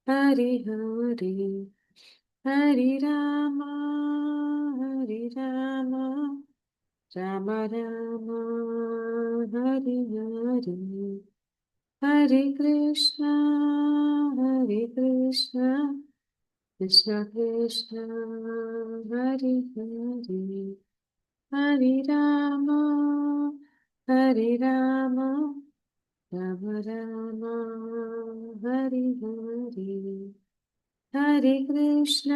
ಹರಿ ಹರಿ ಹರಿ ರಾಮ ಹರಿ ರಾಮ ರಾಮ ರಾಮ ಹರಿ ಹರಿ ಹರಿ ಕೃಷ್ಣ ಕೃಷ್ಣ ಕೃಷ್ಣ ಹರಿ ಹರಿ ಹರಿ ರಾಮ ರಾಮ ರಾಮ ರಾಮ ಹರಿ ಹರಿ ಹರಿ ಕೃಷ್ಣ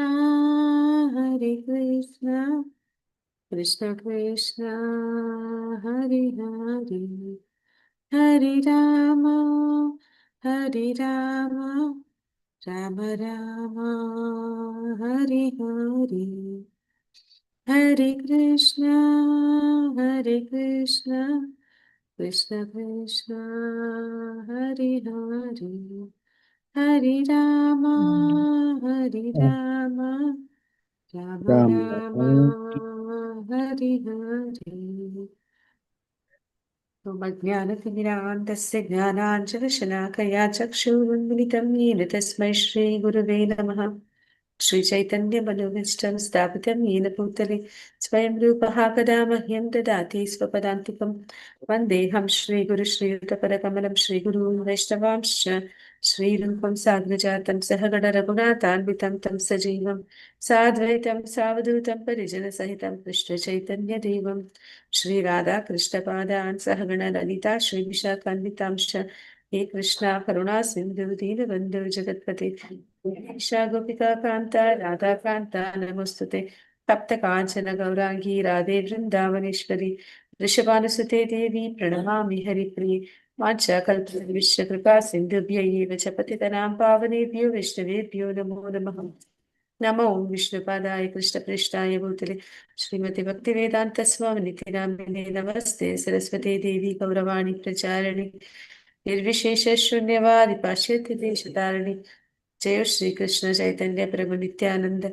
ಕೃಷ್ಣ ಕೃಷ್ಣ ಹರಿ ಹರಿ ಹರಿ ರಾಮ ರಾಮ ರಾಮ ರಾಮ ಹರಿ ಹರಿ ಹರಿ ಕೃಷ್ಣ ಕೃಷ್ಣ ಕೃಷ್ಣ ಹರಿ ಹರಿ ಹರಿ ರಾಮ ರಾಮ ರಾಮ ರಾಮ ರಾಮ ಹರಿ ಹರಿ ज्ञानतिमिरान्तस्य ज्ञानाञ्जनशलाकया चक्षुरुन्मिलितं येन तस्मै श्रीगुरवे नमः। श्रीचैतन्यमनोभीष्टं स्थापितं येन भूतले स्वयं रूपः कदा मह्यं ददाति स्वपदान्तिकं। वन्देऽहं श्रीगुरुश्रीयुतपदकमलं श्रीगुरून् वैष्णवांश्च श्रीरूपं साग्रजातं सहगणरघुनाथान्वितं तं सजीवं साद्वैतं सावधूतं परिजनसहितं कृष्णचैतन्यदेवं श्रीराधाकृष्णपादान् सहगण ललिता श्रीविशाखान्वितांश्च हे कृष्णा करुणा सिन्धु दीनबन्धु जगत्पते ईशा गोपिका कान्ता राधा कान्ता नमोस्तुते तप्त काञ्चन गौरांगी राधे वृन्दावनेश्वरी वृषभानुसुते देवी प्रणमामि हरिप्रिये वाञ्छाकल्पतरुश्च कृपा सिन्धुभ्यैव च पतितनां पावनेभ्यो वैष्णवेभ्यो नमो नमः। नमो विष्णुपादाय कृष्णप्रेष्ठाय भूतले श्रीमती भक्तिवेदांत स्वामिनिति नामिने नमस्ते सरस्वती देवी गौरवाणी प्रचारिणि निर्विशेष शून्यवादि पाश्चात्य देशतारिणि जय श्री कृष्ण चैतन्य प्रभु नित्यानंद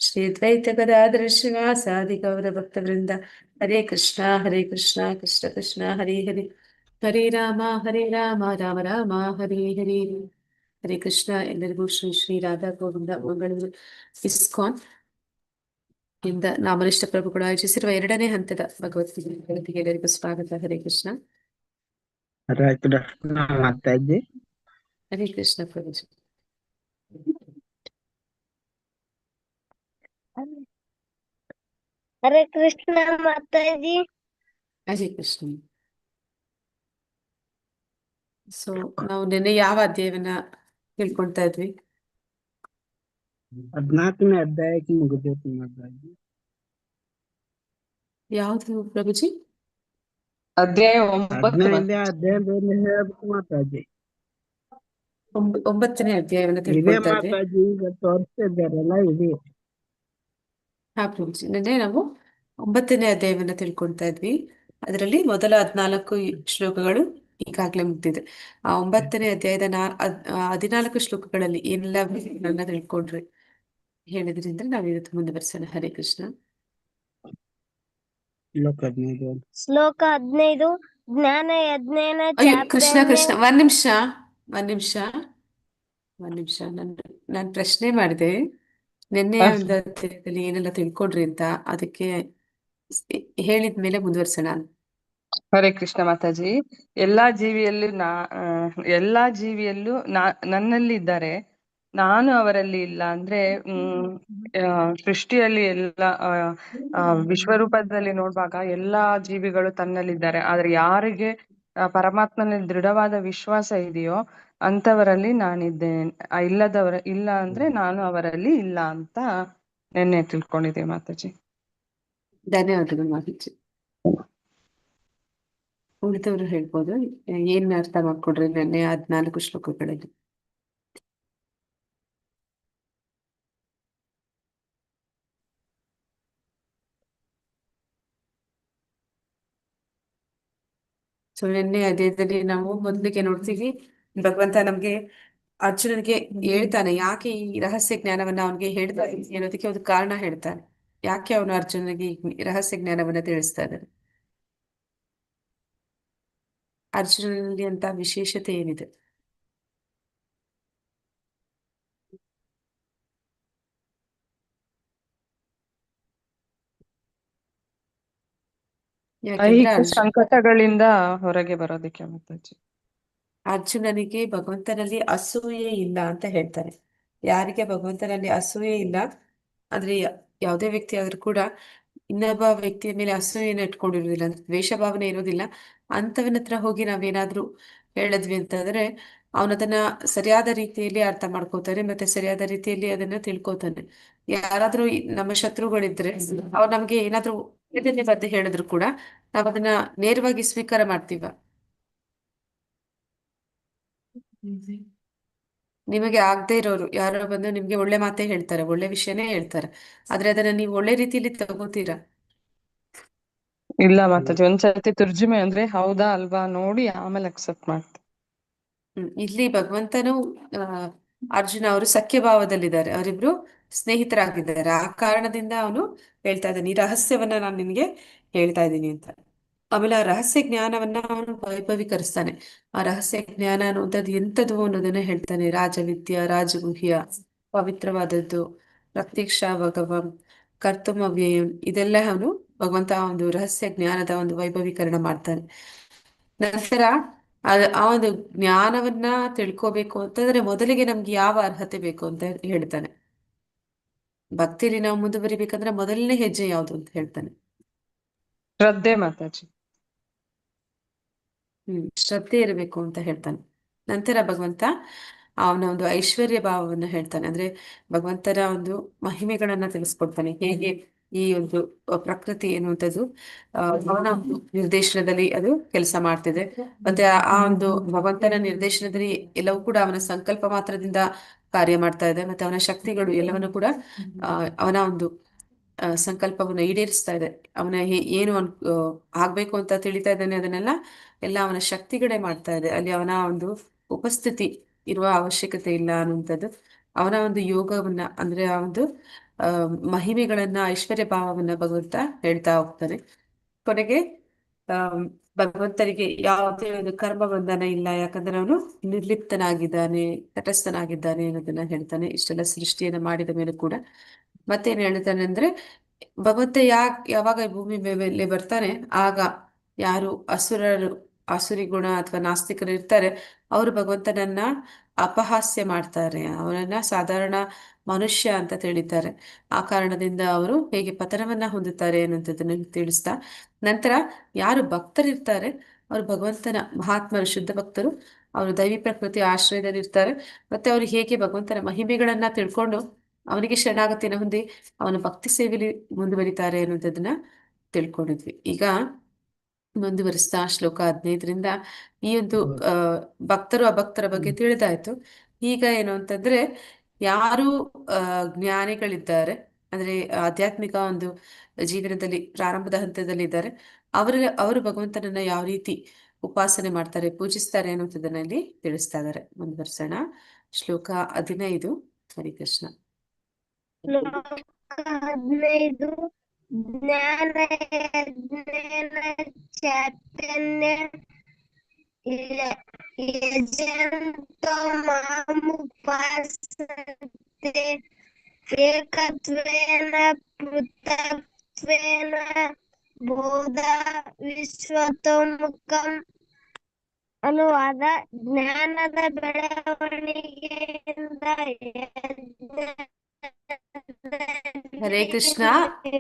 श्री द्वैत गदाधर श्रीवासादि गौर भक्त वृंद हरे कृष्णा कृष्ण कृष्ण हरे हरे हरे राम राम राम हरे हरे ಹರೇ ಕೃಷ್ಣ. ಎಲ್ಲರಿಗೂ ಶ್ರೀ ಶ್ರೀ ರಾಧಾ ಗೋವಿಂದ ಮಂಗಳೂರು ಇಸ್ಕಾನ್ ಇಂದ ನಾಮನಿಷ್ಠ ಪ್ರಭುಗಳು ಆಯೋಜಿಸಿರುವ 2ನೇ ಹಂತದ ಭಗವದ್ಗೀತೆಗೆ ಎಲ್ಲರಿಗೂ ಸ್ವಾಗತ. ಹರೇ ಕೃಷ್ಣ. ಹರೇ ಕೃಷ್ಣ ಮಾತಾಜಿ. ಹರೇ ಕೃಷ್ಣ ಪ್ರಭುಜಿ. ಹರೇ ಕೃಷ್ಣ ಮಾತಾಜಿ. ಹರೇ ಕೃಷ್ಣ. ಸೊ ನಾವು ನಿನ್ನೆ ಯಾವ ಅಧ್ಯಾಯವನ್ನ ತಿಳ್ಕೊಳ್ತಾ ಇದ್ವಿ? 14ನೇ ಅಧ್ಯಾಯಕ್ಕೆ ಮುಗಿದೈತಿ ಮಾತಾಜಿ. ಯಾವ್ದು ಪ್ರಭುಜಿ? ಅಧ್ಯಾಯ 9 15ನೇ ಅಧ್ಯಾಯದಲ್ಲಿ ಹೇಳ್ಬೇಕು ಮಾತಾಜಿ. 9ನೇ ಅಧ್ಯಾಯವನ್ನ ಇದೇ ತಿಳ್ಕೊಳ್ತಾ ಇದ್ವಿ. ಮಾತಾಜಿ ಈಗ ತೋರಿಸ್ತಾ ಇದ್ದಾರಲ್ಲ ಇದೆ. ಹಾ ಪ್ರಭುಜಿ, ನಿನ್ನೆ ನಾವು 9ನೇ ಅಧ್ಯಾಯವನ್ನ ತಿಳ್ಕೊಳ್ತಾ ಇದ್ವಿ. ಅದರಲ್ಲಿ ಮೊದಲ 14 ಶ್ಲೋಕಗಳು ಈಗಾಗಲೇ ಮುಗ್ದಿದೆ. ಆ 9ನೇ ಅಧ್ಯಾಯದ 14 ಶ್ಲೋಕಗಳಲ್ಲಿ ಏನೆಲ್ಲ ನನ್ನ ತಿಳ್ಕೊಂಡ್ರಿ ಹೇಳಿದ್ರಿಂದ ನಾವು ಇವತ್ತು ಮುಂದುವರಿಸೋಣ. ಹರೇ ಕೃಷ್ಣ. ಶ್ಲೋಕ 15 ಜ್ಞಾನ ಯಜ್ಞೇನ ಅಯ್ಯೋ ಕೃಷ್ಣ ಚಾಪ್ಯನ್ಯ. ಒಂದ್ ನಿಮಿಷ ನಾನು ಪ್ರಶ್ನೆ ಮಾಡಿದೆ ನಿನ್ನೆ ಒಂದು ಅಧ್ಯಾಯದಲ್ಲಿ ಏನೆಲ್ಲ ತಿಳ್ಕೊಂಡ್ರಿ ಅಂತ. ಅದಕ್ಕೆ ಹೇಳಿದ್ಮೇಲೆ ಮುಂದುವರ್ಸೋಣ. ಹರೇ ಕೃಷ್ಣ ಮಾತಾಜಿ. ಎಲ್ಲಾ ಜೀವಿಯಲ್ಲೂ ನನ್ನಲ್ಲಿ ಇದ್ದಾರೆ, ನಾನು ಅವರಲ್ಲಿ ಇಲ್ಲ. ಅಂದ್ರೆ ಸೃಷ್ಟಿಯಲ್ಲಿ ವಿಶ್ವರೂಪದಲ್ಲಿ ನೋಡುವಾಗ ಎಲ್ಲಾ ಜೀವಿಗಳು ತನ್ನಲ್ಲಿದ್ದಾರೆ. ಆದ್ರೆ ಯಾರಿಗೆ ಪರಮಾತ್ಮನಲ್ಲಿ ದೃಢವಾದ ವಿಶ್ವಾಸ ಇದೆಯೋ ಅಂತವರಲ್ಲಿ ನಾನಿದ್ದೇನೆ. ಇಲ್ಲ ಅಂದ್ರೆ ನಾನು ಅವರಲ್ಲಿ ಇಲ್ಲ ಅಂತ ನೆನ್ನೆ ತಿಳ್ಕೊಂಡಿದ್ದೆ ಮಾತಾಜಿ. ಧನ್ಯವಾದಗಳು ಮಾತಾಜಿ. ಉಳಿದವರು ಹೇಳ್ಬೋದು ಏನ್ ಅರ್ಥ ಮಾಡ್ಕೊಡ್ರಿ ನೆನ್ನೆ 14 ಶ್ಲೋಕಗಳಲ್ಲಿ. ಸೊ ನಿನ್ನೆ ಅಧ್ಯಾಯದಲ್ಲಿ ನಾವು ಮೊದಲಿಗೆ ನೋಡ್ತೀವಿ, ಭಗವಂತ ನಮ್ಗೆ ಅರ್ಜುನನಿಗೆ ಹೇಳ್ತಾನೆ ಯಾಕೆ ಈ ರಹಸ್ಯ ಜ್ಞಾನವನ್ನ ಅವನಿಗೆ ಹೇಳ್ತಾ ಇದ್ದೀನಿ ಅನ್ನೋದಕ್ಕೆ ಒಂದು ಕಾರಣ ಹೇಳ್ತಾನೆ. ಯಾಕೆ ಅವನು ಅರ್ಜುನನಿಗೆ ಈ ರಹಸ್ಯ ಜ್ಞಾನವನ್ನ ತಿಳಿಸ್ತಾ ಇದ್ದಾನೆ, ಅರ್ಜುನನಲ್ಲಿ ಅಂತ ವಿಶೇಷತೆ ಏನಿದೆ? ಯಾಕೆಂದ್ರೆ ಐಹಿಕ ಸಂಕಟಗಳಿಂದ ಹೊರಗೆ ಬರೋದಕ್ಕೆ ಮಾತಾಜಿ. ಅರ್ಜುನನಿಗೆ ಭಗವಂತನಲ್ಲಿ ಅಸೂಯೆ ಇಲ್ಲ ಅಂತ ಹೇಳ್ತಾನೆ. ಯಾರಿಗೆ ಭಗವಂತನಲ್ಲಿ ಅಸೂಯೆ ಇಲ್ಲ ಅಂದ್ರೆ ಯಾವುದೇ ವ್ಯಕ್ತಿ ಆದ್ರೂ ಕೂಡ ಇನ್ನೊಬ್ಬ ವ್ಯಕ್ತಿಯ ಮೇಲೆ ಅಸೂಯೆನ ಇಟ್ಕೊಂಡಿರುವುದಿಲ್ಲ, ಅಂದ್ರೆ ದ್ವೇಷ ಭಾವನೆ ಇರೋದಿಲ್ಲ. ಅಂತವನ ಹತ್ರ ಹೋಗಿ ನಾವೇನಾದ್ರೂ ಹೇಳಿದ್ವಿ ಅಂತಂದ್ರೆ ಅವನದನ್ನ ಸರಿಯಾದ ರೀತಿಯಲ್ಲಿ ಅರ್ಥ ಮಾಡ್ಕೋತಾನೆ, ಮತ್ತೆ ಸರಿಯಾದ ರೀತಿಯಲ್ಲಿ ಅದನ್ನ ತಿಳ್ಕೊತಾನೆ. ಯಾರಾದ್ರೂ ನಮ್ಮ ಶತ್ರುಗಳಿದ್ರೆ ಅವ್ರು ನಮ್ಗೆ ಏನಾದ್ರೂ ಎದೆನೆ ಬದ್ದು ಹೇಳಿದ್ರು ಕೂಡ ನಾವ್ ಅದನ್ನ ನೇರವಾಗಿ ಸ್ವೀಕಾರ ಮಾಡ್ತೀವ. ನಿಮಗೆ ಆಗದೆ ಇರೋರು ಯಾರೋ ಬಂದು ನಿಮ್ಗೆ ಒಳ್ಳೆ ಮಾತೇ ಹೇಳ್ತಾರೆ, ಒಳ್ಳೆ ವಿಷಯನೇ ಹೇಳ್ತಾರೆ, ಆದ್ರೆ ಅದನ್ನ ನೀವು ಒಳ್ಳೆ ರೀತಿಯಲ್ಲಿ ತಗೋತೀರಾ? ಇಲ್ಲ ಮಾತಾಜಿ, ಒಂದ್ಸತಿ ತುರ್ಜುಮೆ ಅಂದ್ರೆ ಹೌದಾ ಅಲ್ವಾ ನೋಡಿ ಆಮೇಲೆ ಅಕ್ಸೆಪ್ಟ್ ಮಾಡ್ತೀನಿ. ಇಲ್ಲಿ ಭಗವಂತನು ಆ ಅರ್ಜುನ ಅವರು ಸಖ್ಯ ಭಾವದಲ್ಲಿದ್ದಾರೆ, ಅವರಿಬ್ರು ಸ್ನೇಹಿತರಾಗಿದ್ದಾರೆ. ಆ ಕಾರಣದಿಂದ ಅವನು ಹೇಳ್ತಾ ಇದ್ದಾನೆ, ಈ ರಹಸ್ಯವನ್ನ ನಾನು ನಿನ್ಗೆ ಹೇಳ್ತಾ ಇದ್ದೀನಿ ಅಂತ. ಆಮೇಲೆ ಆ ರಹಸ್ಯ ಜ್ಞಾನವನ್ನ ಅವನು ವೈಭವೀಕರಿಸ್ತಾನೆ. ಆ ರಹಸ್ಯ ಜ್ಞಾನ ಅನ್ನುವಂಥದ್ದು ಎಂಥದ್ದು ಅನ್ನೋದನ್ನ ಹೇಳ್ತಾನೆ. ರಾಜವಿದ್ಯ, ರಾಜಗುಹ್ಯ, ಪವಿತ್ರವಾದದ್ದು, ಪ್ರತ್ಯಕ್ಷ ಭಗವಂ, ಕರ್ತಮವ್ಯಯಂ, ಇದೆಲ್ಲ ಅವನು ಭಗವಂತ ಒಂದು ರಹಸ್ಯ ಜ್ಞಾನದ ಒಂದು ವೈಭವೀಕರಣ ಮಾಡ್ತಾನೆ. ನಂತರ ಆ ಒಂದು ಜ್ಞಾನವನ್ನ ತಿಳ್ಕೋಬೇಕು ಅಂತಂದ್ರೆ ಮೊದಲಿಗೆ ನಮ್ಗೆ ಯಾವ ಅರ್ಹತೆ ಬೇಕು ಅಂತ ಹೇಳ್ತಾನೆ. ಭಕ್ತಿಲಿ ನಾವು ಮುಂದುವರಿಬೇಕಂದ್ರೆ ಮೊದಲನೇ ಹೆಜ್ಜೆ ಯಾವುದು ಅಂತ ಹೇಳ್ತಾನೆ. ಶ್ರದ್ಧೆ ಮಾತಾಜಿ. ಶ್ರದ್ಧೆ ಇರಬೇಕು ಅಂತ ಹೇಳ್ತಾನೆ. ನಂತರ ಭಗವಂತ ಅವನ ಒಂದು ಐಶ್ವರ್ಯ ಭಾವವನ್ನು ಹೇಳ್ತಾನೆ. ಅಂದ್ರೆ ಭಗವಂತನ ಒಂದು ಮಹಿಮೆಗಳನ್ನ ತಿಳಿಸ್ಕೊಡ್ತಾನೆ, ಹೇಗೆ ಈ ಒಂದು ಪ್ರಕೃತಿ ಎನ್ನುವಂಥದ್ದು ಅವನ ಒಂದು ನಿರ್ದೇಶನದಲ್ಲಿ ಅದು ಕೆಲಸ ಮಾಡ್ತಿದೆ. ಮತ್ತೆ ಆ ಒಂದು ಭಗವಂತನ ನಿರ್ದೇಶನದಲ್ಲಿ ಎಲ್ಲವೂ ಕೂಡ ಅವನ ಸಂಕಲ್ಪ ಮಾತ್ರದಿಂದ ಕಾರ್ಯ ಮಾಡ್ತಾ ಇದೆ. ಮತ್ತೆ ಅವನ ಶಕ್ತಿಗಳು ಎಲ್ಲವನ್ನು ಕೂಡ ಅವನ ಒಂದು ಸಂಕಲ್ಪವನ್ನು ಈಡೇರಿಸ್ತಾ ಇದೆ. ಅವನ ಏನು ಆಗ್ಬೇಕು ಅಂತ ತಿಳಿತಾ ಇದ್ದಾನೆ ಅದನ್ನೆಲ್ಲ ಎಲ್ಲ ಅವನ ಶಕ್ತಿಗಳೇ ಮಾಡ್ತಾ ಇದೆ. ಅಲ್ಲಿ ಅವನ ಒಂದು ಉಪಸ್ಥಿತಿ ಇರುವ ಅವಶ್ಯಕತೆ ಇಲ್ಲ ಅನ್ನುವಂಥದ್ದು. ಅವನ ಒಂದು ಯೋಗವನ್ನ ಅಂದ್ರೆ ಆ ಒಂದು ಮಹಿಮೆಗಳನ್ನ, ಐಶ್ವರ್ಯ ಭಾವವನ್ನ ಭಗವಂತ ಹೇಳ್ತಾ ಹೋಗ್ತಾನೆ. ಕೊನೆಗೆ ಭಗವಂತನಿಗೆ ಯಾವುದೇ ಒಂದು ಕರ್ಮ ಬಂಧನ ಇಲ್ಲ, ಯಾಕಂದ್ರೆ ಅವನು ನಿರ್ಲಿಪ್ತನಾಗಿದ್ದಾನೆ, ತಟಸ್ಥನಾಗಿದ್ದಾನೆ ಅನ್ನೋದನ್ನ ಹೇಳ್ತಾನೆ. ಇಷ್ಟೆಲ್ಲ ಸೃಷ್ಟಿಯನ್ನ ಮಾಡಿದ ಮೇಲೆ ಕೂಡ ಮತ್ತೇನ್ ಹೇಳ್ತಾನೆ ಅಂದ್ರೆ ಭಗವಂತ ಯಾವಾಗ ಭೂಮಿ ಮೇಲೆ ಬರ್ತಾನೆ ಆಗ ಯಾರು ಆಸುರಿ ಗುಣ ಅಥವಾ ನಾಸ್ತಿಕರು ಇರ್ತಾರೆ ಅವರು ಭಗವಂತನನ್ನ ಅಪಹಾಸ್ಯ ಮಾಡ್ತಾರೆ, ಅವನನ್ನ ಸಾಧಾರಣ ಮನುಷ್ಯ ಅಂತ ತಿಳಿತಾರೆ. ಆ ಕಾರಣದಿಂದ ಅವರು ಹೇಗೆ ಪತನವನ್ನ ಹೊಂದುತ್ತಾರೆ ಅನ್ನುವಂಥದ್ದನ್ನು ತಿಳಿಸ್ತಾ, ನಂತರ ಯಾರು ಭಕ್ತರಿರ್ತಾರೆ ಅವರು ಭಗವಂತನ ಮಹಾತ್ಮರು, ಶುದ್ಧ ಭಕ್ತರು, ಅವರು ದೈವಿ ಪ್ರಕೃತಿ ಆಶ್ರಯದಲ್ಲಿ ಇರ್ತಾರೆ. ಮತ್ತೆ ಅವರು ಹೇಗೆ ಭಗವಂತನ ಮಹಿಮೆಗಳನ್ನ ತಿಳ್ಕೊಂಡು ಅವನಿಗೆ ಶರಣಾಗತಿಯನ್ನು ಹೊಂದಿ ಅವನ ಭಕ್ತಿ ಸೇವೆಯಲ್ಲಿ ಮುಂದುವರಿತಾರೆ ಅನ್ನೋದನ್ನ ತಿಳ್ಕೊಂಡಿದ್ವಿ. ಈಗ ಮುಂದುವರಿಸ್ತಾ ಶ್ಲೋಕ 15ರಿಂದ ಈ ಒಂದು ಭಕ್ತರು ಅಭಕ್ತರ ಬಗ್ಗೆ ತಿಳಿದಾಯ್ತು. ಈಗ ಏನು ಅಂತಂದ್ರೆ ಯಾರು ಜ್ಞಾನಿಗಳಿದ್ದಾರೆ, ಅಂದ್ರೆ ಆಧ್ಯಾತ್ಮಿಕ ಒಂದು ಜೀವನದಲ್ಲಿ ಪ್ರಾರಂಭದ ಹಂತದಲ್ಲಿ ಇದ್ದಾರೆ, ಅವರು ಭಗವಂತನನ್ನ ಯಾವ ರೀತಿ ಉಪಾಸನೆ ಮಾಡ್ತಾರೆ, ಪೂಜಿಸ್ತಾರೆ ಅನ್ನೋದನ್ನ ಇಲ್ಲಿ ತಿಳಿಸ್ತಾ ಇದ್ದಾರೆ. ಮುಂದುವರ್ಸೋಣ. ಶ್ಲೋಕ 15. ಹರಿಕೃಷ್ಣ. ಶ್ಲೋಕ 15. ಜ್ಞಾನ ಯಜ್ಞೇನ ಚೈತನ್ಯ ಯಜಂತೋ ಮಾಮುಪಾಸತೆ ಏಕತ್ವೇನ ಪೃಥಕ್ತ್ವೇನ ಬೋಧ ವಿಶ್ವತೋಮುಖಂ. ಅನುವಾದ: ಜ್ಞಾನದ ಬೆಳವಣಿಗೆಯಿಂದ ಹರೇ ಕೃಷ್ಣ.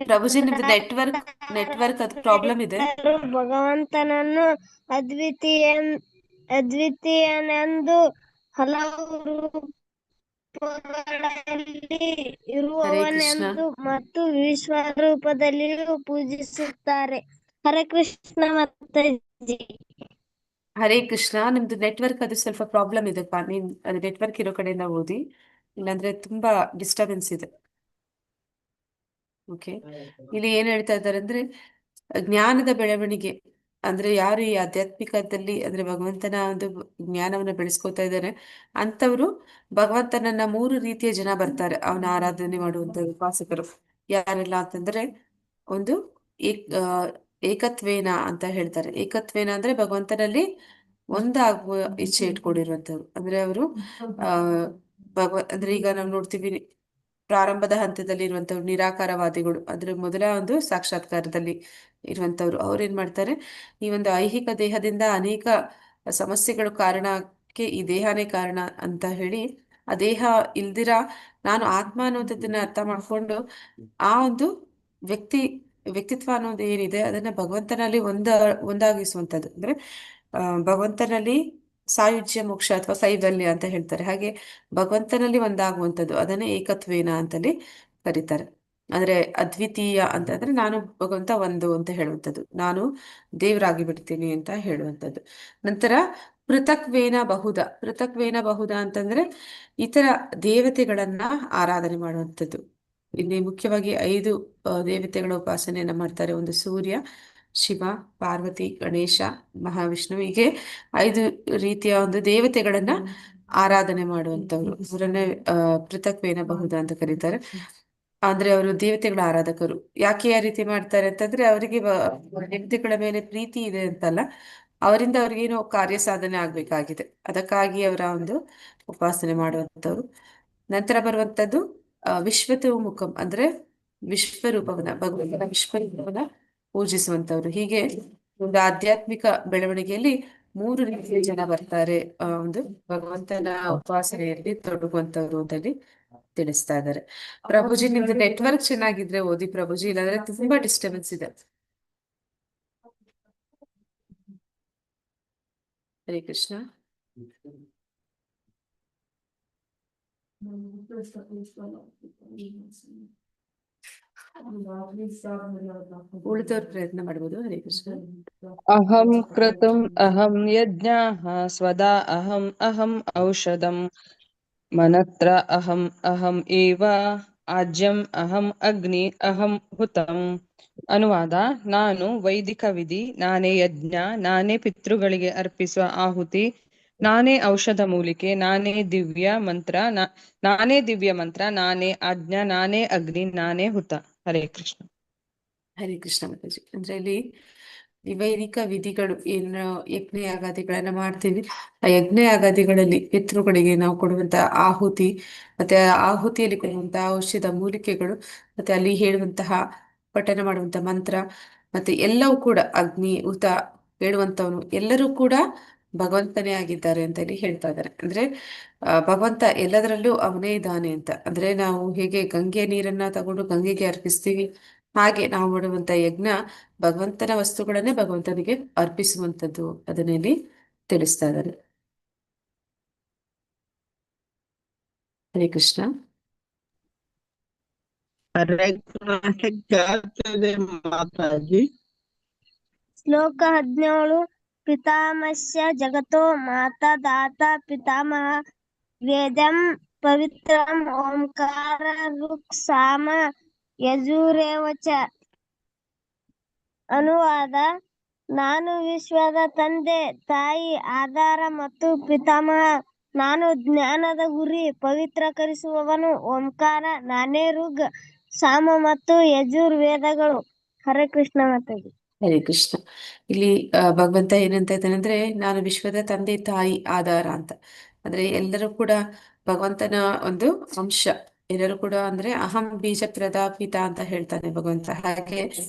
ಪ್ರಭುಜಿ ನಿಮ್ದು ನೆಟ್ವರ್ಕ್ ಅದು ಪ್ರಾಬ್ಲಮ್ ಇದೆ. ಭಗವಂತನನ್ನು ಅದ್ವಿತೀಯನೆಂದು ಹಲವು ರೂಪಗಳಲ್ಲಿ ಇರುವವನೆಂದು ಮತ್ತು ವಿಶ್ವ ರೂಪದಲ್ಲಿಯೂ ಪೂಜಿಸುತ್ತಾರೆ. ಹರೇ ಕೃಷ್ಣ ಮಾತಾಜಿ. ಹರೇ ಕೃಷ್ಣ. ನಿಮ್ದು ನೆಟ್ವರ್ಕ್ ಅದು ಸ್ವಲ್ಪ ಪ್ರಾಬ್ಲಮ್ ಇದೆಪ್ಪ, ನೀನ್ ಅದು ನೆಟ್ವರ್ಕ್ ಇರೋ ಕಡೆಯಿಂದ ಓದಿ, ಇಲ್ಲಾಂದ್ರೆ ತುಂಬಾ ಡಿಸ್ಟರ್ಬೆನ್ಸ್ ಇದೆ. ಓಕೆ, ಇಲ್ಲಿ ಏನ್ ಹೇಳ್ತಾ ಇದ್ದಾರೆ ಅಂದ್ರೆ ಜ್ಞಾನದ ಬೆಳವಣಿಗೆ ಅಂದ್ರೆ ಯಾರು ಈ ಆಧ್ಯಾತ್ಮಿಕದಲ್ಲಿ ಅಂದ್ರೆ ಭಗವಂತನ ಒಂದು ಜ್ಞಾನವನ್ನ ಬೆಳೆಸ್ಕೊತಾ ಇದ್ದಾರೆ ಅಂತವ್ರು ಭಗವಂತನನ್ನ 3 ರೀತಿಯ ಜನ ಬರ್ತಾರೆ ಅವನ ಆರಾಧನೆ ಮಾಡುವಂತ ಉಪಾಸಕರು. ಯಾರೆಲ್ಲ ಅಂತಂದ್ರೆ ಒಂದು ಏಕತ್ವೇನ ಅಂತ ಹೇಳ್ತಾರೆ. ಏಕತ್ವೇನ ಅಂದ್ರೆ ಭಗವಂತನಲ್ಲಿ ಒಂದಾಗುವ ಇಚ್ಛೆ ಇಟ್ಕೊಂಡಿರುವಂತವ್ರು. ಅಂದ್ರೆ ಅವರು ಅಂದ್ರೆ ಈಗ ನಾವು ನೋಡ್ತೀವಿ ಪ್ರಾರಂಭದ ಹಂತದಲ್ಲಿ ಇರುವಂತವ್ರು ನಿರಾಕಾರವಾದಿಗಳು, ಅದ್ರ ಮೊದಲ ಒಂದು ಸಾಕ್ಷಾತ್ಕಾರದಲ್ಲಿ ಇರುವಂತವ್ರು ಅವ್ರೇನ್ ಮಾಡ್ತಾರೆ, ಈ ಒಂದು ಐಹಿಕ ದೇಹದಿಂದ ಅನೇಕ ಸಮಸ್ಯೆಗಳು ಕಾರಣಕ್ಕೆ ಈ ದೇಹನೇ ಕಾರಣ ಅಂತ ಹೇಳಿ, ಆ ದೇಹ ಇಲ್ದಿರ ನಾನು ಆತ್ಮ ಅನ್ನೋದನ್ನ ಅರ್ಥ ಮಾಡ್ಕೊಂಡು ಆ ಒಂದು ವ್ಯಕ್ತಿತ್ವ ಅನ್ನೋದು ಏನಿದೆ ಅದನ್ನ ಭಗವಂತನಲ್ಲಿ ಒಂದಾಗಿಸುವಂಥದ್ದು. ಅಂದ್ರೆ ಭಗವಂತನಲ್ಲಿ ಸಾಯುಜ್ಯ ಮೋಕ್ಷ ಅಥವಾ ಕೈವಲ್ಯ ಅಂತ ಹೇಳ್ತಾರೆ. ಹಾಗೆ ಭಗವಂತನಲ್ಲಿ ಒಂದಾಗುವಂಥದ್ದು ಅದನ್ನೇ ಏಕತ್ವೇನ ಅಂತಲ್ಲಿ ಕರೀತಾರೆ. ಅಂದ್ರೆ ಅದ್ವಿತೀಯ ಅಂತಂದ್ರೆ ನಾನು ಭಗವಂತ ಒಂದು ಅಂತ ಹೇಳುವಂಥದ್ದು, ನಾನು ದೇವರಾಗಿ ಬಿಡ್ತೀನಿ ಅಂತ ಹೇಳುವಂಥದ್ದು. ನಂತರ ಪೃಥಕ್ವೇನ ಬಹುದ ಅಂತಂದ್ರೆ ಇತರ ದೇವತೆಗಳನ್ನ ಆರಾಧನೆ ಮಾಡುವಂಥದ್ದು. ಇಲ್ಲಿ ಮುಖ್ಯವಾಗಿ 5 ದೇವತೆಗಳ ಉಪಾಸನೆಯನ್ನ ಮಾಡ್ತಾರೆ. ಒಂದು ಸೂರ್ಯ, ಶಿವ, ಪಾರ್ವತಿ, ಗಣೇಶ, ಮಹಾವಿಷ್ಣು, ಹೀಗೆ 5 ರೀತಿಯ ಒಂದು ದೇವತೆಗಳನ್ನ ಆರಾಧನೆ ಮಾಡುವಂತವ್ರು ಅವರನ್ನೇ ಪೃಥಕ್ವೇನ ಬಹುದ ಅಂತ ಕರೀತಾರೆ. ಅಂದ್ರೆ ಅವರು ದೇವತೆಗಳ ಆರಾಧಕರು. ಯಾಕೆ ಆ ರೀತಿ ಮಾಡ್ತಾರೆ ಅಂತಂದ್ರೆ ಅವರಿಗೆ ದೇವತೆಗಳ ಮೇಲೆ ಪ್ರೀತಿ ಇದೆ ಅಂತಲ್ಲ, ಅವರಿಂದ ಅವ್ರಿಗೇನೋ ಕಾರ್ಯ ಸಾಧನೆ ಆಗ್ಬೇಕಾಗಿದೆ, ಅದಕ್ಕಾಗಿ ಅವರ ಒಂದು ಉಪಾಸನೆ ಮಾಡುವಂತವ್ರು. ನಂತರ ಬರುವಂತದ್ದು ವಿಶ್ವತೋಮುಖಂ ಅಂದ್ರೆ ಭಗವಂತನ ವಿಶ್ವರೂಪವನ್ನ ಪೂಜಿಸುವಂತವ್ರು. ಹೀಗೆ ಒಂದು ಆಧ್ಯಾತ್ಮಿಕ ಬೆಳವಣಿಗೆಯಲ್ಲಿ 3 ರೀತಿಯ ಜನ ಬರ್ತಾರೆ ಒಂದು ಭಗವಂತನ ಉಪಾಸನೆಯಲ್ಲಿ ತೊಡಗುವಂತವ್ರು ಅಂತಲ್ಲಿ ತಿಳಿಸ್ತಾ ಇದ್ದಾರೆ. ಪ್ರಭುಜಿ, ನಿಮ್ದು ನೆಟ್ವರ್ಕ್ ಚೆನ್ನಾಗಿದ್ರೆ ಓದಿ ಪ್ರಭುಜಿ, ಇಲ್ಲಾಂದ್ರೆ ತುಂಬಾ ಡಿಸ್ಟರ್ಬೆನ್ಸ್ ಇದೆ. ಹರೇ ಕೃಷ್ಣ. ಉಳಿದವ್ರು ಪ್ರಯತ್ನ ಮಾಡ್ಬೋದು. ಹರೇ ಕೃಷ್ಣ. ಅಹಂ ಕ್ರತುಂ ಅಹಂ ಯಜ್ಞಾಃ ಸ್ವದಾ ಅಹಂ ಔಷಧಂ ಮನತ್ರ ಅಹಂ ಏವ ಆಜ್ಯಂ ಅಹಂ ಅಗ್ನಿ ಅಹಂ ಹುತಂ. ಅನುವಾದ: ನಾನು ವೈದಿಕ ವಿಧಿ, ನಾನೇ ಯಜ್ಞ, ನಾನೇ ಪಿತೃಗಳಿಗೆ ಅರ್ಪಿಸುವ ಆಹುತಿ, ನಾನೇ ಔಷಧ ಮೂಲಿಕೆ, ನಾನೇ ದಿವ್ಯ ಮಂತ್ರ, ನಾನೇ ಆಜ್ಞ, ನಾನೇ ಅಗ್ನಿ, ನಾನೇ ಹುತ. ಹರೇ ಕೃಷ್ಣ. ಹರೇ ಕೃಷ್ಣ ಮಾತಾಜಿ. ಅಂದ್ರೆ ಇಲ್ಲಿ ಈ ವೈದಿಕ ವಿಧಿಗಳು ಏನು ಯಜ್ಞ ಯಾಗಾದಿಗಳನ್ನ ಮಾಡ್ತೀವಿ, ಆ ಯಜ್ಞ ಯಾಗಾದಿಗಳಲ್ಲಿ ಪಿತೃಗಳಿಗೆ ನಾವು ಕೊಡುವಂತಹ ಆಹುತಿ, ಮತ್ತೆ ಆ ಆಹುತಿಯಲ್ಲಿ ಕೊಡುವಂತಹ ಔಷಧ ಮೂಲಿಕೆಗಳು, ಮತ್ತೆ ಅಲ್ಲಿ ಹೇಳುವಂತಹ ಪಠನ ಮಾಡುವಂತಹ ಮಂತ್ರ, ಮತ್ತೆ ಎಲ್ಲವೂ ಕೂಡ ಅಗ್ನಿ ಹುತ ಹೇಳುವಂತವನು ಎಲ್ಲರೂ ಕೂಡ ಭಗವಂತನೇ ಆಗಿದ್ದಾರೆ ಅಂತ ಇಲ್ಲಿ ಹೇಳ್ತಾ ಇದ್ದಾರೆ. ಅಂದ್ರೆ ಭಗವಂತ ಎಲ್ಲದರಲ್ಲೂ ಅವನೇ ಇದ್ದಾನೆ ಅಂತ. ಅಂದ್ರೆ ನಾವು ಹೇಗೆ ಗಂಗೆ ನೀರನ್ನ ತಗೊಂಡು ಗಂಗೆಗೆ ಅರ್ಪಿಸ್ತೀವಿ, ಹಾಗೆ ನಾವು ಮಾಡುವಂತ ಯಜ್ಞ ಭಗವಂತನ ವಸ್ತುಗಳನ್ನೇ ಭಗವಂತನಿಗೆ ಅರ್ಪಿಸುವಂತದ್ದು, ಅದನ್ನ ಇಲ್ಲಿ ತಿಳಿಸ್ತಾ ಇದ್ದಾರೆ. ಹರೇ ಕೃಷ್ಣ. हरे कृष्ण क्या कहते माता जी? ಶ್ಲೋಕ 17. ಪಿತಾಮಹಸ್ಯ ಜಗತೋ ಮಾತಾ ದಾತಾ ಪಿತಾಮಹ ವೇದಂ ಪವಿತ್ರಂ ಓಂಕಾರ ಋಕ್ ಸಾಮ ಯಜುರೇವ ಚ. ಅನುವಾದ: ನಾನು ವಿಶ್ವದ ತಂದೆ ತಾಯಿ ಆಧಾರ ಮತ್ತು ಪಿತಾಮಹ, ನಾನು ಜ್ಞಾನದ ಗುರಿ, ಪವಿತ್ರೀಕರಿಸುವವನು ಓಂಕಾರ, ನಾನೇ ಋಗ್, ಸಾಮ ಮತ್ತು ಯಜುರ್ವೇದಗಳು. ಹರೇ ಕೃಷ್ಣ ಮಾತಾಜಿ. ಹರೇ ಕೃಷ್ಣ. ಇಲ್ಲಿ ಭಗವಂತ ಏನಂತ ಇದ್ದಾನೆ ಅಂದ್ರೆ, ನಾನು ವಿಶ್ವದ ತಂದೆ ತಾಯಿ ಆಧಾರ ಅಂತ. ಅಂದ್ರೆ ಎಲ್ಲರೂ ಕೂಡ ಭಗವಂತನ ಒಂದು ಅಂಶ, ಎಲ್ಲರೂ ಕೂಡ ಅಂದ್ರೆ ಅಹಂ ಬೀಜ ಪ್ರದಾಪಿತ ಅಂತ ಹೇಳ್ತಾನೆ ಭಗವಂತ. ಹಾಗೆ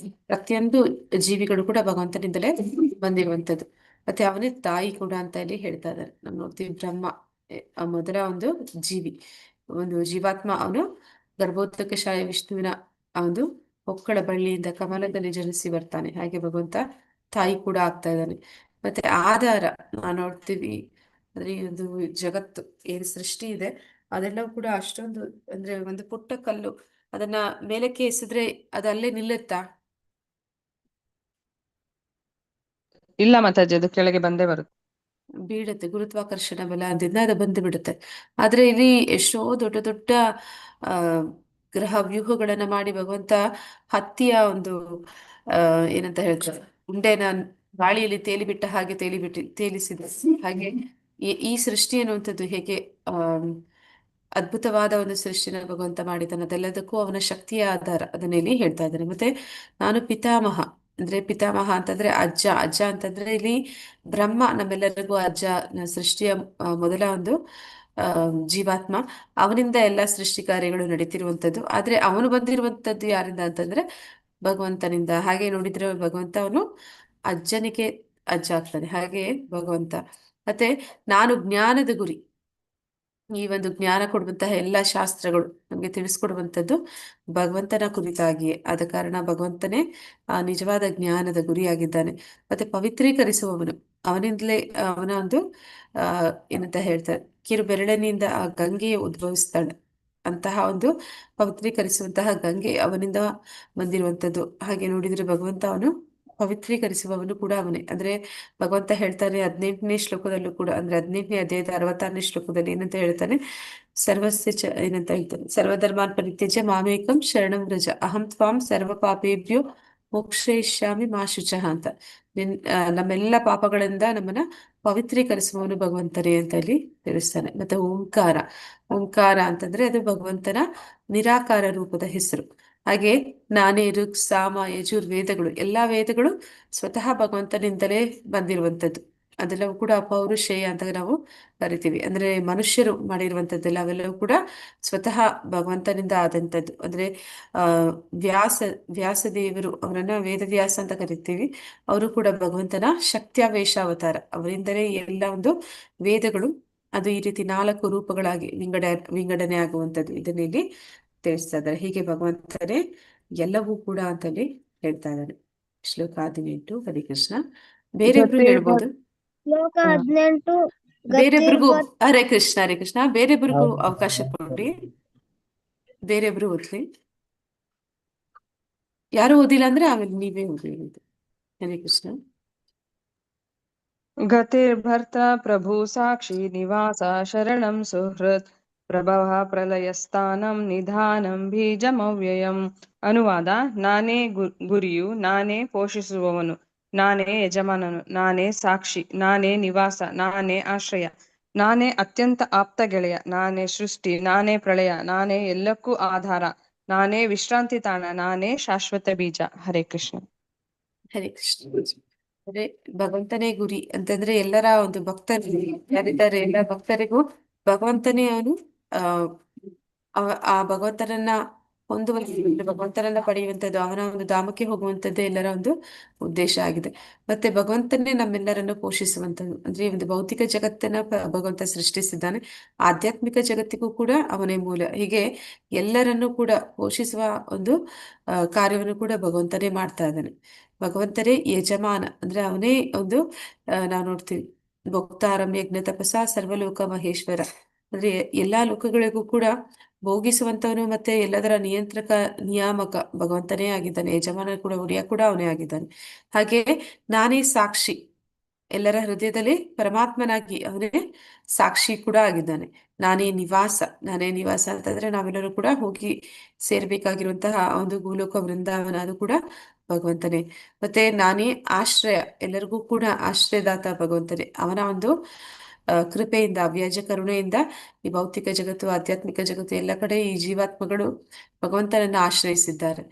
ಪ್ರತಿಯೊಂದು ಜೀವಿಗಳು ಕೂಡ ಭಗವಂತನಿಂದಲೇ ಬಂದಿರುವಂತದ್ದು. ಮತ್ತೆ ಅವನೇ ತಾಯಿ ಕೂಡ ಅಂತ ಇಲ್ಲಿ ಹೇಳ್ತಾ ಇದ್ದಾರೆ. ನಾವು ನೋಡ್ತೀವಿ ಬ್ರಹ್ಮ ಮೊದಲ ಒಂದು ಜೀವಿ, ಒಂದು ಜೀವಾತ್ಮ, ಅವನು ಗರ್ಭೋತ್ಕರ್ಷಾಯ ವಿಷ್ಣುವಿನ ಆ ಒಂದು ಹೊಕ್ಕಳ ಬಳ್ಳಿಯಿಂದ ಕಮಲದಲ್ಲಿ ಜನಿಸಿ ಬರ್ತಾನೆ. ಹಾಗೆ ಭಗವಂತ ತಾಯಿ ಕೂಡ ಆಗ್ತಾ ಇದ್ದಾನೆ. ಮತ್ತೆ ಆಧಾರ ನಾವು ನೋಡ್ತೀವಿ, ಅಂದ್ರೆ ಈ ಒಂದು ಜಗತ್ತು ಏನ್ ಸೃಷ್ಟಿ ಇದೆ ಅದೆಲ್ಲವೂ ಕೂಡ ಅಷ್ಟೊಂದು, ಅಂದ್ರೆ ಒಂದು ಪುಟ್ಟ ಕಲ್ಲು ಅದನ್ನ ಮೇಲಕ್ಕೆ ಎಸೆದ್ರೆ ಅದು ಅಲ್ಲೇ ನಿಲ್ಲುತ್ತಾ? ಇಲ್ಲ ಮಾತಾಜಿ, ಅದು ಕೆಳಗೆ ಬಂದೇ ಬರುತ್ತೆ. ಬೀಳುತ್ತೆ, ಗುರುತ್ವಾಕರ್ಷಣ ಬಲ ಅಂದಿಂದ ಅದು ಬಂದು ಬಿಡುತ್ತೆ. ಆದ್ರೆ ಇಲ್ಲಿ ಎಷ್ಟೋ ದೊಡ್ಡ ದೊಡ್ಡ ಆ ಗ್ರಹ ವ್ಯೂಹಗಳನ್ನ ಮಾಡಿ ಭಗವಂತ ಹತ್ತಿಯ ಒಂದು ಏನಂತ ಹೇಳ್ತಾರೆ, ಉಂಡೆನ ಗಾಳಿಯಲ್ಲಿ ತೇಲಿಬಿಟ್ಟ ಹಾಗೆ ತೇಲಿಸಿದ ಹಾಗೆ ಈ ಸೃಷ್ಟಿ ಅನ್ನುವಂಥದ್ದು ಹೇಗೆ ಅದ್ಭುತವಾದ ಒಂದು ಸೃಷ್ಟಿನ ಭಗವಂತ ಮಾಡಿದ್ದಾನೆ. ಅದೆಲ್ಲದಕ್ಕೂ ಅವನ ಶಕ್ತಿಯ ಆಧಾರ, ಅದನ್ನ ಇಲ್ಲಿ ಹೇಳ್ತಾ ಇದ್ದಾನೆ. ಮತ್ತೆ ನಾನು ಪಿತಾಮಹ, ಅಂದ್ರೆ ಪಿತಾಮಹ ಅಂತಂದ್ರೆ ಅಜ್ಜ ಅಂತಂದ್ರೆ ಇಲ್ಲಿ ಬ್ರಹ್ಮ ನಮ್ಮೆಲ್ಲರಿಗೂ ಅಜ್ಜ. ಸೃಷ್ಟಿಯ ಮೊದಲ ಒಂದು ಜೀವಾತ್ಮ, ಅವನಿಂದ ಎಲ್ಲ ಸೃಷ್ಟಿ ಕಾರ್ಯಗಳು ನಡೀತಿರುವಂಥದ್ದು. ಆದ್ರೆ ಅವನು ಬಂದಿರುವಂಥದ್ದು ಯಾರಿಂದ ಅಂತಂದ್ರೆ ಭಗವಂತನಿಂದ. ಹಾಗೆ ನೋಡಿದ್ರೆ ಭಗವಂತ ಅವನು ಅಜ್ಜನಿಗೆ ಅಜ್ಜ ಆಗ್ತಾನೆ, ಹಾಗೆ ಭಗವಂತ. ಮತ್ತೆ ನಾನು ಜ್ಞಾನದ ಗುರಿ, ಈ ಒಂದು ಜ್ಞಾನ ಕೊಡುವಂತಹ ಎಲ್ಲ ಶಾಸ್ತ್ರಗಳು ನಮಗೆ ತಿಳಿಸ್ಕೊಡುವಂಥದ್ದು ಭಗವಂತನ ಕುರಿತಾಗಿಯೇ. ಆದ ಕಾರಣ ಭಗವಂತನೇ ನಿಜವಾದ ಜ್ಞಾನದ ಗುರಿಯಾಗಿದ್ದಾನೆ. ಮತ್ತೆ ಪವಿತ್ರೀಕರಿಸುವವನು, ಅವನಿಂದಲೇ ಅವನ ಒಂದು ಏನಂತ ಹೇಳ್ತಾರೆ, ಕಿರು ಬೆರಳಿನಿಂದ ಆ ಗಂಗೆಯು ಉದ್ಭವಿಸ್ತಾಳೆ. ಅಂತಹ ಒಂದು ಪವಿತ್ರೀಕರಿಸುವಂತಹ ಗಂಗೆ ಅವನಿಂದ ಬಂದಿರುವಂಥದ್ದು. ಹಾಗೆ ನೋಡಿದ್ರೆ ಭಗವಂತ ಅವನು ಪವಿತ್ರೀಕರಿಸುವವನು ಕೂಡ ಅವನೇ. ಅಂದ್ರೆ ಭಗವಂತ ಹೇಳ್ತಾನೆ 18ನೇ ಶ್ಲೋಕದಲ್ಲೂ ಕೂಡ, ಅಂದ್ರೆ 18ನೇ ಅಧ್ಯಾಯದ 66ನೇ ಶ್ಲೋಕದಲ್ಲಿ ಏನಂತ ಹೇಳ್ತಾನೆ, ಏನಂತ ಹೇಳ್ತಾನೆ, ಸರ್ವಧರ್ಮಾನ್ ಪರಿತ್ಯಜ್ಯ ಮಾಮೇಕಂ ಶರಣಂ ವ್ರಜ ಅಹಂ ತ್ವಾಂ ಸರ್ವ ಪಾಪೇಭ್ಯೋ ಮೋಕ್ಷಯಿಷ್ಯಾಮಿ ಮಾ ಶುಚಃ ಅಂತ. ನಮ್ಮೆಲ್ಲ ಪಾಪಗಳಿಂದ ನಮ್ಮನ್ನ ಪವಿತ್ರೀಕರಿಸುವವನು ಭಗವಂತನೇ ಅಂತ ಇಲ್ಲಿ ತಿಳಿಸ್ತಾನೆ. ಮತ್ತೆ ಓಂಕಾರ, ಓಂಕಾರ ಅಂತಂದ್ರೆ ಅದು ಭಗವಂತನ ನಿರಾಕಾರ ರೂಪದ ಹೆಸರು. ಹಾಗೆ ನಾನೇ, ಋಕ್, ಸಾಮ, ಯಜುರ್ ವೇದಗಳು, ಎಲ್ಲಾ ವೇದಗಳು ಸ್ವತಃ ಭಗವಂತನಿಂದಲೇ ಬಂದಿರುವಂಥದ್ದು. ಅದೆಲ್ಲವೂ ಕೂಡ ಅಪೌರುಷೇಯ ಅಂತ ನಾವು ಕರಿತೀವಿ. ಅಂದ್ರೆ ಮನುಷ್ಯರು ಮಾಡಿರುವಂಥದ್ದೆಲ್ಲ ಅವೆಲ್ಲವೂ ಕೂಡ ಸ್ವತಃ ಭಗವಂತನಿಂದ ಆದಂಥದ್ದು. ಅಂದ್ರೆ ವ್ಯಾಸದೇವರು, ಅವರನ್ನ ವೇದವ್ಯಾಸ ಅಂತ ಕರಿತೀವಿ. ಅವರು ಕೂಡ ಭಗವಂತನ ಶಕ್ತ್ಯಾವೇಶ ಅವತಾರ. ಅವರಿಂದಲೇ ಎಲ್ಲ ಒಂದು ವೇದಗಳು ಅದು ಈ ರೀತಿ 4 ರೂಪಗಳಾಗಿ ವಿಂಗಡಣೆ ಆಗುವಂಥದ್ದು. ಇದನ್ನ ಇಲ್ಲಿ ತಿಳಿಸ್ತಾ ಇದ್ದಾರೆ. ಹೀಗೆ ಭಗವಂತನೇ ಎಲ್ಲವೂ ಕೂಡ ಅಂತಲ್ಲಿ ಹೇಳ್ತಾ ಇದ್ದಾರೆ. ಶ್ಲೋಕ 18. ಹರಿ ಕೃಷ್ಣ. ಬೇರೆಬ್ರು ಹೇಳ್ಬೋದು, ಶ್ಲೋಕ 18 ಬೇರೆಬ್ರಿಗೂ. ಹರೇ ಕೃಷ್ಣ, ಹರೇ ಕೃಷ್ಣ. ಬೇರೆಬ್ರಿಗೂ ಅವಕಾಶ ಕೊಡಿ, ಬೇರೆಬ್ರು ಓದ್ಲಿ. ಯಾರು ಓದಿಲ್ಲ ಅಂದ್ರೆ ಆಮೇಲೆ ನೀವೇ ಓದಿ. ಹರೇ ಕೃಷ್ಣ. ಗತಿರ್ಭರ್ತಾ ಪ್ರಭು ಸಾಕ್ಷಿ ನಿವಾಸ ಶರಣಂ ಸುಹೃತ್ ಪ್ರಭವ ಪ್ರಲಯಸ್ಥಾನಂ ನಿಧಾನಂ ಬೀಜಮವ್ಯಯಂ. ಅನುವಾದ: ನಾನೇ ಗುರಿಯು, ನಾನೇ ಪೋಷಿಸುವವನು, ನಾನೇ ಯಜಮಾನನು, ನಾನೇ ಸಾಕ್ಷಿ, ನಾನೇ ನಿವಾಸ, ನಾನೇ ಆಶ್ರಯ, ನಾನೇ ಅತ್ಯಂತ ಆಪ್ತ ಗೆಳೆಯ, ನಾನೇ ಸೃಷ್ಟಿ, ನಾನೇ ಪ್ರಳಯ, ನಾನೇ ಎಲ್ಲಕ್ಕೂ ಆಧಾರ, ನಾನೇ ವಿಶ್ರಾಂತಿ ತಾಣ, ನಾನೇ ಶಾಶ್ವತ ಬೀಜ. ಹರೇ ಕೃಷ್ಣ. ಹರೇ ಕೃಷ್ಣ. ಅಂದ್ರೆ ಭಗವಂತನೇ ಗುರಿ ಅಂತಂದ್ರೆ ಎಲ್ಲರ ಒಂದು ಭಕ್ತರು ಯಾರಿದ್ದಾರೆ, ಎಲ್ಲ ಭಕ್ತರಿಗೂ ಭಗವಂತನೇ ಅವನು ಆ ಭಗವಂತನನ್ನ ಹೊಂದುವಂಥದ್ದು, ಭಗವಂತನನ್ನ ಪಡೆಯುವಂಥದ್ದು, ಅವನ ಒಂದು ಧಾಮಕ್ಕೆ ಹೋಗುವಂಥದ್ದು ಎಲ್ಲರ ಒಂದು ಉದ್ದೇಶ ಆಗಿದೆ. ಮತ್ತೆ ಭಗವಂತನೇ ನಮ್ಮೆಲ್ಲರನ್ನು ಪೋಷಿಸುವಂಥದ್ದು. ಅಂದ್ರೆ ಒಂದು ಭೌತಿಕ ಜಗತ್ತನ್ನ ಭಗವಂತ ಸೃಷ್ಟಿಸಿದ್ದಾನೆ, ಆಧ್ಯಾತ್ಮಿಕ ಜಗತ್ತಿಗೂ ಕೂಡ ಅವನೇ ಮೂಲ. ಹೀಗೆ ಎಲ್ಲರನ್ನೂ ಕೂಡ ಪೋಷಿಸುವ ಒಂದು ಕಾರ್ಯವನ್ನು ಕೂಡ ಭಗವಂತನೇ ಮಾಡ್ತಾ ಇದ್ದಾನೆ. ಭಗವಂತನೇ ಯಜಮಾನ, ಅಂದ್ರೆ ಅವನೇ ಒಂದು ನಾವು ನೋಡ್ತೀವಿ, ಭೋಕ್ತಾರಂ ಯಜ್ಞ ತಪಸ ಸರ್ವಲೋಕ ಮಹೇಶ್ವರ. ಅಂದ್ರೆ ಎಲ್ಲಾ ಲೋಕಗಳಿಗೂ ಕೂಡ ಭೋಗಿಸುವಂತವನು ಮತ್ತೆ ಎಲ್ಲದರ ನಿಯಾಮಕ ಭಗವಂತನೇ ಆಗಿದ್ದಾನೆ. ಯಜಮಾನ ಕೂಡ, ಒಡೆಯ ಕೂಡ ಅವನೇ ಆಗಿದ್ದಾನೆ. ಹಾಗೆ ನಾನೇ ಸಾಕ್ಷಿ, ಎಲ್ಲರ ಹೃದಯದಲ್ಲಿ ಪರಮಾತ್ಮನಾಗಿ ಅವನೇ ಸಾಕ್ಷಿ ಕೂಡ ಆಗಿದ್ದಾನೆ. ನಾನೇ ನಿವಾಸ, ನಾನೇ ನಿವಾಸ ಅಂತಂದ್ರೆ ನಾವೆಲ್ಲರೂ ಕೂಡ ಹೋಗಿ ಸೇರ್ಬೇಕಾಗಿರುವಂತಹ ಒಂದು ಭೂಲೋಕ ವೃಂದಾವನ, ಅದು ಕೂಡ ಭಗವಂತನೇ. ಮತ್ತೆ ನಾನೇ ಆಶ್ರಯ, ಎಲ್ಲರಿಗೂ ಕೂಡ ಆಶ್ರಯದಾತ ಭಗವಂತನೇ. ಅವನ ಒಂದು ಕೃಪೆಯಿಂದ, ಅವ್ಯಾಜ ಕರುಣೆಯಿಂದ ಈ ಭೌತಿಕ ಜಗತ್ತು, ಆಧ್ಯಾತ್ಮಿಕ ಜಗತ್ತು ಎಲ್ಲ ಕಡೆ ಈ ಜೀವಾತ್ಮಗಳು ಭಗವಂತನನ್ನ ಆಶ್ರಯಿಸಿದ್ದಾರೆ.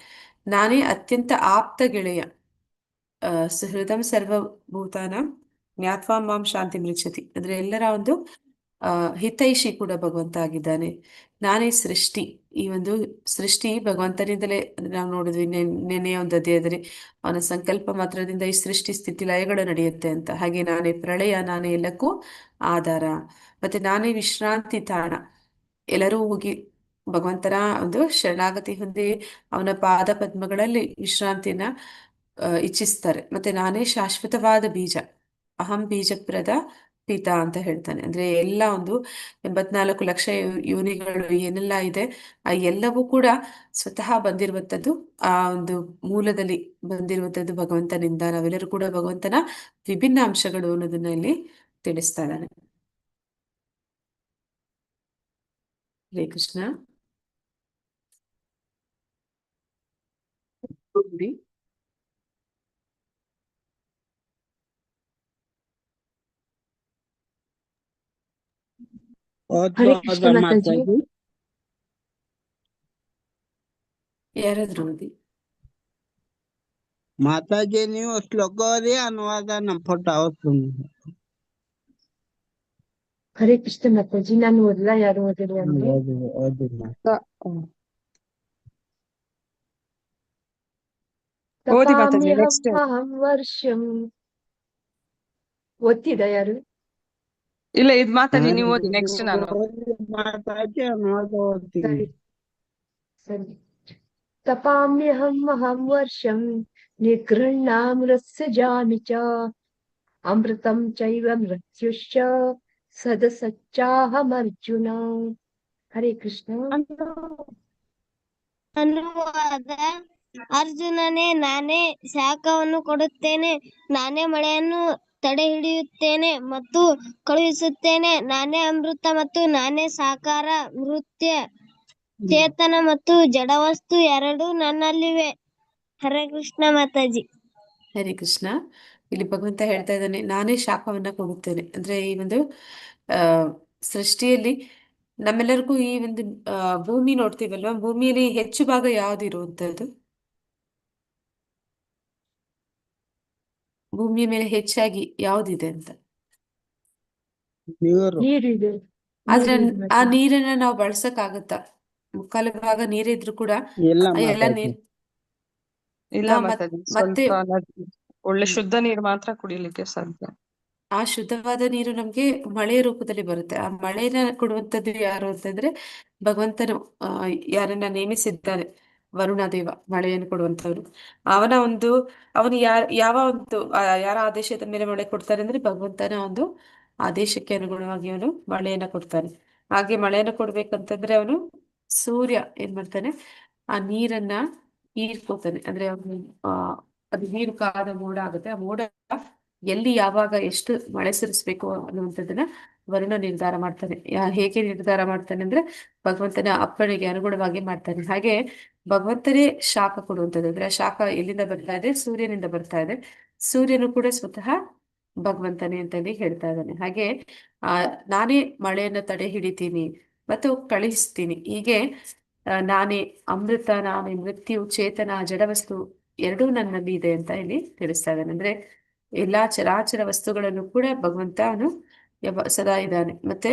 ನಾನೇ ಅತ್ಯಂತ ಆಪ್ತ ಗೆಳೆಯ, ಸುಹೃದಂ ಸರ್ವಭೂತಾನ ಜ್ಞಾತ್ವಾ ಮಾಂ ಶಾಂತಿ ಮೃಚ್ಛತಿ. ಅಂದ್ರೆ ಎಲ್ಲರ ಒಂದು ಹಿತೈಷಿ ಕೂಡ ಭಗವಂತ ಆಗಿದ್ದಾನೆ. ನಾನೇ ಸೃಷ್ಟಿ, ಈ ಒಂದು ಸೃಷ್ಟಿ ಭಗವಂತನಿಂದಲೇ. ನಾವು ನೋಡಿದ್ವಿ ನೆನೆಯ ಒಂದು ಅಧ್ಯಾಯದಲ್ಲಿ, ಅವನ ಸಂಕಲ್ಪ ಮಾತ್ರದಿಂದ ಈ ಸೃಷ್ಟಿ ಸ್ಥಿತಿ ಲಯಗಳು ನಡೆಯುತ್ತೆ ಅಂತ. ಹಾಗೆ ನಾನೇ ಪ್ರಳಯ, ನಾನೇ ಎಲ್ಲಕ್ಕೂ ಆಧಾರ. ಮತ್ತೆ ನಾನೇ ವಿಶ್ರಾಂತಿ ತಾಣ, ಎಲ್ಲರೂ ಹೋಗಿ ಭಗವಂತನ ಒಂದು ಶರಣಾಗತಿ ಹೊಂದಿ ಅವನ ಪಾದ ಪದ್ಮಗಳಲ್ಲಿ ವಿಶ್ರಾಂತಿನ ಇಚ್ಛಿಸ್ತಾರೆ. ಮತ್ತೆ ನಾನೇ ಶಾಶ್ವತವಾದ ಬೀಜ, ಅಹಂ ಬೀಜಪ್ರದ ಪಿತಾ ಅಂತ ಹೇಳ್ತಾನೆ. ಅಂದ್ರೆ ಎಲ್ಲ ಒಂದು 84 ಲಕ್ಷ ಯೋನಿಗಳು ಏನೆಲ್ಲ ಇದೆ, ಆ ಎಲ್ಲವೂ ಕೂಡ ಸ್ವತಃ ಬಂದಿರುವಂಥದ್ದು, ಆ ಒಂದು ಮೂಲದಲ್ಲಿ ಬಂದಿರುವಂಥದ್ದು ಭಗವಂತನಿಂದ. ನಾವೆಲ್ಲರೂ ಕೂಡ ಭಗವಂತನ ವಿಭಿನ್ನ ಅಂಶಗಳು ಅನ್ನೋದನ್ನ ಇಲ್ಲಿ ತಿಳಿಸ್ತಾ ಇದ್ದಾನೆ. ಹರೇ ಕೃಷ್ಣ. ಹರೇ ಕೃಷ್ಣ ಮಾತಾಜಿ. ಯಾರಾದ್ರೂ ಓದಿ ಮಾತಾಜಿ. ನೀವು ಶ್ಲೋಕ ಓದಿ, ಅನುವಾದ ನಮ್ಮ ಫೋಟೋ ಹರೇ ಕೃಷ್ಣ ಮಾತಾಜಿ, ನಾನು ಓದಲ್ಲ, ಯಾರು ಓದಿರಿ ಅಂದ್ರೆ ಓದಿಮ್ಮ. ಓದಿ ಮಾತಾಜಿ ತಪಾಮ್ಯಹಂ ನೆಕ್ಸ್ಟ್. ಅಹಂ ವರ್ಷಂ. ಓದ್ತಿದ ಯಾರು? ಇಲ್ಲ ಇದು ಮಾತಾಜಿ ನೀವು ಓದಿ, ನೆಕ್ಸ್ಟ್ ನಾನು. ಮಾತಾಡಿ ಓದ್ತೀನಿ. ಸರಿ ಸರಿ. ತಪಾಮ್ಯಹಂ ಅಹಂ ವರ್ಷಂ ನಿಗೃಹ್ಣಾಮೃತ್ಸೃಜಾಮಿ ಚ ಅಮೃತಂ ಚೈವ ಮೃತ್ಯುಶ್ಚ ಸದಸಚ್ಚಾಹಮರ್ಜುನ. ಹರೇ ಕೃಷ್ಣ. ಅನುವಾದ: ಅರ್ಜುನನೇ, ನಾನೇ ಶಾಖವನ್ನು ಕೊಡುತ್ತೇನೆ, ನಾನೇ ಮಳೆಯನ್ನು ತಡೆಹಿಡಿಯುತ್ತೇನೆ ಮತ್ತು ಕಳುಹಿಸುತ್ತೇನೆ, ನಾನೇ ಅಮೃತ ಮತ್ತು ನಾನೇ ಸಾಕಾರ. ಮೃತ್ಯ, ಚೇತನ ಮತ್ತು ಜಡವಸ್ತು ಎರಡೂ ನನ್ನಲ್ಲಿವೆ. ಹರೇ ಕೃಷ್ಣ ಮಾತಾಜಿ. ಹರೇ ಕೃಷ್ಣ. ಇಲ್ಲಿ ಭಗವಂತ ಹೇಳ್ತಾ ಇದ್ದಾನೆ, ನಾನೇ ಶಾಪವನ್ನ ಕೊಡುತ್ತೇನೆ. ಅಂದ್ರೆ ಈ ಒಂದು ಆ ಸೃಷ್ಟಿಯಲ್ಲಿ ನಮ್ಮೆಲ್ಲರಿಗೂ ಈ ಒಂದು ಭೂಮಿ ನೋಡ್ತೀವಲ್ವಾ, ಭೂಮಿಯಲ್ಲಿ ಹೆಚ್ಚು ಭಾಗ ಯಾವ್ದು ಇರುವಂತದ್ದು? ಭೂಮಿಯ ಮೇಲೆ ಹೆಚ್ಚಾಗಿ ಯಾವ್ದಿದೆ ಅಂತ? ನೀರು. ನೀರಿದೆ. ಆದ್ರೆ ನೀರಿದೆ ಆ ಮಾತಾಜಿ. ನೀರನ್ನ ನಾವು ಬಳಸಕ್ಕಾಗತ್ತಾ? ಮುಕ್ಕಾಲು ಭಾಗ ನೀರಿದ್ರು ಕೂಡ ಇಲ್ಲ ಎಲ್ಲ ಮಾತಾಡಿ. ನೀರ್ ಇಲ್ಲ ನಾವು ಮಾತಾಜಿ, ಮತ್ತೆ ಸ್ವಲ್ಪ ಒಳ್ಳೆ ಶುದ್ಧ ನೀರು ಮಾತ್ರ ಕುಡಿಲಿಕ್ಕೆ ಸಾಧ್ಯ. ಆ ಶುದ್ಧವಾದ ನೀರು ನಮ್ಗೆ ಮಳೆಯ ರೂಪದಲ್ಲಿ ಬರುತ್ತೆ. ಆ ಮಳೆನ ಕೊಡುವಂತದ್ದು ಯಾರು ಅಂತಂದ್ರೆ ಭಗವಂತನು ಯಾರನ್ನ ನೇಮಿಸಿದ್ದಾನೆ, ವರುಣ ದೇವ ಮಳೆಯನ್ನು ಕೊಡುವಂತವ್ರು. ಅವನು ಯಾವ ಒಂದು ಯಾರ ಆದೇಶದ ಮೇಲೆ ಮಳೆ ಕೊಡ್ತಾರೆ ಅಂದ್ರೆ ಭಗವಂತನ ಒಂದು ಆದೇಶಕ್ಕೆ ಅನುಗುಣವಾಗಿ ಅವನು ಮಳೆಯನ್ನ ಕೊಡ್ತಾನೆ. ಹಾಗೆ ಮಳೆಯನ್ನ ಕೊಡ್ಬೇಕಂತಂದ್ರೆ ಅವನು ಸೂರ್ಯ ಏನ್ ಮಾಡ್ತಾನೆ, ಆ ನೀರನ್ನ ಹೀರ್ಕೋತಾನೆ. ಅಂದ್ರೆ ಅವನು ಅದು ನೀರು ಕಾದ ಮೋಡ ಆಗುತ್ತೆ. ಆ ಮೋಡ ಎಲ್ಲಿ ಯಾವಾಗ ಎಷ್ಟು ಮಳೆ ಸುರಿಸ್ಬೇಕು ಅನ್ನುವಂಥದ್ದನ್ನ ವರುಣ ನಿರ್ಧಾರ ಮಾಡ್ತಾನೆ. ಹೇಗೆ ನಿರ್ಧಾರ ಮಾಡ್ತಾನೆ ಅಂದ್ರೆ ಭಗವಂತನ ಅಪ್ಪಣೆಗೆ ಅನುಗುಣವಾಗಿ ಮಾಡ್ತಾನೆ. ಹಾಗೆ ಭಗವಂತನೇ ಶಾಖ ಕೊಡುವಂಥದ್ದು. ಅಂದ್ರೆ ಆ ಶಾಖ ಎಲ್ಲಿಂದ ಬರ್ತಾ ಇದೆ? ಸೂರ್ಯನಿಂದ ಬರ್ತಾ ಇದೆ. ಸೂರ್ಯನು ಕೂಡ ಸ್ವತಃ ಭಗವಂತನೇ ಅಂತಂದು ಹೇಳ್ತಾ ಇದ್ದಾನೆ. ಹಾಗೆ ನಾನೇ ಮಳೆಯನ್ನ ತಡೆ ಹಿಡಿತೀನಿ ಮತ್ತು ಕಳಿಸ್ತೀನಿ. ಹೀಗೆ ನಾನೇ ಅಮೃತ, ನಾನೇ ಮೃತ್ಯು, ಚೇತನ, ಜಡವಸ್ತು ಎರಡೂ ನನ್ನಲ್ಲಿ ಇದೆ ಅಂತ ಇಲ್ಲಿ ತಿಳಿಸ್ತಾ ಇದ್ದಾನೆ. ಅಂದ್ರೆ ಎಲ್ಲಾ ಚರಾಚರ ವಸ್ತುಗಳನ್ನು ಕೂಡ ಭಗವಂತ ಅವನು ಸದಾ ಇದ್ದಾನೆ. ಮತ್ತೆ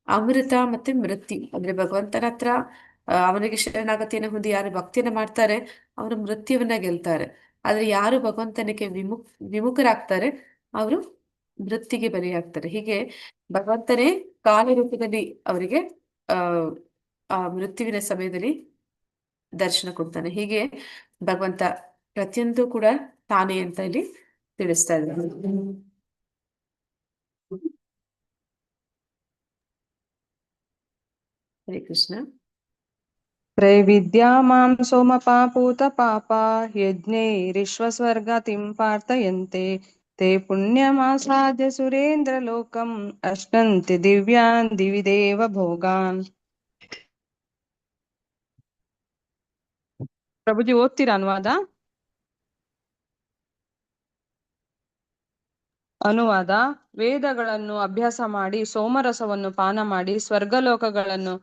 ಅಮೃತ ಮತ್ತೆ ಮೃತ್ಯು ಅಂದ್ರೆ ಭಗವಂತನ ಹತ್ರ ಅವನಿಗೆ ಶರಣಾಗತಿಯನ್ನು ಹೊಂದಿ ಯಾರು ಭಕ್ತಿಯನ್ನ ಮಾಡ್ತಾರೆ ಅವರು ಮೃತ್ಯುವನ್ನ ಗೆಲ್ತಾರೆ. ಆದ್ರೆ ಯಾರು ಭಗವಂತನಿಗೆ ವಿಮುಖರಾಗ್ತಾರೆ ಅವರು ಮೃತ್ಯುಗೆ ಬಲಿಯಾಗ್ತಾರೆ. ಹೀಗೆ ಭಗವಂತನೇ ಕಾಲ ರೂಪದಲ್ಲಿ ಅವರಿಗೆ ಆ ಮೃತ್ಯುವಿನ ಸಮಯದಲ್ಲಿ ದರ್ಶನ ಕೊಡ್ತಾನೆ. ಹೀಗೆ ಭಗವಂತ ಪ್ರತಿಯೊಂದು ಕೂಡ ತಾನೇ ಅಂತ ಇಲ್ಲಿ ತಿಳಿಸ್ತಾ ಇದ್ದಾರೆ. ಹರೇ ಕೃಷ್ಣ. ತ್ರೈವಿದ್ಯಾ ಮಾಂ ಸೋಮಪಾಪೂತ ಪಾಪ ಯಜ್ಞೈರಿಶ್ವಸ್ವರ್ಗತಿಂ ಪ್ರಾರ್ಥಯಂತೆ ತೇ ಪುಣ್ಯಮಾಸಾದ್ಯ ಸುರೇಂದ್ರ ಲೋಕಂ ಅಶ್ನಂತಿ ದಿವ್ಯಾನ್ ದಿವಿ ದೇವ ಭೋಗಾನ್. ಪ್ರಭುಜಿ ಓದ್ತೀರಾ ಅನುವಾದ? ಅನುವಾದ: ವೇದಗಳನ್ನು ಅಭ್ಯಾಸ ಮಾಡಿ ಸೋಮರಸವನ್ನು ಪಾನ ಮಾಡಿ ಸ್ವರ್ಗಲೋಕಗಳನ್ನು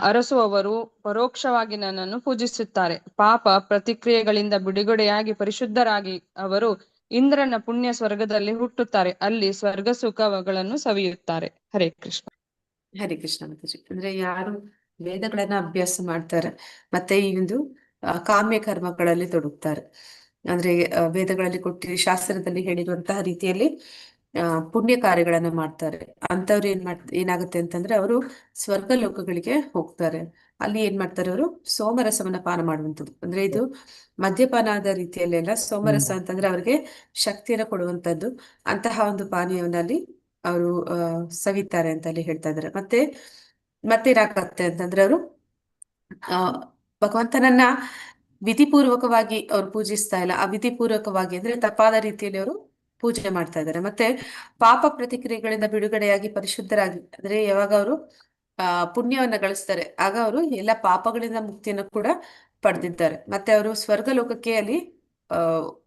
ಅರಸುವವರು ಪರೋಕ್ಷವಾಗಿ ನನ್ನನ್ನು ಪೂಜಿಸುತ್ತಾರೆ. ಪಾಪ ಪ್ರತಿಕ್ರಿಯೆಗಳಿಂದ ಬಿಡುಗಡೆಯಾಗಿ ಪರಿಶುದ್ಧರಾಗಿ ಅವರು ಇಂದ್ರನ ಪುಣ್ಯ ಸ್ವರ್ಗದಲ್ಲಿ ಹುಟ್ಟುತ್ತಾರೆ. ಅಲ್ಲಿ ಸ್ವರ್ಗ ಸುಖಗಳನ್ನು ಸವಿಯುತ್ತಾರೆ. ಹರೇ ಕೃಷ್ಣ. ಹರೇ ಕೃಷ್ಣ ಮಾತಾಜಿ. ಅಂದ್ರೆ ಯಾರು ವೇದಗಳನ್ನ ಅಭ್ಯಾಸ ಮಾಡ್ತಾರೆ ಮತ್ತೆ ಈ ಒಂದು ಕಾಮ್ಯ ಕರ್ಮಗಳಲ್ಲಿ ತೊಡಗುತ್ತಾರೆ, ಅಂದ್ರೆ ವೇದಗಳಲ್ಲಿ ಕೊಟ್ಟಿ ಶಾಸ್ತ್ರದಲ್ಲಿ ಹೇಳಿರುವಂತಹ ರೀತಿಯಲ್ಲಿ ಪುಣ್ಯ ಕಾರ್ಯಗಳನ್ನ ಮಾಡ್ತಾರೆ. ಅಂತವ್ರು ಏನಾಗುತ್ತೆ ಅಂತಂದ್ರೆ ಅವರು ಸ್ವರ್ಗ ಲೋಕಗಳಿಗೆ ಹೋಗ್ತಾರೆ. ಅಲ್ಲಿ ಏನ್ ಮಾಡ್ತಾರೆ, ಅವರು ಸೋಮರಸವನ್ನ ಪಾನ ಮಾಡುವಂಥದ್ದು. ಅಂದ್ರೆ ಇದು ಮದ್ಯಪಾನದ ರೀತಿಯಲ್ಲೆಲ್ಲ ಸೋಮರಸ ಅಂತಂದ್ರೆ ಅವ್ರಿಗೆ ಶಕ್ತಿಯನ್ನ ಕೊಡುವಂತದ್ದು. ಅಂತಹ ಒಂದು ಪಾನೀಯವನ್ನ ಅಲ್ಲಿ ಅವರು ಸವಿತಾರೆ ಅಂತ ಅಲ್ಲಿ ಹೇಳ್ತಾ ಇದ್ದಾರೆ. ಮತ್ತೆ ಏನಾಗತ್ತೆ ಅಂತಂದ್ರೆ ಅವರು ಭಗವಂತನನ್ನ ವಿಧಿಪೂರ್ವಕವಾಗಿ ಅವ್ರು ಪೂಜಿಸ್ತಾ ಇಲ್ಲ, ಅವಿಧಿಪೂರ್ವಕವಾಗಿ ಅಂದ್ರೆ ತಪ್ಪಾದ ರೀತಿಯಲ್ಲಿ ಅವರು ಪೂಜೆ ಮಾಡ್ತಾ ಇದ್ದಾರೆ. ಮತ್ತೆ ಪಾಪ ಪ್ರತಿಕ್ರಿಯೆಗಳಿಂದ ಬಿಡುಗಡೆಯಾಗಿ ಪರಿಶುದ್ಧರಾಗಿ ಅಂದ್ರೆ ಯಾವಾಗ ಅವರು ಪುಣ್ಯವನ್ನ ಗಳಿಸ್ತಾರೆ ಆಗ ಅವರು ಎಲ್ಲ ಪಾಪಗಳಿಂದ ಮುಕ್ತಿಯನ್ನು ಕೂಡ ಪಡೆದಿದ್ದಾರೆ. ಮತ್ತೆ ಅವರು ಸ್ವರ್ಗ ಲೋಕಕ್ಕೆ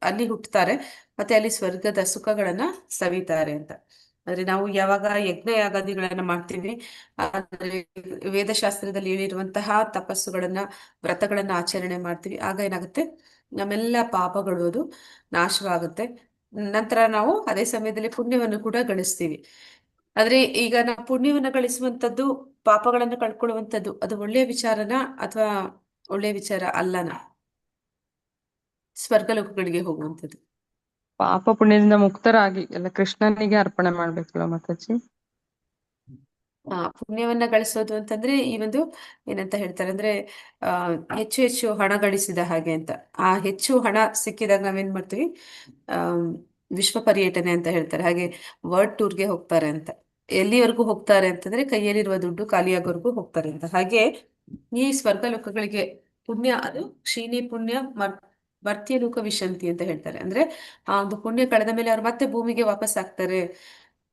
ಅಲ್ಲಿ ಹುಟ್ಟುತ್ತಾರೆ ಮತ್ತೆ ಅಲ್ಲಿ ಸ್ವರ್ಗದ ಸುಖಗಳನ್ನ ಸವಿತಾರೆ ಅಂತ. ಅಂದ್ರೆ ನಾವು ಯಾವಾಗ ಯಜ್ಞ ಯಾಗಾದಿಗಳನ್ನ ಮಾಡ್ತೀವಿ, ಅಂದ್ರೆ ವೇದಶಾಸ್ತ್ರದಲ್ಲಿ ಹೇಳಿರುವಂತಹ ತಪಸ್ಸುಗಳನ್ನ ವ್ರತಗಳನ್ನ ಆಚರಣೆ ಮಾಡ್ತೀವಿ, ಆಗ ಏನಾಗುತ್ತೆ, ನಮ್ಮೆಲ್ಲ ಪಾಪಗಳು ಅದು ನಾಶವಾಗುತ್ತೆ. ನಂತರ ನಾವು ಅದೇ ಸಮಯದಲ್ಲಿ ಪುಣ್ಯವನ್ನು ಕೂಡ ಗಳಿಸ್ತೀವಿ. ಆದ್ರೆ ಈಗ ನಾವು ಪುಣ್ಯವನ್ನ ಗಳಿಸುವಂತದ್ದು ಪಾಪಗಳನ್ನು ಕಳ್ಕೊಳ್ಳುವಂತದ್ದು ಅದು ಒಳ್ಳೆಯ ವಿಚಾರನಾ ಅಥವಾ ಒಳ್ಳೆಯ ವಿಚಾರ ಅಲ್ಲನಾ? ಸ್ವರ್ಗಲೋಕಗಳಿಗೆ ಹೋಗುವಂತದ್ದು. ಪಾಪ ಪುಣ್ಯದಿಂದ ಮುಕ್ತರಾಗಿ ಎಲ್ಲ ಕೃಷ್ಣನಿಗೆ ಅರ್ಪಣೆ ಮಾಡ್ಬೇಕಲ್ವ ಮಾತಾಜಿ? ಪುಣ್ಯವನ್ನ ಗಳಿಸೋದು ಅಂತಂದ್ರೆ ಈ ಒಂದು ಏನಂತ ಹೇಳ್ತಾರೆ ಅಂದ್ರೆ ಹೆಚ್ಚು ಹೆಚ್ಚು ಹಣ ಗಳಿಸಿದ ಹಾಗೆ ಅಂತ. ಆ ಹೆಚ್ಚು ಹಣ ಸಿಕ್ಕಿದಾಗ ನಾವೇನ್ ಮಾಡ್ತೀವಿ, ಆ ವಿಶ್ವ ಪರ್ಯಟನೆ ಅಂತ ಹೇಳ್ತಾರೆ, ಹಾಗೆ ವರ್ಲ್ಡ್ ಟೂರ್ಗೆ ಹೋಗ್ತಾರೆ ಅಂತ. ಎಲ್ಲಿವರೆಗೂ ಹೋಗ್ತಾರೆ ಅಂತಂದ್ರೆ ಕೈಯಲ್ಲಿರುವ ದುಡ್ಡು ಖಾಲಿಯಾಗೋವರೆಗೂ ಹೋಗ್ತಾರೆ ಅಂತ. ಹಾಗೆ ಈ ಸ್ವರ್ಗ ಲೋಕಗಳಿಗೆ ಪುಣ್ಯ ಅದು ಕ್ಷೀಣಿ ಪುಣ್ಯ ಮರ್ತ್ಯ ಲೋಕ ವಿಶಂತಿ ಅಂತ ಹೇಳ್ತಾರೆ. ಅಂದ್ರೆ ಆ ಒಂದು ಪುಣ್ಯ ಕಳೆದ ಮೇಲೆ ಅವ್ರು ಮತ್ತೆ ಭೂಮಿಗೆ ವಾಪಸ್ ಆಗ್ತಾರೆ.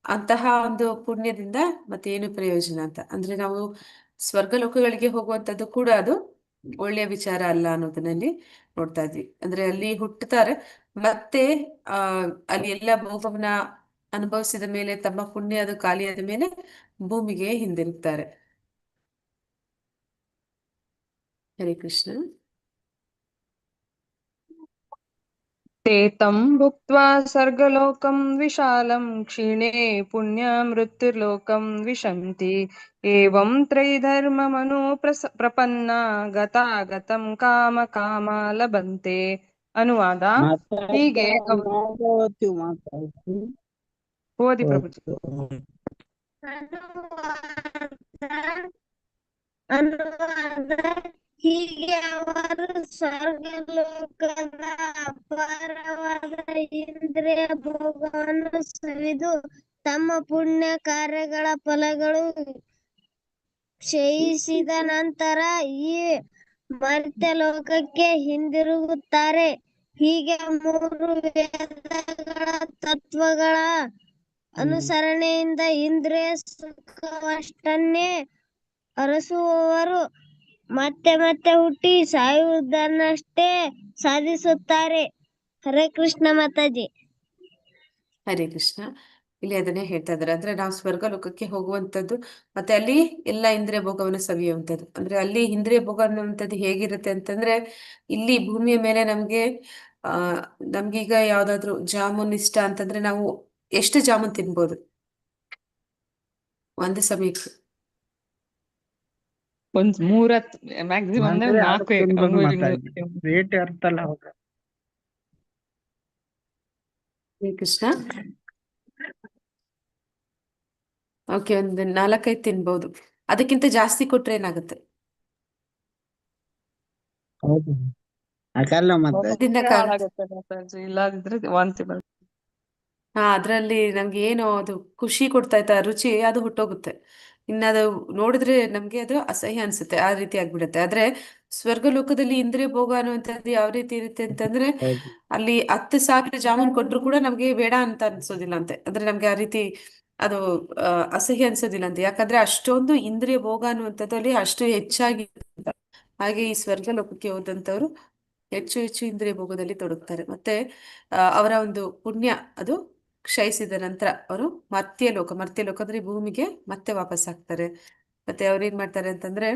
ಅಂತಹ ಒಂದು ಪುಣ್ಯದಿಂದ ಮತ್ತೆ ಏನು ಪ್ರಯೋಜನ ಅಂತ. ಅಂದ್ರೆ ನಾವು ಸ್ವರ್ಗ ಲೋಕಗಳಿಗೆ ಹೋಗುವಂತದ್ದು ಕೂಡ ಅದು ಒಳ್ಳೆಯ ವಿಚಾರ ಅಲ್ಲ ಅನ್ನೋದನ್ನಲ್ಲಿ ನೋಡ್ತಾ ಇದ್ವಿ. ಅಂದ್ರೆ ಅಲ್ಲಿ ಹುಟ್ಟುತ್ತಾರೆ, ಮತ್ತೆ ಅಲ್ಲಿ ಎಲ್ಲ ಭೋಗವನ್ನ ಅನುಭವಿಸಿದ ಮೇಲೆ ತಮ್ಮ ಪುಣ್ಯ ಅದು ಖಾಲಿಯಾದ ಮೇಲೆ ಭೂಮಿಗೆ ಹಿಂದಿರುಗ್ತಾರೆ. ಹರೇ ಕೃಷ್ಣ. ते तं भुक्त्वा सर्गलोकं विशालं क्षीणे पुण्यमृत्युलोकं विशन्ति एवं त्रैधर्ममनु प्रपन्ना गतागतं कामकामा लभन्ते. ಅನುವಾದ: ಹೀಗೆ ಓದಿ ಪ್ರಭುಜಿ. ಅನುವಾದ: ಹೀಗೆ ಅವರು ಸ್ವರ್ಗಲೋಕದ ಅಪಾರವಾದ ಇಂದ್ರಿಯ ಭೋಗವನ್ನು ಸವಿದು ತಮ್ಮ ಪುಣ್ಯ ಕಾರ್ಯಗಳ ಫಲಗಳು ಕ್ಷಯಿಸಿದ ನಂತರ ಈ ಮರ್ತ್ಯ ಲೋಕಕ್ಕೆ ಹಿಂದಿರುಗುತ್ತಾರೆ. ಹೀಗೆ 3 ವೇದಗಳ ತತ್ವಗಳ ಅನುಸರಣೆಯಿಂದ ಇಂದ್ರಿಯ ಸುಖವಷ್ಟನ್ನೇ ಅರಸುವವರು ಮತ್ತೆ ಮತ್ತೆ ಹುಟ್ಟಿ ಸಾಯುವುದನ್ನಷ್ಟೇ ಸಾಧಿಸುತ್ತಾರೆ. ಹರೇ ಕೃಷ್ಣ ಮಾತಾಜಿ. ಹರೇ ಕೃಷ್ಣ. ಇಲ್ಲಿ ಅದನ್ನೇ ಹೇಳ್ತಾ ಇದ್ದಾರೆ. ಅಂದ್ರೆ ನಾವು ಸ್ವರ್ಗ ಲೋಕಕ್ಕೆ ಹೋಗುವಂತದ್ದು ಮತ್ತೆ ಅಲ್ಲಿ ಎಲ್ಲ ಇಂದ್ರಿಯ ಭೋಗವನ್ನು ಸವಿಯುವಂಥದ್ದು. ಅಂದ್ರೆ ಅಲ್ಲಿ ಇಂದ್ರಿಯ ಭೋಗ ಅನ್ನುವಂಥದ್ದು ಹೇಗಿರುತ್ತೆ ಅಂತಂದ್ರೆ, ಇಲ್ಲಿ ಭೂಮಿಯ ಮೇಲೆ ನಮ್ಗೀಗ ಯಾವ್ದಾದ್ರು ಜಾಮೂನ್ ಇಷ್ಟ ಅಂತಂದ್ರೆ ನಾವು ಎಷ್ಟು ಜಾಮೂನ್ ತಿನ್ಬೋದು ಒಂದು ಸಮಯಕ್ಕೆ? ಒಂದ್ 3 ಮ್ಯಾಕ್ಸಿಮಮ್ 4 ರೇಟ್ ಇರ್ತಲ್ಲ ಅವಾಗ. ಹರೇ ಕೃಷ್ಣ. ಓಕೆ, ಒಂದು 4-5 ತಿನ್ಬಹುದು. ಅದಕ್ಕಿಂತ ಜಾಸ್ತಿ ಕೊಟ್ರೆ ಏನಾಗುತ್ತೆ? ಹೌದು, ಹಾಗಲ್ಲ ಮತ್ತೆ ಅದರಿಂದ ಹಾಳಾಗುತ್ತೆ ಮಾತಾಜಿ, ಇಲ್ಲದಿದ್ರೆ ವಾಂತಿ ಬರುತ್ತೆ. ಅದ್ರಲ್ಲಿ ನಮ್ಗೆ ಏನು ಅದು ಖುಷಿ ಕೊಡ್ತಾ ಇತ್ತ ರುಚಿ ಅದು ಹುಟ್ಟೋಗುತ್ತೆ. ಇನ್ನದು ನೋಡಿದ್ರೆ ನಮ್ಗೆ ಅದು ಅಸಹ್ಯ ಅನ್ಸುತ್ತೆ, ಆ ರೀತಿ ಆಗ್ಬಿಡುತ್ತೆ. ಆದ್ರೆ ಸ್ವರ್ಗ ಲೋಕದಲ್ಲಿ ಇಂದ್ರಿಯ ಭೋಗ ಅನ್ನುವಂಥದ್ದು ಯಾವ ರೀತಿ ಇರುತ್ತೆ ಅಂತಂದ್ರೆ, ಹೌದು. ಅಲ್ಲಿ 10,000 ಜಾಮೂನ್ ಕೊಟ್ರು ಕೂಡ ನಮ್ಗೆ ಬೇಡ ಅಂತ ಅನ್ಸೋದಿಲ್ಲ ಅಂತೆ. ಅಂದ್ರೆ ನಮ್ಗೆ ಆ ರೀತಿ ಅದು ಅಸಹ್ಯ ಅನ್ಸೋದಿಲ್ಲ ಅಂತೆ. ಯಾಕಂದ್ರೆ ಅಷ್ಟೊಂದು ಇಂದ್ರಿಯ ಭೋಗ ಅನ್ನುವಂಥದ್ದು ಅಲ್ಲಿ ಅಷ್ಟು ಹೆಚ್ಚಾಗಿ. ಹಾಗೆ ಈ ಸ್ವರ್ಗ ಲೋಕಕ್ಕೆ ಹೋದಂತವ್ರು ಹೆಚ್ಚು ಹೆಚ್ಚು ಇಂದ್ರಿಯ ಭೋಗದಲ್ಲಿ ತೊಡಗ್ತಾರೆ. ಮತ್ತೆ ಅವರ ಒಂದು ಪುಣ್ಯ ಅದು ಕ್ಷಯಿಸಿದ ನಂತರ ಅವರು ಮರ್ತ್ಯ ಲೋಕ ಅಂದ್ರೆ ಭೂಮಿಗೆ ಮತ್ತೆ ವಾಪಸ್ ಆಗ್ತಾರೆ. ಮತ್ತೆ ಅವ್ರು ಏನ್ ಮಾಡ್ತಾರೆ ಅಂತಂದ್ರೆ,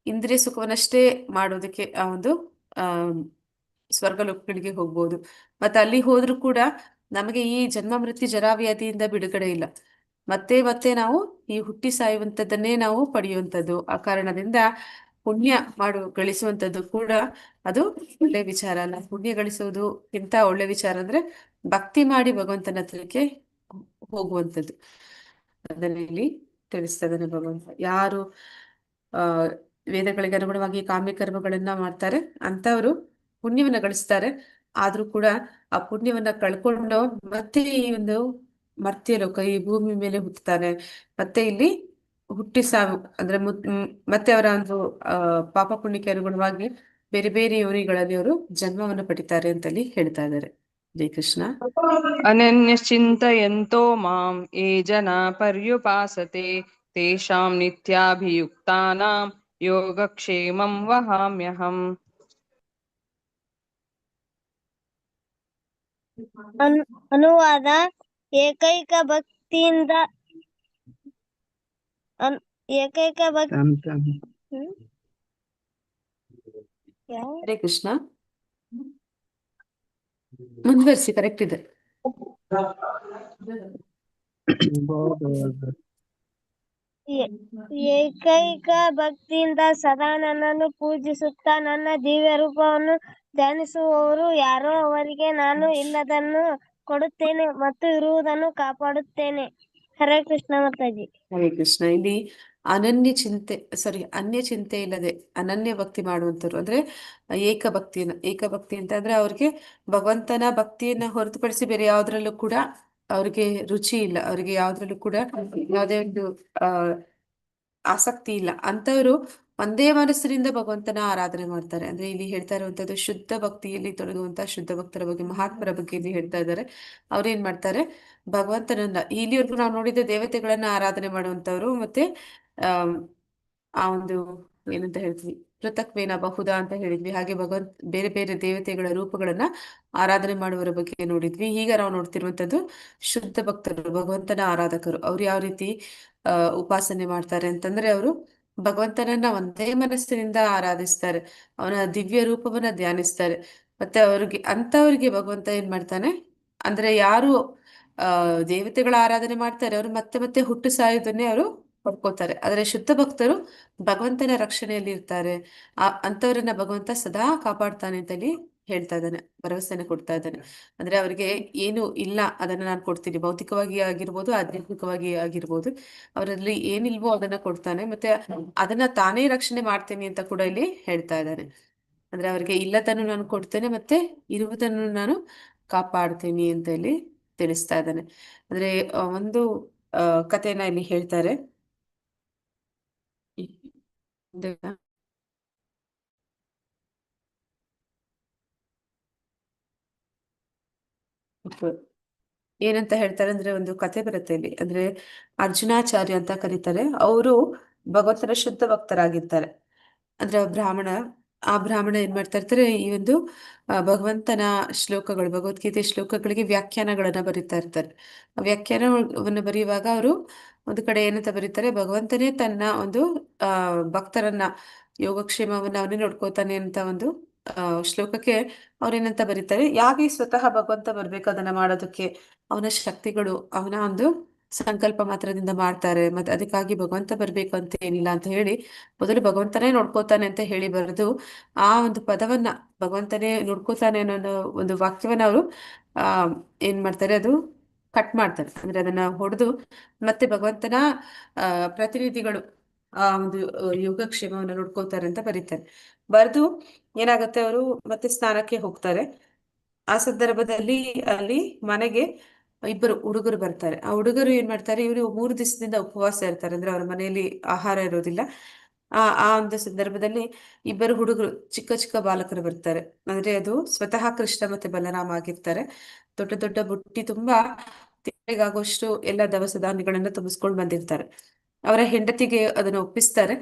ಇಂದ್ರಿಯ ಸುಖವನ್ನಷ್ಟೇ ಮಾಡೋದಕ್ಕೆ ಆ ಒಂದು ಆ ಸ್ವರ್ಗ ಲೋಕಗಳಿಗೆ ಹೋಗ್ಬೋದು. ಮತ್ತೆ ಅಲ್ಲಿ ಹೋದ್ರೂ ಕೂಡ ನಮಗೆ ಈ ಜನ್ಮ ಮೃತ್ಯು ಜರಾವ್ಯಾಧಿಯಿಂದ ಬಿಡುಗಡೆ ಇಲ್ಲ. ಮತ್ತೆ ಮತ್ತೆ ನಾವು ಈ ಹುಟ್ಟಿ ಸಾಯುವಂಥದ್ದನ್ನೇ ನಾವು ಪಡೆಯುವಂಥದ್ದು. ಆ ಕಾರಣದಿಂದ ಪುಣ್ಯ ಗಳಿಸುವಂಥದ್ದು ಕೂಡ ಅದು ಒಳ್ಳೆ ವಿಚಾರ ಅಲ್ಲ. ಪುಣ್ಯ ಗಳಿಸುವುದಕ್ಕಿಂತ ಒಳ್ಳೆ ವಿಚಾರ ಅಂದ್ರೆ ಭಕ್ತಿ ಮಾಡಿ ಭಗವಂತನ ಹತ್ರಕ್ಕೆ ಹೋಗುವಂಥದ್ದು. ಅದನ್ನ ಇಲ್ಲಿ ತಿಳಿಸ್ತಾ ಇದ್ದಾನೆ ಭಗವಂತ. ಯಾರು ವೇದಗಳಿಗೆ ಅನುಗುಣವಾಗಿ ಕಾಮ್ಯ ಕರ್ಮಗಳನ್ನ ಮಾಡ್ತಾರೆ ಅಂತವರು ಪುಣ್ಯವನ್ನ ಗಳಿಸ್ತಾರೆ. ಆದ್ರೂ ಕೂಡ ಆ ಪುಣ್ಯವನ್ನ ಕಳ್ಕೊಂಡು ಮತ್ತೆ ಈ ಒಂದು ಮರ್ತ್ಯ ಲೋಕ, ಈ ಭೂಮಿ ಮೇಲೆ ಹುಟ್ಟುತ್ತಾರೆ. ಮತ್ತೆ ಇಲ್ಲಿ ಹುಟ್ಟಿ ಸಾವು ಅಂದ್ರೆ ಮತ್ತೆ ಅವರ ಒಂದು ಪಾಪ ಪುಣ್ಯಕ್ಕೆ ಅನುಗುಣವಾಗಿ ಬೇರೆ ಬೇರೆ ಯೋನಿಗಳಲ್ಲಿ ಅವರು ಜನ್ಮವನ್ನು ಪಡಿತಾರೆ ಅಂತಲ್ಲಿ ಹೇಳ್ತಾ ಇದ್ದಾರೆ. ಜೈ ಕೃಷ್ಣ. ಅನನ್ಯಶ್ಚಿಂತಯಂತೋ ಮಾಂ ಯೇ ಜನಾ ಪರ್ಯುಪಾಸತೆ ತೇಷಾಂ ನಿತ್ಯಾಭಿಯುಕ್ತಾನಾಂ ಯೋಗಕ್ಷೇಮಂ ವಹಾಮ್ಯಹಂ. ಅನುವಾದ: ಏಕೈಕ ಭಕ್ತಿಯಿಂದ ಹರೇ ಕೃಷ್ಣ. ಮುಂದುವರಿಸಿ, ಕರೆಕ್ಟ್ ಇದೆ. ಏ- ಏಕೈಕ ಭಕ್ತಿಯಿಂದ ಸದಾ ನನ್ನನ್ನು ಪೂಜಿಸುತ್ತಾ ನನ್ನ ದಿವ್ಯ ರೂಪವನ್ನು ಧ್ಯಾನಿಸುವವರು ಯಾರೋ ಅವರಿಗೆ ನಾನು ಇಲ್ಲದನ್ನು ಕೊಡುತ್ತೇನೆ ಮತ್ತು ಇರುವುದನ್ನು ಕಾಪಾಡುತ್ತೇನೆ. ಹರೇ ಕೃಷ್ಣ ಮಾತಾಜಿ. ಹರೇ ಕೃಷ್ಣ. ಇಲ್ಲಿ ಅನ್ಯ ಚಿಂತೆ ಇಲ್ಲದೆ ಅನನ್ಯ ಭಕ್ತಿ ಮಾಡುವಂತವ್ರು ಅಂದ್ರೆ ಏಕಭಕ್ತಿ ಅಂತ ಅಂದ್ರೆ ಅವ್ರಿಗೆ ಭಗವಂತನ ಭಕ್ತಿಯನ್ನ ಹೊರತುಪಡಿಸಿ ಬೇರೆ ಯಾವ್ದ್ರಲ್ಲೂ ಕೂಡ ಅವ್ರಿಗೆ ರುಚಿ ಇಲ್ಲ, ಅವ್ರಿಗೆ ಯಾವ್ದ್ರಲ್ಲೂ ಕೂಡ ಯಾವುದೇ ಒಂದು ಆ ಆಸಕ್ತಿ ಇಲ್ಲ ಅಂತವರು ಒಂದೇ ಮನಸ್ಸಿನಿಂದ ಭಗವಂತನ ಆರಾಧನೆ ಮಾಡ್ತಾರೆ. ಅಂದ್ರೆ ಇಲ್ಲಿ ಹೇಳ್ತಾ ಇರುವಂತದ್ದು ಶುದ್ಧ ಭಕ್ತಿಯಲ್ಲಿ ತೊಡಗುವಂತಹ ಶುದ್ಧ ಭಕ್ತರ ಬಗ್ಗೆ, ಮಹಾತ್ಮರ ಬಗ್ಗೆ ಇಲ್ಲಿ ಹೇಳ್ತಾ ಇದ್ದಾರೆ. ಅವ್ರೇನ್ ಮಾಡ್ತಾರೆ, ಭಗವಂತನನ್ನ ಇಲ್ಲಿವರೆಗೂ ನಾವು ನೋಡಿದ ದೇವತೆಗಳನ್ನ ಆರಾಧನೆ ಮಾಡುವಂತವ್ರು, ಮತ್ತೆ ಆ ಆ ಒಂದು ಏನಂತ ಹೇಳ್ತೀವಿ, ಪೃಥಕ್ವೇನ ಬಹುದಾ ಅಂತ ಹೇಳಿದ್ವಿ. ಹಾಗೆ ಬೇರೆ ಬೇರೆ ದೇವತೆಗಳ ರೂಪಗಳನ್ನ ಆರಾಧನೆ ಮಾಡುವವರ ಬಗ್ಗೆ ನೋಡಿದ್ವಿ. ಈಗ ನಾವು ನೋಡ್ತಿರುವಂತದ್ದು ಶುದ್ಧ ಭಕ್ತರು, ಭಗವಂತನ ಆರಾಧಕರು. ಅವ್ರು ಯಾವ ರೀತಿ ಉಪಾಸನೆ ಮಾಡ್ತಾರೆ ಅಂತಂದ್ರೆ, ಅವರು ಭಗವಂತನನ್ನ ಒಂದೇ ಮನಸ್ಸಿನಿಂದ ಆರಾಧಿಸ್ತಾರೆ, ಅವನ ದಿವ್ಯ ರೂಪವನ್ನ ಧ್ಯಾನಿಸ್ತಾರೆ. ಮತ್ತೆ ಅಂತವ್ರಿಗೆ ಭಗವಂತ ಏನ್ ಮಾಡ್ತಾನೆ ಅಂದ್ರೆ, ಯಾರು ದೇವತೆಗಳ ಆರಾಧನೆ ಮಾಡ್ತಾರೆ ಅವರು ಮತ್ತೆ ಮತ್ತೆ ಹುಟ್ಟು ಸಾಯುವುದನ್ನೇ ಅವರು ಪಡ್ಕೋತಾರೆ. ಆದ್ರೆ ಶುದ್ಧ ಭಕ್ತರು ಭಗವಂತನ ರಕ್ಷಣೆಯಲ್ಲಿ ಇರ್ತಾರೆ. ಅಂತವರನ್ನ ಭಗವಂತ ಸದಾ ಕಾಪಾಡ್ತಾನೆ ಅಂತ ಇಲ್ಲಿ ಹೇಳ್ತಾ ಇದ್ದಾನೆ, ಭರವಸೆನ ಕೊಡ್ತಾ ಇದ್ದಾನೆ. ಅಂದ್ರೆ ಅವರಿಗೆ ಏನು ಇಲ್ಲ ಅದನ್ನ ನಾನು ಕೊಡ್ತೀನಿ, ಭೌತಿಕವಾಗಿ ಆಗಿರ್ಬೋದು, ಆಧ್ಯಾತ್ಮಿಕವಾಗಿ ಆಗಿರ್ಬೋದು, ಅವರಲ್ಲಿ ಏನಿಲ್ವೋ ಅದನ್ನ ಕೊಡ್ತಾನೆ, ಮತ್ತೆ ಅದನ್ನ ತಾನೇ ರಕ್ಷಣೆ ಮಾಡ್ತೇನೆ ಅಂತ ಕೂಡ ಇಲ್ಲಿ ಹೇಳ್ತಾ ಇದ್ದಾನೆ. ಅಂದ್ರೆ ಅವರಿಗೆ ಇಲ್ಲದನ್ನು ನಾನು ಕೊಡ್ತೇನೆ, ಮತ್ತೆ ಇರುವುದನ್ನು ನಾನು ಕಾಪಾಡ್ತೀನಿ ಅಂತ ಇಲ್ಲಿ ತಿಳಿಸ್ತಾ ಇದ್ದಾನೆ. ಅಂದ್ರೆ ಒಂದು ಕಥೆನ ಇಲ್ಲಿ ಹೇಳ್ತಾರೆ. ಏನಂತ ಹೇಳ್ತಾರೆ ಅಂದ್ರೆ, ಒಂದು ಕಥೆ ಬರುತ್ತೆ ಇಲ್ಲಿ. ಅಂದ್ರೆ ಅರ್ಜುನಾಚಾರ್ಯ ಅಂತ ಕರೀತಾರೆ. ಅವರು ಭಗವಂತನ ಶುದ್ಧ ಭಕ್ತರಾಗಿರ್ತಾರೆ. ಅಂದ್ರೆ ಆ ಬ್ರಾಹ್ಮಣ ಏನ್ ಮಾಡ್ತಾ ಇರ್ತಾರೆ, ಈ ಒಂದು ಭಗವಂತನ ಶ್ಲೋಕಗಳು, ಭಗವದ್ಗೀತೆ ಶ್ಲೋಕಗಳಿಗೆ ವ್ಯಾಖ್ಯಾನಗಳನ್ನ ಬರೀತಾ ಇರ್ತಾರೆ. ಆ ವ್ಯಾಖ್ಯಾನವನ್ನು ಬರೆಯುವಾಗ ಅವರು ಒಂದು ಕಡೆ ಏನಂತ ಬರೀತಾರೆ, ಭಗವಂತನೇ ತನ್ನ ಒಂದು ಭಕ್ತರನ್ನ ಯೋಗಕ್ಷೇಮವನ್ನ ಅವನೇ ನೋಡ್ಕೋತಾನೆ ಅಂತ ಒಂದು ಶ್ಲೋಕಕ್ಕೆ ಅವ್ರೇನಂತ ಬರೀತಾರೆ, ಯಾಕೆ ಸ್ವತಃ ಭಗವಂತ ಬರ್ಬೇಕು ಅದನ್ನ ಮಾಡೋದಕ್ಕೆ, ಅವನ ಶಕ್ತಿಗಳು ಅವನ ಒಂದು ಸಂಕಲ್ಪ ಮಾತ್ರದಿಂದ ಮಾಡ್ತಾರೆ, ಮತ್ತೆ ಅದಕ್ಕಾಗಿ ಭಗವಂತ ಬರ್ಬೇಕು ಅಂತ ಏನಿಲ್ಲ ಅಂತ ಹೇಳಿ ಮೊದಲು ಭಗವಂತನೇ ನೋಡ್ಕೋತಾನೆ ಅಂತ ಹೇಳಿ ಬರೆದು, ಆ ಒಂದು ಪದವನ್ನ ಭಗವಂತನೇ ನೋಡ್ಕೋತಾನೆ ಅನ್ನೋ ಒಂದು ವಾಕ್ಯವನ್ನ ಅವರು ಏನ್ ಮಾಡ್ತಾರೆ, ಅದು ಕಟ್ ಮಾಡ್ತಾರೆ. ಅಂದ್ರೆ ಅದನ್ನ ಹೊಡೆದು ಮತ್ತೆ ಭಗವಂತನ ಪ್ರತಿನಿಧಿಗಳು ಆ ಒಂದು ಯೋಗಕ್ಷೇಮವನ್ನು ನೋಡ್ಕೋತಾರೆ ಅಂತ ಬರೀತಾರೆ. ಬರೆದು ಏನಾಗುತ್ತೆ, ಅವರು ಮತ್ತೆ ಸ್ನಾನಕ್ಕೆ ಹೋಗ್ತಾರೆ. ಆ ಸಂದರ್ಭದಲ್ಲಿ ಅಲ್ಲಿ ಮನೆಗೆ ಇಬ್ಬರು ಹುಡುಗರು ಬರ್ತಾರೆ. ಆ ಹುಡುಗರು ಏನ್ ಮಾಡ್ತಾರೆ, ಇವರು 3 ದಿವಸದಿಂದ ಉಪವಾಸ ಇರ್ತಾರೆ, ಅಂದ್ರೆ ಅವ್ರ ಮನೆಯಲ್ಲಿ ಆಹಾರ ಇರೋದಿಲ್ಲ. ಆ ಒಂದು ಸಂದರ್ಭದಲ್ಲಿ ಇಬ್ಬರು ಹುಡುಗರು, ಚಿಕ್ಕ ಚಿಕ್ಕ ಬಾಲಕರು ಬರ್ತಾರೆ. ಅಂದ್ರೆ ಅದು ಸ್ವತಃ ಕೃಷ್ಣ ಮತ್ತೆ ಬಲರಾಮ ಆಗಿರ್ತಾರೆ. ದೊಡ್ಡ ದೊಡ್ಡ ಬುಟ್ಟಿ ತುಂಬಾ ತಿಂಗಳಿಗಾಗುವಷ್ಟು ಎಲ್ಲ ದವಸ ಧಾನ್ಯಗಳನ್ನ ತುಂಬಿಸ್ಕೊಂಡು ಬಂದಿರ್ತಾರೆ. ಅವರ ಹೆಂಡತಿಗೆ ಅದನ್ನ ಒಪ್ಪಿಸ್ತಾರೆ.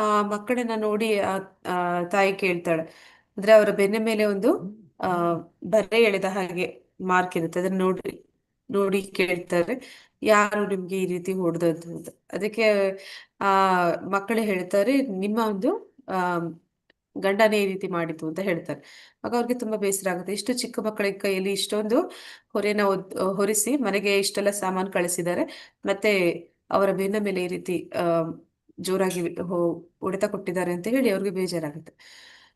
ಆ ಮಕ್ಕಳನ್ನ ನೋಡಿ ಆ ತಾಯಿ ಕೇಳ್ತಾಳೆ. ಅಂದ್ರೆ ಅವರ ಬೆನ್ನ ಮೇಲೆ ಒಂದು ಬರೆ ಎಳೆದ ಹಾಗೆ ಮಾರ್ಕ್ ಇರುತ್ತೆ, ಅದನ್ನ ನೋಡಿ ಕೇಳ್ತಾರೆ, ಯಾರು ನಿಮ್ಗೆ ಈ ರೀತಿ ಹೊಡೆದದ್ದು ಅಂತ. ಅದಕ್ಕೆ ಆ ಮಕ್ಕಳೇ ಹೇಳ್ತಾರೆ, ನಿಮ್ಮ ಒಂದು ಆ ಗಂಡನೇ ಈ ರೀತಿ ಮಾಡಿತು ಅಂತ ಹೇಳ್ತಾರೆ. ಆಗ ಅವ್ರಿಗೆ ತುಂಬಾ ಬೇಸರ ಆಗುತ್ತೆ. ಇಷ್ಟು ಚಿಕ್ಕ ಮಕ್ಕಳ ಕೈಯಲ್ಲಿ ಇಷ್ಟೊಂದು ಹೊರೆನ ಹೊರಿಸಿ ಮನೆಗೆ ಇಷ್ಟೆಲ್ಲ ಸಾಮಾನು ಕಳಿಸಿದ್ದಾರೆ, ಮತ್ತೆ ಅವರ ಬೆನ್ನ ಮೇಲೆ ಈ ರೀತಿ ಜೋರಾಗಿ ಹೊಡೆತ ಕೊಟ್ಟಿದ್ದಾರೆ ಅಂತ ಹೇಳಿ ಅವ್ರಿಗೆ ಬೇಜಾರಾಗುತ್ತೆ.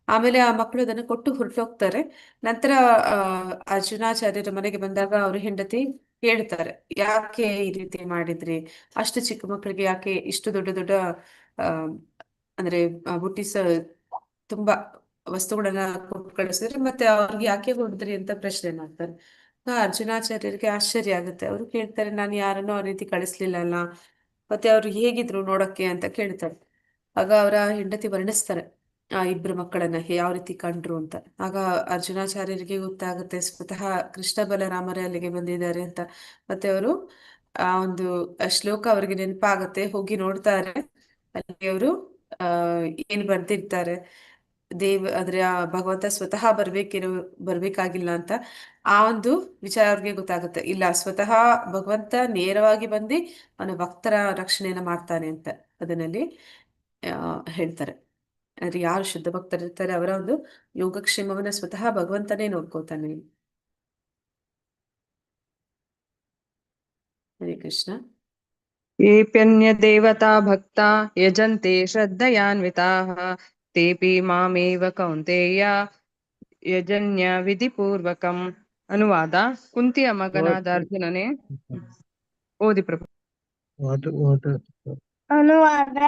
ಆಮೇಲೆ ಆ ಮಕ್ಕಳು ಅದನ್ನು ಕೊಟ್ಟು ಹೊರಟೋಗ್ತಾರೆ. ನಂತರ ಅರ್ಜುನಾಚಾರ್ಯರ ಮನೆಗೆ ಬಂದಾಗ ಅವ್ರ ಹೆಂಡತಿ ಹೇಳ್ತಾರೆ, ಯಾಕೆ ಈ ರೀತಿ ಮಾಡಿದ್ರಿ, ಅಷ್ಟು ಚಿಕ್ಕ ಮಕ್ಕಳಿಗೆ ಯಾಕೆ ಇಷ್ಟು ದೊಡ್ಡ ದೊಡ್ಡ ಆ ಅಂದ್ರೆ ಬುಟ್ಟಿಸ ತುಂಬಾ ವಸ್ತುಗಳನ್ನ ಕೊಟ್ಟು ಕಳಿಸಿದ್ರೆ, ಮತ್ತೆ ಅವ್ರಿಗೆ ಯಾಕೆ ಹೊಡೆದ್ರಿ ಅಂತ ಪ್ರಶ್ನೆ ಮಾಡ್ತಾರೆ. ಅರ್ಜುನಾಚಾರ್ಯರಿಗೆ ಆಶ್ಚರ್ಯ ಆಗುತ್ತೆ. ಅವ್ರು ಕೇಳ್ತಾರೆ, ನಾನು ಯಾರನ್ನೂ ಆ ರೀತಿ ಕಳಿಸ್ಲಿಲ್ಲ ಅಲ್ಲ, ಮತ್ತೆ ಅವ್ರು ಹೇಗಿದ್ರು ನೋಡಕ್ಕೆ ಅಂತ ಕೇಳ್ತಾರೆ. ಆಗ ಅವರ ಹೆಂಡತಿ ವರ್ಣಿಸ್ತಾರೆ ಆ ಇಬ್ರು ಮಕ್ಕಳನ್ನ ಯಾವ ರೀತಿ ಕಂಡ್ರು ಅಂತ. ಆಗ ಅರ್ಜುನಾಚಾರ್ಯರಿಗೆ ಗೊತ್ತಾಗುತ್ತೆ, ಸ್ವತಃ ಕೃಷ್ಣ ಬಲರಾಮರೇ ಅಲ್ಲಿಗೆ ಬಂದಿದ್ದಾರೆ ಅಂತ. ಮತ್ತೆ ಅವರು ಆ ಒಂದು ಶ್ಲೋಕ ಅವ್ರಿಗೆ ನೆನಪಾಗತ್ತೆ. ಹೋಗಿ ನೋಡ್ತಾರೆ, ಅಲ್ಲಿ ಅವರು ಏನ್ ಬರ್ದಿರ್ತಾರೆ, ಆದ್ರೆ ಆ ಭಗವಂತ ಸ್ವತಃ ಬರ್ಬೇಕಾಗಿಲ್ಲ ಅಂತ. ಆ ಒಂದು ವಿಚಾರ ಅವ್ರಿಗೆ ಗೊತ್ತಾಗುತ್ತೆ, ಇಲ್ಲ ಸ್ವತಃ ಭಗವಂತ ನೇರವಾಗಿ ಬಂದು ಅವನ ಭಕ್ತರ ರಕ್ಷಣೆಯನ್ನ ಮಾಡ್ತಾನೆ ಅಂತ ಅದನ್ನಲ್ಲಿ ಹೇಳ್ತಾರೆ. ಅಂದ್ರೆ ಯಾರು ಶುದ್ಧ ಭಕ್ತರಿರ್ತಾರೆ ಅವರ ಒಂದು ಯೋಗಕ್ಷೇಮವನ್ನ ಸ್ವತಃ ಭಗವಂತನೇ ನೋಡ್ಕೋತಾನೆ. ಹರೇ ಕೃಷ್ಣ. येऽप्यन्य देवता भक्ता यजन्ते श्रद्धयान्विताः तेऽपि मामेव कौन्तेय ಯಜನ್ಯ ವಿಧಿಪೂರ್ವಕಂ. ಅನುವಾದ: ಕುಂತಿಯ ಮಗನಾದ ಅರ್ಜುನನೇ, ಓದಿ ಪ್ರಭು. ಅನುವಾದ: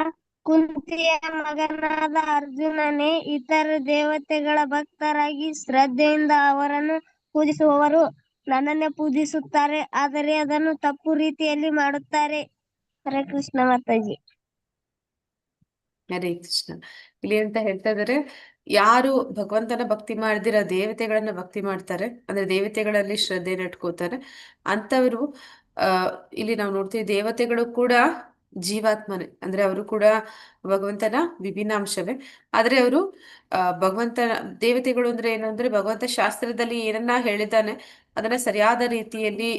ಕುಂತಿಯ ಮಗನಾದ ಅರ್ಜುನನೇ, ಇತರ ದೇವತೆಗಳ ಭಕ್ತರಾಗಿ ಶ್ರದ್ಧೆಯಿಂದ ಅವರನ್ನು ಪೂಜಿಸುವವರು ನನ್ನನ್ನೇ ಪೂಜಿಸುತ್ತಾರೆ, ಆದರೆ ಅದನ್ನು ತಪ್ಪು ರೀತಿಯಲ್ಲಿ ಮಾಡುತ್ತಾರೆ. ಹರೇ ಕೃಷ್ಣ ಮಾತಾಜಿ. ಹರೇ ಕೃಷ್ಣ. ಇಲ್ಲಿ ಅಂತ ಹೇಳ್ತಾ ಇದಾರೆ, ಯಾರು ಭಗವಂತನ ಭಕ್ತಿ ಮಾಡ್ದಿರ ದೇವತೆಗಳನ್ನ ಭಕ್ತಿ ಮಾಡ್ತಾರೆ, ಅಂದ್ರೆ ದೇವತೆಗಳಲ್ಲಿ ಶ್ರದ್ಧೆ ಇಟ್ಕೋತಾರೆ, ಅಂತವರು ಇಲ್ಲಿ ನಾವು ನೋಡ್ತೀವಿ ದೇವತೆಗಳು ಕೂಡ ಜೀವಾತ್ಮನೆ, ಅಂದ್ರೆ ಅವರು ಕೂಡ ಭಗವಂತನ ವಿಭಿನ್ನಾಂಶವೇ. ಆದ್ರೆ ಅವರು ಭಗವಂತನ ದೇವತೆಗಳು ಅಂದ್ರೆ ಏನು ಅಂದ್ರೆ ಭಗವಂತ ಶಾಸ್ತ್ರದಲ್ಲಿ ಏನನ್ನ ಹೇಳಿದ್ದಾನೆ ಅದನ್ನ ಸರಿಯಾದ ರೀತಿಯಲ್ಲಿ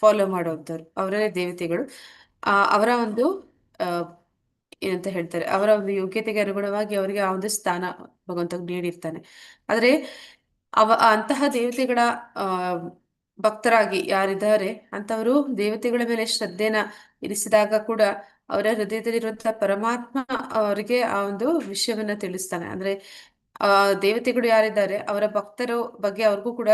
ಫಾಲೋ ಮಾಡುವಂಥವ್ರು ಅವರೇ ದೇವತೆಗಳು. ಅವರ ಒಂದು ಏನಂತ ಹೇಳ್ತಾರೆ, ಅವರ ಒಂದು ಯೋಗ್ಯತೆಗೆ ಅನುಗುಣವಾಗಿ ಅವರಿಗೆ ಆ ಒಂದು ಸ್ಥಾನ ಭಗವಂತ ನೀಡಿರ್ತಾನೆ. ಆದ್ರೆ ಅಂತಹ ದೇವತೆಗಳ ಭಕ್ತರಾಗಿ ಯಾರಿದ್ದಾರೆ ಅಂತವರು ದೇವತೆಗಳ ಮೇಲೆ ಶ್ರದ್ಧೆನ ಇರಿಸಿದಾಗ ಕೂಡ ಅವರ ಹೃದಯದಲ್ಲಿರುವಂತಹ ಪರಮಾತ್ಮ ಅವರಿಗೆ ಆ ಒಂದು ವಿಷಯವನ್ನ ತಿಳಿಸ್ತಾನೆ. ಅಂದ್ರೆ ದೇವತೆಗಳು ಯಾರಿದ್ದಾರೆ ಅವರ ಭಕ್ತರ ಬಗ್ಗೆ ಅವ್ರಿಗೂ ಕೂಡ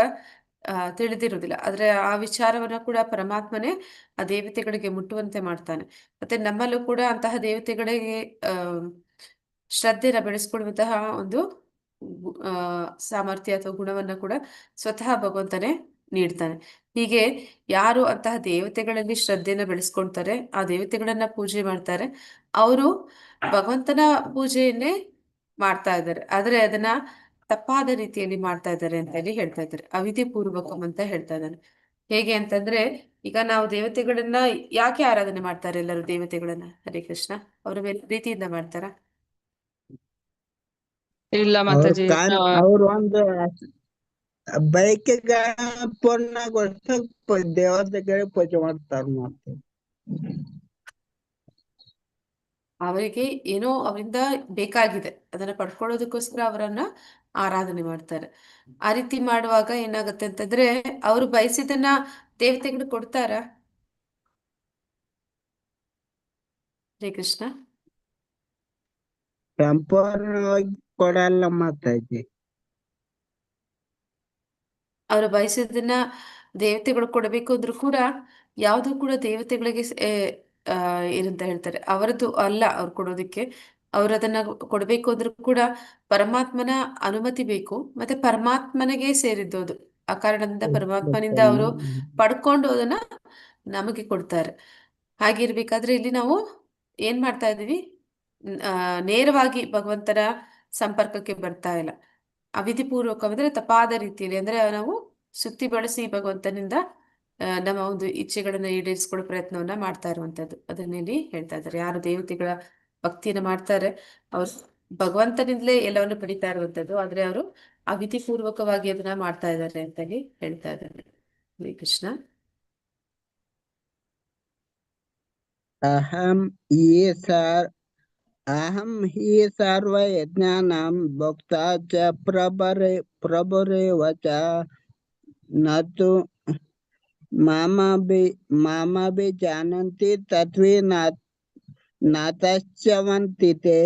ತಿಳಿದಿರುವುದಿಲ್ಲ, ಆದ್ರೆ ಆ ವಿಚಾರವನ್ನ ಕೂಡ ಪರಮಾತ್ಮನೇ ಆ ದೇವತೆಗಳಿಗೆ ಮುಟ್ಟುವಂತೆ ಮಾಡ್ತಾನೆ. ಮತ್ತೆ ನಮ್ಮಲ್ಲೂ ಕೂಡ ಅಂತಹ ದೇವತೆಗಳಿಗೆ ಶ್ರದ್ಧೆನ ಬೆಳೆಸ್ಕೊಳ್ಳುವಂತಹ ಒಂದು ಸಾಮರ್ಥ್ಯ ಅಥವಾ ಗುಣವನ್ನ ಕೂಡ ಸ್ವತಃ ಭಗವಂತನೇ ನೀಡ್ತಾನೆ. ಹೀಗೆ ಯಾರು ಅಂತಹ ದೇವತೆಗಳಲ್ಲಿ ಶ್ರದ್ಧೆನ ಬೆಳೆಸ್ಕೊಳ್ತಾರೆ, ಆ ದೇವತೆಗಳನ್ನ ಪೂಜೆ ಮಾಡ್ತಾರೆ, ಅವರು ಭಗವಂತನ ಪೂಜೆಯನ್ನೇ ಮಾಡ್ತಾ ಇದ್ದಾರೆ, ಆದ್ರೆ ಅದನ್ನ ತಪ್ಪಾದ ರೀತಿಯಲ್ಲಿ ಮಾಡ್ತಾ ಇದ್ದಾರೆ ಅಂತ ಹೇಳಿ ಹೇಳ್ತಾ ಇದ್ದಾರೆ. ಅವಿಧಿ ಪೂರ್ವಕಂ ಅಂತ ಹೇಳ್ತಾ ಇದ್ದಾನೆ. ಹೇಗೆ ಅಂತಂದ್ರೆ, ಈಗ ನಾವು ದೇವತೆಗಳನ್ನ ಯಾಕೆ ಆರಾಧನೆ ಮಾಡ್ತಾರೆ ಎಲ್ಲರೂ ದೇವತೆಗಳನ್ನ? ಹರೇ ಕೃಷ್ಣ. ಅವರ ಮೇಲೆ ಪ್ರೀತಿಯಿಂದ ಮಾಡ್ತಾರ? ಇಲ್ಲ ಮಾತಾಜಿ, ಅವ್ರು ಒಂದು ಬೈಕಿಗ ಪೂರ್ಣಗೊಳಿಸ ದೇವತೆಗಳಿಗೆ ಪೂಜೆ ಮಾಡ್ತಾರ. ಮತ್ತೆ ಅವರಿಗೆ ಏನೋ ಅವರಿಂದ ಬೇಕಾಗಿದೆ, ಅದನ್ನ ಪಡ್ಕೊಳ್ಳೋದಕ್ಕೋಸ್ಕರ ಅವರನ್ನ ಆರಾಧನೆ ಮಾಡ್ತಾರೆ. ಆ ರೀತಿ ಮಾಡುವಾಗ ಏನಾಗುತ್ತೆ ಅಂತಂದ್ರೆ ಅವರು ಬಯಸಿದನ್ನ ದೇವತೆಗಳು ಕೊಡ್ತಾರ? ಹರೇ ಕೃಷ್ಣ. ಸಂಪೂರ್ಣವಾಗಿ ಕೊಡಲ್ಲ ಮಾತಾಜಿ. ಅವರು ಬಯಸಿದ್ದನ್ನ ದೇವತೆಗಳು ಕೊಡಬೇಕು ಅಂದ್ರೂ ಕೂಡ ಯಾವುದು ಕೂಡ ದೇವತೆಗಳಿಗೆ ಏನಂತ ಹೇಳ್ತಾರೆ ಅವರದ್ದು ಅಲ್ಲ ಅವ್ರು ಕೊಡೋದಿಕ್ಕೆ. ಅವ್ರು ಅದನ್ನ ಕೊಡ್ಬೇಕು ಅಂದ್ರೂ ಕೂಡ ಪರಮಾತ್ಮನ ಅನುಮತಿ ಬೇಕು, ಮತ್ತೆ ಪರಮಾತ್ಮನಿಗೆ ಸೇರಿದ್ದು ಅದು. ಆ ಕಾರಣದಿಂದ ಪರಮಾತ್ಮನಿಂದ ಅವರು ಪಡ್ಕೊಂಡು ಅದನ್ನ ನಮಗೆ ಕೊಡ್ತಾರೆ. ಹಾಗಿರ್ಬೇಕಾದ್ರೆ ಇಲ್ಲಿ ನಾವು ಏನ್ ಮಾಡ್ತಾ ಇದೀವಿ, ನೇರವಾಗಿ ಭಗವಂತನ ಸಂಪರ್ಕಕ್ಕೆ ಬರ್ತಾ ಇಲ್ಲ. ಅವಿಧಿಪೂರ್ವಕ ಅಂದ್ರೆ ತಪ್ಪಾದ ರೀತಿಯಲ್ಲಿ, ಅಂದ್ರೆ ನಾವು ಸುತ್ತಿ ಬಳಸಿ ಭಗವಂತನಿಂದ ನಮ್ಮ ಒಂದು ಇಚ್ಛೆಗಳನ್ನ ಈಡೇರಿಸ್ಕೊಳ್ಳೋ ಪ್ರಯತ್ನವನ್ನ ಮಾಡ್ತಾ ಇರುವಂತದ್ದು. ಅದನ್ನಲ್ಲಿ ಹೇಳ್ತಾ ಇದ್ದಾರೆ, ಯಾರು ದೇವತೆಗಳ ಭಕ್ತಿಯನ್ನ ಮಾಡ್ತಾರೆ ಅವ್ರು ಭಗವಂತನಿಂದಲೇ ಎಲ್ಲವನ್ನು ಪಡಿತಾ ಇರುವಂತದ್ದು, ಆದ್ರೆ ಅವರು ಅವಿಧಿಪೂರ್ವಕವಾಗಿ ಅದನ್ನ ಮಾಡ್ತಾ ಇದ್ದಾರೆ ಅಂತ ಹೇಳಿ ಹೇಳ್ತಾ ಇದ್ದಾರೆ. ಹರೇ ಕೃಷ್ಣ. ಅಹಂ ಹಿ ಸರ್ವ ಯಜ್ಞಾನಾಂ ಭೋಕ್ತಾ ಚ ಪ್ರಭುರೇವ ಚ ನತು ಮಾಮಭಿ ಜಾನಂತಿ ತತ್ವೇ ನಾತಶ್ಚವಂತಿತೆ.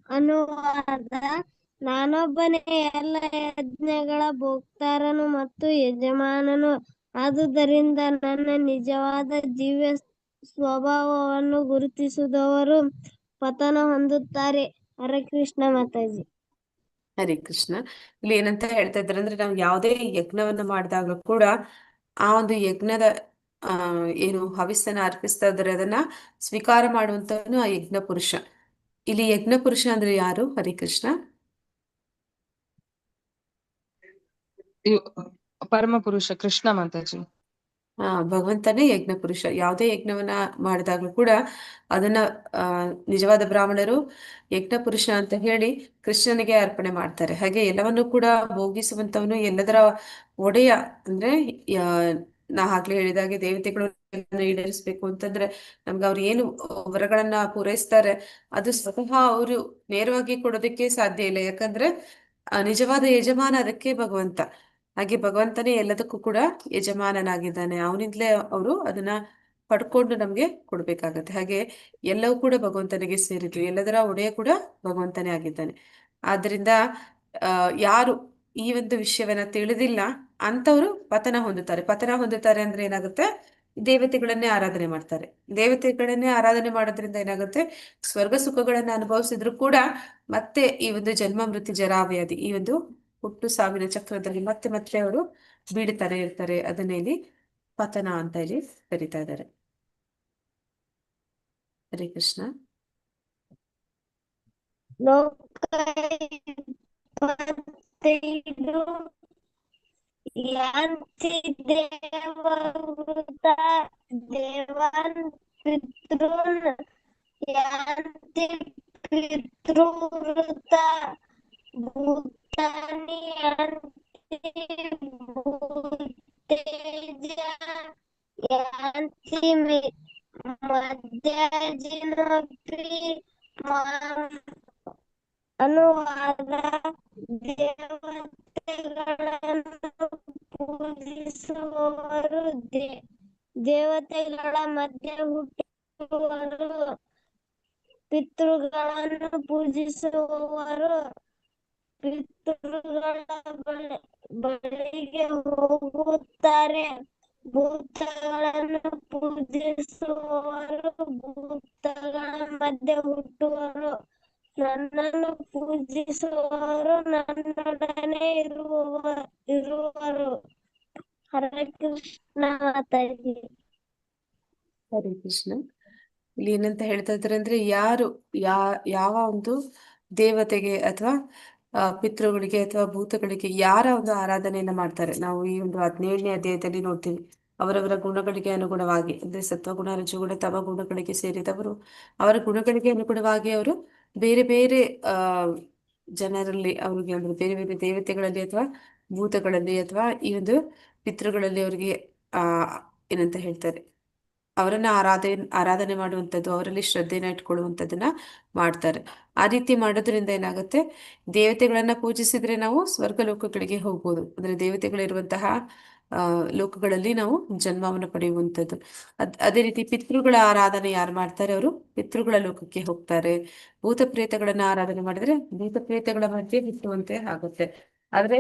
ಅನುವಾದ: ನಾನೊಬ್ಬನೇ ಎಲ್ಲ ಯಜ್ಞಗಳ ಭೋಕ್ತಾರನು ಮತ್ತು ಯಜಮಾನನು, ಆದುದರಿಂದ ನನ್ನ ನಿಜವಾದ ದಿವ್ಯ ಸ್ವಭಾವವನ್ನು ಗುರುತಿಸದವರು ಪತನ ಹೊಂದುತ್ತಾರೆ. ಹರೇ ಕೃಷ್ಣ ಮಾತಾಜಿ. ಹರೇ ಕೃಷ್ಣ. ಇಲ್ಲಿ ಏನಂತ ಹೇಳ್ತಾ ಇದ್ದಾರೆ ಅಂದ್ರೆ, ನಾವು ಯಾವುದೇ ಯಜ್ಞವನ್ನ ಮಾಡಿದಾಗ ಕೂಡ ಆ ಒಂದು ಯಜ್ಞದ ಏನು ಹವಿಸ್ಸನ್ನ ಅರ್ಪಿಸ್ತಾ ಇದ್ದಾರೆ ಅದನ್ನ ಸ್ವೀಕಾರ ಮಾಡುವಂತವನು ಆ ಯಜ್ಞ ಪುರುಷ. ಇಲ್ಲಿ ಯಜ್ಞ ಪುರುಷ ಅಂದ್ರೆ ಯಾರು? ಹರೇ ಕೃಷ್ಣ. ಪರಮ ಪುರುಷ ಕೃಷ್ಣ ಮಾತಾಜಿ. ಭಗವಂತನೇ ಯಜ್ಞ ಪುರುಷ. ಯಾವುದೇ ಯಜ್ಞವನ್ನ ಮಾಡಿದಾಗ್ಲೂ ಕೂಡ ಅದನ್ನ ನಿಜವಾದ ಬ್ರಾಹ್ಮಣರು ಯಜ್ಞ ಪುರುಷ ಅಂತ ಹೇಳಿ ಕೃಷ್ಣನಿಗೆ ಅರ್ಪಣೆ ಮಾಡ್ತಾರೆ. ಹಾಗೆ ಎಲ್ಲವನ್ನು ಕೂಡ ಭೋಗಿಸುವಂತವನು, ಎಲ್ಲದರ ಒಡೆಯ. ಅಂದ್ರೆ ನಾ ಆಗ್ಲೇ ಹೇಳಿದಾಗೆ ದೇವತೆಗಳು ಈಡೇರಿಸ್ಬೇಕು ಅಂತಂದ್ರೆ ನಮ್ಗೆ ಅವ್ರು ಏನು ವರಗಳನ್ನ ಪೂರೈಸ್ತಾರೆ ಅದು ಸ್ವತಃ ಅವರು ನೇರವಾಗಿ ಕೊಡೋದಕ್ಕೆ ಸಾಧ್ಯ ಇಲ್ಲ. ಯಾಕಂದ್ರೆ ನಿಜವಾದ ಯಜಮಾನ ಅದಕ್ಕೆ ಭಗವಂತ. ಹಾಗೆ ಭಗವಂತನೇ ಎಲ್ಲದಕ್ಕೂ ಕೂಡ ಯಜಮಾನನಾಗಿದ್ದಾನೆ. ಅವನಿಂದಲೇ ಅವರು ಅದನ್ನ ಪಡ್ಕೊಂಡು ನಮ್ಗೆ ಕೊಡ್ಬೇಕಾಗತ್ತೆ. ಹಾಗೆ ಎಲ್ಲವೂ ಕೂಡ ಭಗವಂತನಿಗೆ ಸೇರಿದ್ರು. ಎಲ್ಲದರ ಒಡೆಯ ಕೂಡ ಭಗವಂತನೇ ಆಗಿದ್ದಾನೆ. ಆದ್ರಿಂದ ಯಾರು ಈ ಒಂದು ವಿಷಯವನ್ನ ತಿಳಿದಿಲ್ಲ ಅಂತವರು ಪತನ ಹೊಂದುತ್ತಾರೆ. ಪತನ ಹೊಂದುತ್ತಾರೆ ಅಂದ್ರೆ ಏನಾಗುತ್ತೆ? ದೇವತೆಗಳನ್ನೇ ಆರಾಧನೆ ಮಾಡ್ತಾರೆ. ದೇವತೆಗಳನ್ನೇ ಆರಾಧನೆ ಮಾಡೋದ್ರಿಂದ ಏನಾಗುತ್ತೆ? ಸ್ವರ್ಗ ಸುಖಗಳನ್ನ ಅನುಭವಿಸಿದ್ರು ಕೂಡ ಮತ್ತೆ ಈ ಒಂದು ಜನ್ಮ ಮೃತ್ಯು ಜರಾವ್ಯಾಧಿ, ಈ ಒಂದು ಹುಟ್ಟು ಸಾವಿನ ಚಕ್ರದಲ್ಲಿ ಮತ್ತೆ ಮತ್ತೆ ಅವರು ಬೀಳ್ತಾನೆ ಇರ್ತಾರೆ. ಅದನ್ನ ಇಲ್ಲಿ ಪತನ ಅಂತ ಇಲ್ಲಿ ಕರೀತಾ ಇದ್ದಾರೆ. ಹರೇ ಕೃಷ್ಣ. ಲೋಕೈದು ಯಾಂತಿ ದೇವವೃತ ದೇವಾನ್ ಪಿತॄನ್ ಯಾಂತಿ ಪಿತೃವೃತ ಭೂತಾನಿ ಯಾಂತಿ ಭೂತೇಜ ಯಾಂತಿ ಮಧ್ಯಜಿನೋಪಿ ಮಾಂ. ಅನುವಾದ: ದೇವತೆಗಳನ್ನು ಪೂಜಿಸುವವರು ದೇವತೆಗಳ ಮಧ್ಯೆ ಹುಟ್ಟುವರು, ಪಿತೃಗಳನ್ನು ಪೂಜಿಸುವವರು ಪಿತೃಗಳ ಬಳಿಗೆ ಹೋಗುತ್ತಾರೆ, ಭೂತಗಳನ್ನು ಪೂಜಿಸುವವರು ಭೂತಗಳ ಮಧ್ಯೆ ಹುಟ್ಟುವರು, ನನ್ನನ್ನು ಪೂಜಿಸುವವರು ನನ್ನೊಡನೆ ಇರುವರು. ಹರೇ ಕೃಷ್ಣ ಮಾತಾಜಿ. ಹರೇ ಕೃಷ್ಣ. ಇಲ್ಲಿ ಏನಂತ ಹೇಳ್ತಾ ಇದ್ದಾರೆ ಅಂದ್ರೆ, ಯಾರು ಯಾವ ಒಂದು ದೇವತೆಗೆ ಅಥವಾ ಪಿತೃಗಳಿಗೆ ಅಥವಾ ಭೂತಗಳಿಗೆ ಯಾರ ಒಂದು ಆರಾಧನೆಯನ್ನ ಮಾಡ್ತಾರೆ, ನಾವು ಈ ಒಂದು 17ನೇ ಅಧ್ಯಾಯದಲ್ಲಿ ನೋಡ್ತೀವಿ. ಅವರವರ ಗುಣಗಳಿಗೆ ಅನುಗುಣವಾಗಿ, ಅಂದ್ರೆ ಸತ್ವಗುಣ, ರಜಗುಣ, ತಮ ಗುಣಗಳಿಗೆ ಸೇರಿದವರು ಅವರ ಗುಣಗಳಿಗೆ ಅನುಗುಣವಾಗಿ ಅವರು ಬೇರೆ ಬೇರೆ ಜನರಲ್ಲಿ ಅವ್ರಿಗೆ ಅಂದ್ರೆ ಬೇರೆ ಬೇರೆ ದೇವತೆಗಳಲ್ಲಿ ಅಥವಾ ಭೂತಗಳಲ್ಲಿ ಅಥವಾ ಈ ಒಂದು ಪಿತೃಗಳಲ್ಲಿ ಅವರಿಗೆ ಏನಂತ ಹೇಳ್ತಾರೆ, ಅವರನ್ನ ಆರಾಧನೆ ಮಾಡುವಂಥದ್ದು, ಅವರಲ್ಲಿ ಶ್ರದ್ಧೆನ ಇಟ್ಕೊಳ್ಳುವಂಥದ್ದನ್ನ ಮಾಡ್ತಾರೆ. ಆ ರೀತಿ ಮಾಡೋದ್ರಿಂದ ಏನಾಗುತ್ತೆ? ದೇವತೆಗಳನ್ನ ಪೂಜಿಸಿದ್ರೆ ನಾವು ಸ್ವರ್ಗ ಲೋಕಗಳಿಗೆ ಹೋಗ್ಬೋದು. ಅಂದ್ರೆ ದೇವತೆಗಳಿರುವಂತಹ ಲೋಕಗಳಲ್ಲಿ ನಾವು ಜನ್ಮವನ್ನು ಪಡೆಯುವಂಥದ್ದು. ಅದೇ ರೀತಿ ಪಿತೃಗಳ ಆರಾಧನೆ ಯಾರು ಮಾಡ್ತಾರೆ ಅವರು ಪಿತೃಗಳ ಲೋಕಕ್ಕೆ ಹೋಗ್ತಾರೆ. ಭೂತ ಪ್ರೇತಗಳನ್ನ ಆರಾಧನೆ ಮಾಡಿದ್ರೆ ಭೂತ ಪ್ರೇತಗಳ ಮಧ್ಯೆ ಹುಟ್ಟುವಂತೆ ಆಗುತ್ತೆ. ಆದ್ರೆ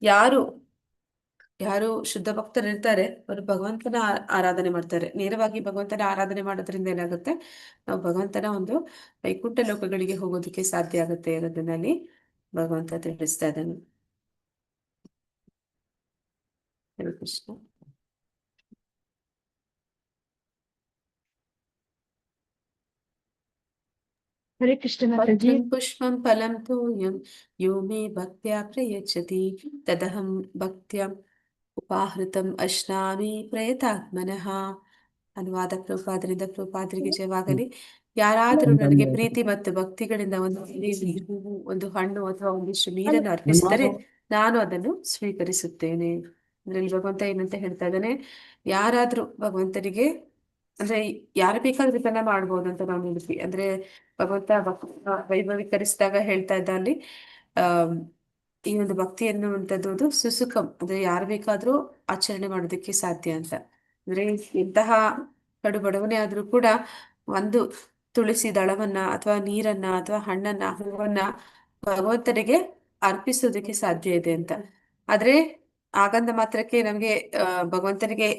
ಯಾರು ಶುದ್ಧ ಭಕ್ತರಿರ್ತಾರೆ ಅವರು ಭಗವಂತನ ಆರಾಧನೆ ಮಾಡ್ತಾರೆ. ನೇರವಾಗಿ ಭಗವಂತನ ಆರಾಧನೆ ಮಾಡೋದ್ರಿಂದ ಏನಾಗುತ್ತೆ? ನಾವು ಭಗವಂತನ ಒಂದು ವೈಕುಂಠ ಲೋಕಗಳಿಗೆ ಹೋಗೋದಕ್ಕೆ ಸಾಧ್ಯ ಆಗುತ್ತೆ ಅನ್ನೋದನ್ನಲ್ಲಿ ಭಗವಂತ ತಿಳಿಸ್ತಾ ಇದ್ದಾನೆ. ಹರೇ ಕೃಷ್ಣ. ಹರೇ ಕೃಷ್ಣ ಮಾತಾಜಿ. ಪತ್ರಂ ಪುಷ್ಪಂ ಫಲಂ ತೋಯಂ ಯೋ ಮೇ ಭಕ್ತ್ಯಾ ಪ್ರಯಚ್ಛತಿ ತದಹಂ ಭಕ್ತ್ಯಂ ಉಪಾಹೃತಂ ಅಶ್ನಾಮಿ ಪ್ರಯತಾತ್ಮನಃ. ಅನುವಾದ ಪ್ರಭುಪಾದರಿಗೆ ಜಯವಾಗಲಿ. ಯಾರಾದರೂ ನನಗೆ ಪ್ರೀತಿ ಮತ್ತು ಭಕ್ತಿಗಳಿಂದ ಒಂದು ಹೂವು, ಒಂದು ಹಣ್ಣು ಅಥವಾ ಒಂದಿಷ್ಟು ನೀರನ್ನು ಅರ್ಪಿಸಿದರೆ ನಾನು ಅದನ್ನು ಸ್ವೀಕರಿಸುತ್ತೇನೆ. ಅಂದ್ರೆ ಇಲ್ಲಿ ಭಗವಂತ ಏನಂತ ಹೇಳ್ತಾ ಇದ್ದಾನೆ? ಯಾರಾದ್ರೂ ಭಗವಂತನಿಗೆ ಅಂದ್ರೆ ಯಾರು ಬೇಕಾದ್ರೂ ಇದನ್ನ ಮಾಡ್ಬೋದು ಅಂತ ನಾವು ನೋಡಿದ್ವಿ. ಅಂದ್ರೆ ಭಗವಂತ ವೈಭವೀಕರಿಸಿದಾಗ ಹೇಳ್ತಾ ಇದ್ದ ಅಲ್ಲಿ ಈ ಒಂದು ಭಕ್ತಿ ಎನ್ನುವಂಥದ್ದು ಸುಸುಖಂ, ಅಂದ್ರೆ ಯಾರು ಬೇಕಾದ್ರೂ ಆಚರಣೆ ಮಾಡೋದಕ್ಕೆ ಸಾಧ್ಯ ಅಂತ. ಅಂದ್ರೆ ಇಂತಹ ಕಡು ಬಡವನೇ ಆದ್ರೂ ಕೂಡ ಒಂದು ತುಳಸಿ ದಳವನ್ನ ಅಥವಾ ನೀರನ್ನ ಅಥವಾ ಹಣ್ಣನ್ನ ಹೂವನ್ನ ಭಗವಂತನಿಗೆ ಅರ್ಪಿಸೋದಕ್ಕೆ ಸಾಧ್ಯ ಇದೆ ಅಂತ. ಆದ್ರೆ ಆಗಂದ ಮಾತ್ರಕ್ಕೆ ನಮ್ಗೆ ಭಗವಂತನಿಗೆ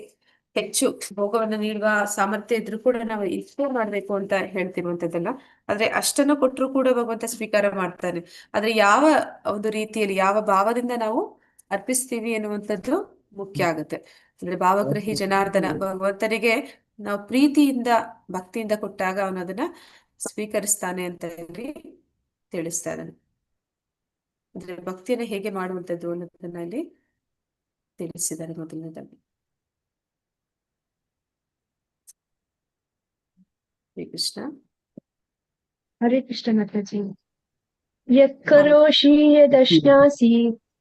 ಹೆಚ್ಚು ಭೋಗವನ್ನು ನೀಡುವ ಸಾಮರ್ಥ್ಯ ಇದ್ರೂ ಕೂಡ ನಾವು ಇಷ್ಟೇ ಮಾಡ್ಬೇಕು ಅಂತ ಹೇಳ್ತಿರುವಂತದ್ದಲ್ಲ. ಆದ್ರೆ ಅಷ್ಟನ್ನು ಕೊಟ್ಟರು ಕೂಡ ಭಗವಂತ ಸ್ವೀಕಾರ ಮಾಡ್ತಾನೆ. ಆದ್ರೆ ಯಾವ ಒಂದು ರೀತಿಯಲ್ಲಿ ಯಾವ ಭಾವದಿಂದ ನಾವು ಅರ್ಪಿಸ್ತೀವಿ ಎನ್ನುವಂಥದ್ದು ಮುಖ್ಯ ಆಗುತ್ತೆ. ಅಂದ್ರೆ ಭಾವಗ್ರಹಿ ಜನಾರ್ದನ ಭಗವಂತನಿಗೆ ನಾವು ಪ್ರೀತಿಯಿಂದ ಭಕ್ತಿಯಿಂದ ಕೊಟ್ಟಾಗ ಅವನು ಅದನ್ನ ಸ್ವೀಕರಿಸ್ತಾನೆ ಅಂತ ಹೇಳಿ ತಿಳಿಸ್ತಾ ಇದ್ದಾನೆ. ಅಂದ್ರೆ ಭಕ್ತಿಯನ್ನ ಹೇಗೆ ಮಾಡುವಂಥದ್ದು ಅನ್ನೋದನ್ನ ಇಲ್ಲಿ ತಿಳಿಸಿದ್ದಾರೆ ಮೊದಲನೇದಾಗಿ. ಹರೇ ಕೃಷ್ಣ. ಹರೇ ಕೃಷ್ಣ ಮಾತಾಜಿ. ಯತ್ ಕರೋಷಿ ಯದಶ್ನಾಸಿ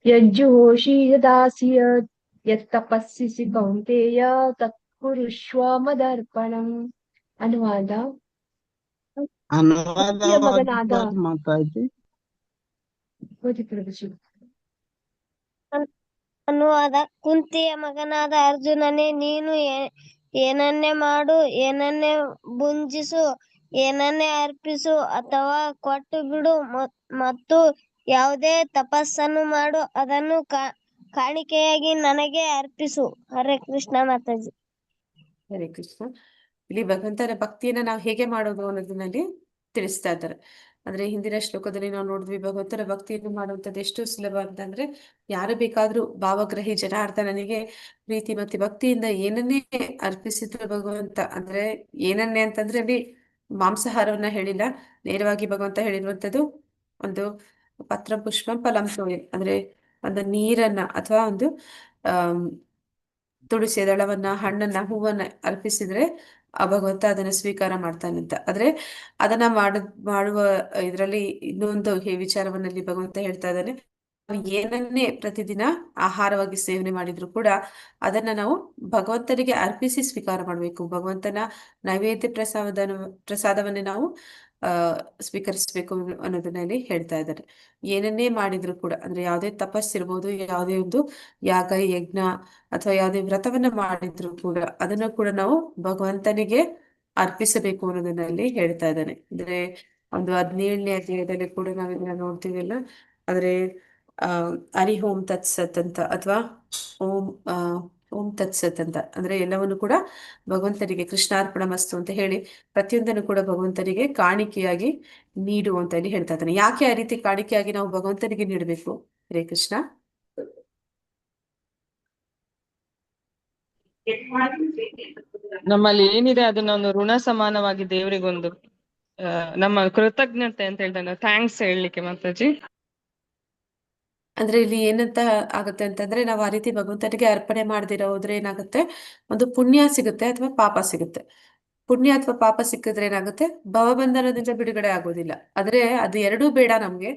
ಯಜ್ಜುಹೋಷಿ ಯದಾಸಿ ಯತ್ ತಪಸ್ಸಿಸಿ ಕೌಂತೆಯ ತತ್ ಕುರುಷ್ವ ಮದರ್ಪಣಂ. ಅನುವಾದ: ಮಗನಾದ ಮಾತಾಜಿ. ಓದಿ ಪ್ರಭುಜಿ. ಅನುವಾದ ಕುಂತಿಯ ಮಗನಾದ ಅರ್ಜುನನೇ, ನೀನು ಏನನ್ನೇ ಮಾಡು, ಏನನ್ನೇ ಭುಂಜಿಸು, ಏನನ್ನೇ ಅರ್ಪಿಸು ಅಥವಾ ಕೊಟ್ಟು ಬಿಡು, ಮತ್ತು ಯಾವುದೇ ತಪಸ್ಸನ್ನು ಮಾಡು, ಅದನ್ನು ಕಾಣಿಕೆಯಾಗಿ ನನಗೆ ಅರ್ಪಿಸು. ಹರೇ ಕೃಷ್ಣ ಮಾತಾಜಿ. ಹರೇ ಕೃಷ್ಣ. ಇಲ್ಲಿ ಭಗವಂತನ ಭಕ್ತಿಯನ್ನ ನಾವು ಹೇಗೆ ಮಾಡೋದು ಅನ್ನೋದನ್ನಲ್ಲಿ ತಿಳಿಸ್ತಾ ಇದ್ದಾರೆ. ಅಂದ್ರೆ ಹಿಂದಿನ ಶ್ಲೋಕದಲ್ಲಿ ನಾವು ನೋಡಿದ್ವಿ, ಭಗವಂತನ ಭಕ್ತಿಯನ್ನು ಮಾಡುವಂಥದ್ದು ಎಷ್ಟು ಸುಲಭ ಅಂತಂದ್ರೆ, ಯಾರು ಬೇಕಾದ್ರೂ ಭಾವಗ್ರಹಿ ಜನಾರ್ದನನಿಗೆ ಪ್ರೀತಿ ಮತ್ತೆ ಭಕ್ತಿಯಿಂದ ಏನನ್ನೇ ಅರ್ಪಿಸಿದ್ರು ಭಗವಂತ, ಅಂದ್ರೆ ಏನನ್ನೇ ಅಂತಂದ್ರೆ ಅಲ್ಲಿ ಮಾಂಸಾಹಾರವನ್ನ ಹೇಳಿಲ್ಲ, ನೇರವಾಗಿ ಭಗವಂತ ಹೇಳಿರುವಂಥದ್ದು ಒಂದು ಪತ್ರ ಪುಷ್ಪಂ ಫಲಂ ತೋಯಂ, ಅಂದ್ರೆ ಒಂದು ನೀರನ್ನ ಅಥವಾ ಒಂದು ತುಳಸಿಯ ದಳವನ್ನ, ಹಣ್ಣನ್ನ, ಹೂವನ್ನ ಅರ್ಪಿಸಿದ್ರೆ ಆ ಭಗವಂತ ಅದನ್ನ ಸ್ವೀಕಾರ ಮಾಡ್ತಾನಂತ. ಆದ್ರೆ ಅದನ್ನ ಮಾಡುವ ಇದರಲ್ಲಿ ಇನ್ನೊಂದು ವಿಚಾರವನ್ನಲ್ಲಿ ಭಗವಂತ ಹೇಳ್ತಾ ಇದ್ದಾನೆ, ನಾವು ಏನನ್ನೇ ಪ್ರತಿದಿನ ಆಹಾರವಾಗಿ ಸೇವನೆ ಮಾಡಿದ್ರು ಕೂಡ ಅದನ್ನ ನಾವು ಭಗವಂತನಿಗೆ ಅರ್ಪಿಸಿ ಸ್ವೀಕಾರ ಮಾಡ್ಬೇಕು. ಭಗವಂತನ ನೈವೇದ್ಯ ಪ್ರಸಾದವನ್ನೇ ನಾವು ಸ್ವೀಕರಿಸಬೇಕು ಅನ್ನೋದನ್ನಲ್ಲಿ ಹೇಳ್ತಾ ಇದ್ದಾರೆ. ಏನನ್ನೇ ಮಾಡಿದ್ರು ಕೂಡ, ಅಂದ್ರೆ ಯಾವುದೇ ತಪಸ್ಸಿರ್ಬೋದು, ಯಾವುದೇ ಒಂದು ಯಾಗ ಯಜ್ಞ ಅಥವಾ ಯಾವುದೇ ವ್ರತವನ್ನ ಮಾಡಿದ್ರು ಕೂಡ ಅದನ್ನು ಕೂಡ ನಾವು ಭಗವಂತನಿಗೆ ಅರ್ಪಿಸಬೇಕು ಅನ್ನೋದನ್ನಲ್ಲಿ ಹೇಳ್ತಾ ಇದ್ದಾನೆ. ಅಂದ್ರೆ ಒಂದು 17ನೇ ಅಧ್ಯಾಯದಲ್ಲಿ ಕೂಡ ನಾವಿದನ್ನ ನೋಡ್ತೀವಲ್ಲ, ಆದ್ರೆ ಹರಿ ಓಂ ತತ್ಸತ್ ಅಂತ ಅಥವಾ ಓಂ ಓಂ ತತ್ಸತ್ ಅಂತ, ಅಂದ್ರೆ ಎಲ್ಲವನ್ನು ಕೂಡ ಭಗವಂತನಿಗೆ ಕೃಷ್ಣಾರ್ಪಣ ಮಸ್ತು ಅಂತ ಹೇಳಿ ಪ್ರತಿಯೊಂದನ್ನು ಕೂಡ ಭಗವಂತನಿಗೆ ಕಾಣಿಕೆಯಾಗಿ ನೀಡು ಅಂತ ಹೇಳಿ ಹೇಳ್ತಾ ಇದ್ದಾನೆ. ಯಾಕೆ ಆ ರೀತಿ ಕಾಣಿಕೆಯಾಗಿ ನಾವು ಭಗವಂತನಿಗೆ ನೀಡಬೇಕು? ಹರೇ ಕೃಷ್ಣ. ನಮ್ಮಲ್ಲಿ ಏನಿದೆ ಅದನ್ನ ಒಂದು ಋಣ ಸಮಾನವಾಗಿ ದೇವರಿಗೊಂದು ನಮ್ಮ ಕೃತಜ್ಞತೆ ಅಂತ ಹೇಳ್ತಾನೆ, ಥ್ಯಾಂಕ್ಸ್ ಹೇಳಲಿಕ್ಕೆ ಮಾತಾಜಿ. ಅಂದ್ರೆ ಇಲ್ಲಿ ಏನಂತ ಆಗುತ್ತೆ ಅಂತಂದ್ರೆ, ನಾವು ಆ ರೀತಿ ಭಗವಂತನಿಗೆ ಅರ್ಪಣೆ ಮಾಡದಿರೋ ಹೋದ್ರೆ ಏನಾಗುತ್ತೆ, ಒಂದು ಪುಣ್ಯ ಸಿಗುತ್ತೆ ಅಥವಾ ಪಾಪ ಸಿಗುತ್ತೆ. ಪುಣ್ಯ ಅಥವಾ ಪಾಪ ಸಿಕ್ಕಿದ್ರೆ ಏನಾಗುತ್ತೆ, ಭವಬಂಧನದಿಂದ ಬಿಡುಗಡೆ ಆಗೋದಿಲ್ಲ. ಆದ್ರೆ ಅದು ಎರಡೂ ಬೇಡ ನಮ್ಗೆ.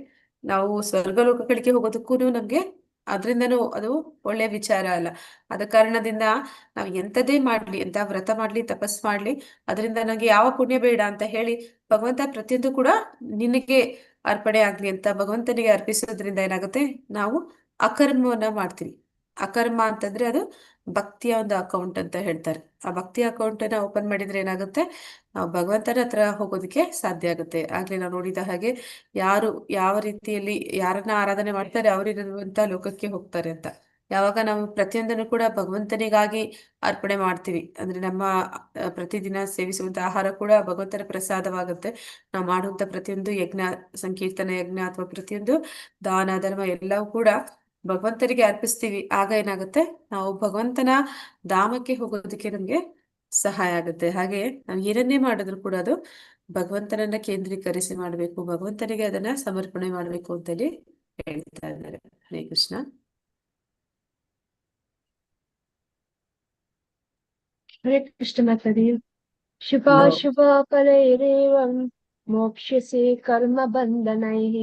ನಾವು ಸ್ವರ್ಗಲೋಕಗಳಿಗೆ ಹೋಗೋದಕ್ಕೂ ನಮ್ಗೆ ಅದ್ರಿಂದನೂ ಅದು ಒಳ್ಳೆಯ ವಿಚಾರ ಅಲ್ಲ. ಆದ ಕಾರಣದಿಂದ ನಾವು ಎಂಥದೇ ಮಾಡ್ಲಿ, ಎಂತ ವ್ರತ ಮಾಡ್ಲಿ, ತಪಸ್ ಮಾಡ್ಲಿ, ಅದರಿಂದ ನನಗೆ ಯಾವ ಪುಣ್ಯ ಬೇಡ ಅಂತ ಹೇಳಿ ಭಗವಂತ ಪ್ರತಿಯೊಂದು ಕೂಡ ನಿನಗೆ ಅರ್ಪಣೆ ಆಗ್ಲಿ ಅಂತ ಭಗವಂತನಿಗೆ ಅರ್ಪಿಸೋದ್ರಿಂದ ಏನಾಗುತ್ತೆ, ನಾವು ಅಕರ್ಮವನ್ನ ಮಾಡ್ತೀವಿ. ಅಕರ್ಮ ಅಂತಂದ್ರೆ ಅದು ಭಕ್ತಿಯ ಒಂದು ಅಕೌಂಟ್ ಅಂತ ಹೇಳ್ತಾರೆ. ಆ ಭಕ್ತಿಯ ಅಕೌಂಟ್ ಅನ್ನ ಓಪನ್ ಮಾಡಿದ್ರೆ ಏನಾಗುತ್ತೆ, ನಾವು ಭಗವಂತನ ಹತ್ರ ಹೋಗೋದಕ್ಕೆ ಸಾಧ್ಯ ಆಗುತ್ತೆ. ಆಗ್ಲೇ ನಾವು ನೋಡಿದ ಹಾಗೆ, ಯಾರು ಯಾವ ರೀತಿಯಲ್ಲಿ ಯಾರನ್ನ ಆರಾಧನೆ ಮಾಡ್ತಾರೆ ಅವರಿರುವಂತ ಲೋಕಕ್ಕೆ ಹೋಗ್ತಾರೆ ಅಂತ. ಯಾವಾಗ ನಾವು ಪ್ರತಿಯೊಂದನ್ನು ಕೂಡ ಭಗವಂತನಿಗಾಗಿ ಅರ್ಪಣೆ ಮಾಡ್ತೀವಿ, ಅಂದ್ರೆ ನಮ್ಮ ಪ್ರತಿದಿನ ಸೇವಿಸುವಂತ ಆಹಾರ ಕೂಡ ಭಗವಂತನ ಪ್ರಸಾದವಾಗುತ್ತೆ. ನಾವು ಮಾಡುವಂತ ಪ್ರತಿಯೊಂದು ಯಜ್ಞ, ಸಂಕೀರ್ತನ ಯಜ್ಞ ಅಥವಾ ಪ್ರತಿಯೊಂದು ದಾನ ಧರ್ಮ ಎಲ್ಲವೂ ಕೂಡ ಭಗವಂತನಿಗೆ ಅರ್ಪಿಸ್ತೀವಿ. ಆಗ ಏನಾಗುತ್ತೆ, ನಾವು ಭಗವಂತನ ಧಾಮಕ್ಕೆ ಹೋಗೋದಕ್ಕೆ ನಮ್ಗೆ ಸಹಾಯ ಆಗುತ್ತೆ. ಹಾಗೆ ನಾವು ಏನನ್ನೇ ಮಾಡಿದ್ರು ಕೂಡ ಅದು ಭಗವಂತನನ್ನ ಕೇಂದ್ರೀಕರಿಸಿ ಮಾಡಬೇಕು, ಭಗವಂತನಿಗೆ ಅದನ್ನ ಸಮರ್ಪಣೆ ಮಾಡಬೇಕು ಅಂತೇಳಿ ಹೇಳ್ತಾ ಇದ್ದಾರೆ. ಹರೇ ಕೃಷ್ಣ. हरे कृष्ण माताजी। शुभाशुभफलैरेवं मोक्ष्यसे कर्मबन्धनैः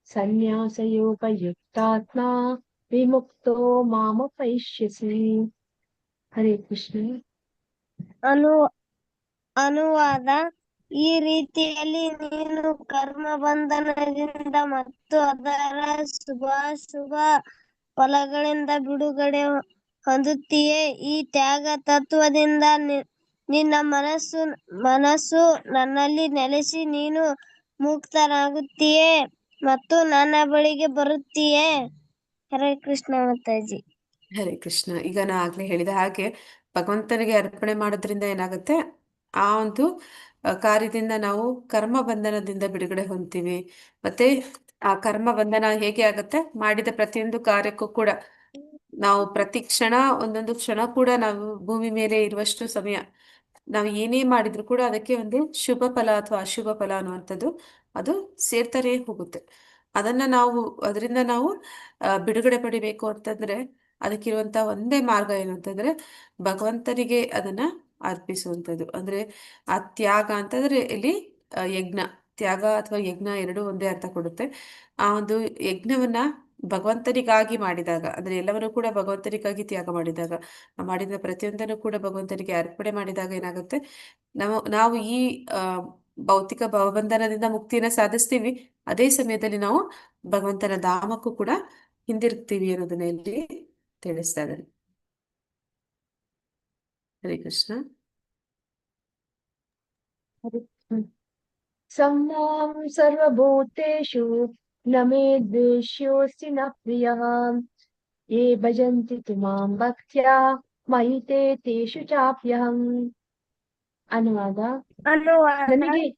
सन्न्यासयोगयुक्तात्मा विमुक्तो मामुपैष्यसि। हरे कृष्ण। ಅನುವಾದ: ಈ ರೀತಿಯಲ್ಲಿ ನೀನು ಕರ್ಮ ಬಂಧನದಿಂದ ಮತ್ತು ಅದರ ಶುಭಾಶುಭ ಫಲಗಳಿಂದ ಬಿಡುಗಡೆ ಹೊಂದುತ್ತೀಯೇ. ಈ ತ್ಯಾಗ ತತ್ವದಿಂದ ನಿನ್ನ ಮನಸ್ಸು ನನ್ನಲ್ಲಿ ನೆಲೆಸಿ ನೀನು ಮುಕ್ತನಾಗುತ್ತೀಯೇ ಮತ್ತು ನನ್ನ ಬಳಿಗೆ ಬರುತ್ತೀಯೇ. ಹರೇ ಕೃಷ್ಣ ಮಾತಾಜಿ. ಹರೇ ಕೃಷ್ಣ. ಈಗ ನಾ ಆಗ್ಲೇ ಹೇಳಿದ ಹಾಗೆ ಭಗವಂತನಿಗೆ ಅರ್ಪಣೆ ಮಾಡೋದ್ರಿಂದ ಏನಾಗುತ್ತೆ, ಆ ಒಂದು ಕಾರ್ಯದಿಂದ ನಾವು ಕರ್ಮ ಬಂಧನದಿಂದ ಬಿಡುಗಡೆ ಹೊಂದ್ತೀವಿ. ಮತ್ತೆ ಆ ಕರ್ಮ ಬಂಧನ ಹೇಗೆ ಆಗುತ್ತೆ, ಮಾಡಿದ ಪ್ರತಿಯೊಂದು ಕಾರ್ಯಕ್ಕೂ ಕೂಡ ನಾವು ಪ್ರತಿ ಕ್ಷಣ, ಒಂದೊಂದು ಕ್ಷಣ ಕೂಡ ನಾವು ಭೂಮಿ ಮೇಲೆ ಇರುವಷ್ಟು ಸಮಯ ನಾವು ಏನೇ ಮಾಡಿದ್ರು ಕೂಡ ಅದಕ್ಕೆ ಒಂದು ಶುಭ ಫಲ ಅಥವಾ ಅಶುಭ ಫಲ ಅನ್ನುವಂಥದ್ದು ಅದು ಸೇರ್ತಾನೆ ಹೋಗುತ್ತೆ. ಅದರಿಂದ ನಾವು ಬಿಡುಗಡೆ ಪಡಿಬೇಕು ಅಂತಂದ್ರೆ ಅದಕ್ಕಿರುವಂತ ಒಂದೇ ಮಾರ್ಗ ಏನು ಅಂತಂದ್ರೆ ಭಗವಂತನಿಗೆ ಅದನ್ನ ಅರ್ಪಿಸುವಂಥದ್ದು. ಅಂದ್ರೆ ಆ ತ್ಯಾಗ ಅಂತಂದ್ರೆ ಇಲ್ಲಿ ಯಜ್ಞ, ತ್ಯಾಗ ಅಥವಾ ಯಜ್ಞ ಎರಡೂ ಒಂದೇ ಅರ್ಥ ಕೊಡುತ್ತೆ. ಆ ಒಂದು ಯಜ್ಞವನ್ನ ಭಗವಂತನಿಗಾಗಿ ಮಾಡಿದಾಗ, ಅಂದ್ರೆ ಎಲ್ಲವನ್ನೂ ಕೂಡ ಭಗವಂತನಿಗಾಗಿ ತ್ಯಾಗ ಮಾಡಿದಾಗ, ಮಾಡಿದ ಪ್ರತಿಯೊಂದನ್ನು ಕೂಡ ಭಗವಂತನಿಗೆ ಅರ್ಪಣೆ ಮಾಡಿದಾಗ ಏನಾಗುತ್ತೆ, ನಾವು ಈ ಭೌತಿಕ ಭವಬಂಧನದಿಂದ ಮುಕ್ತಿಯನ್ನ ಸಾಧಿಸ್ತೀವಿ. ಅದೇ ಸಮಯದಲ್ಲಿ ನಾವು ಭಗವಂತನ ಧಾಮಕ್ಕೂ ಕೂಡ ಹಿಂದಿರುಗ್ತೀವಿ ಅನ್ನೋದನ್ನ ಇಲ್ಲಿ ತಿಳಿಸ್ತಾ ಇದ್ದಾರೆ. ಹರೇ ಕೃಷ್ಣ. हरे कृष्ण। सम्मां सर्वभूतेषु न मे द्वेष्योऽस्ति न प्रियः ये भजन्ति तु मां भक्त्या मयि ते तेषु चाप्यहम्। ಅನುವಾದ. ಅನುವಾದ ನನಗೆ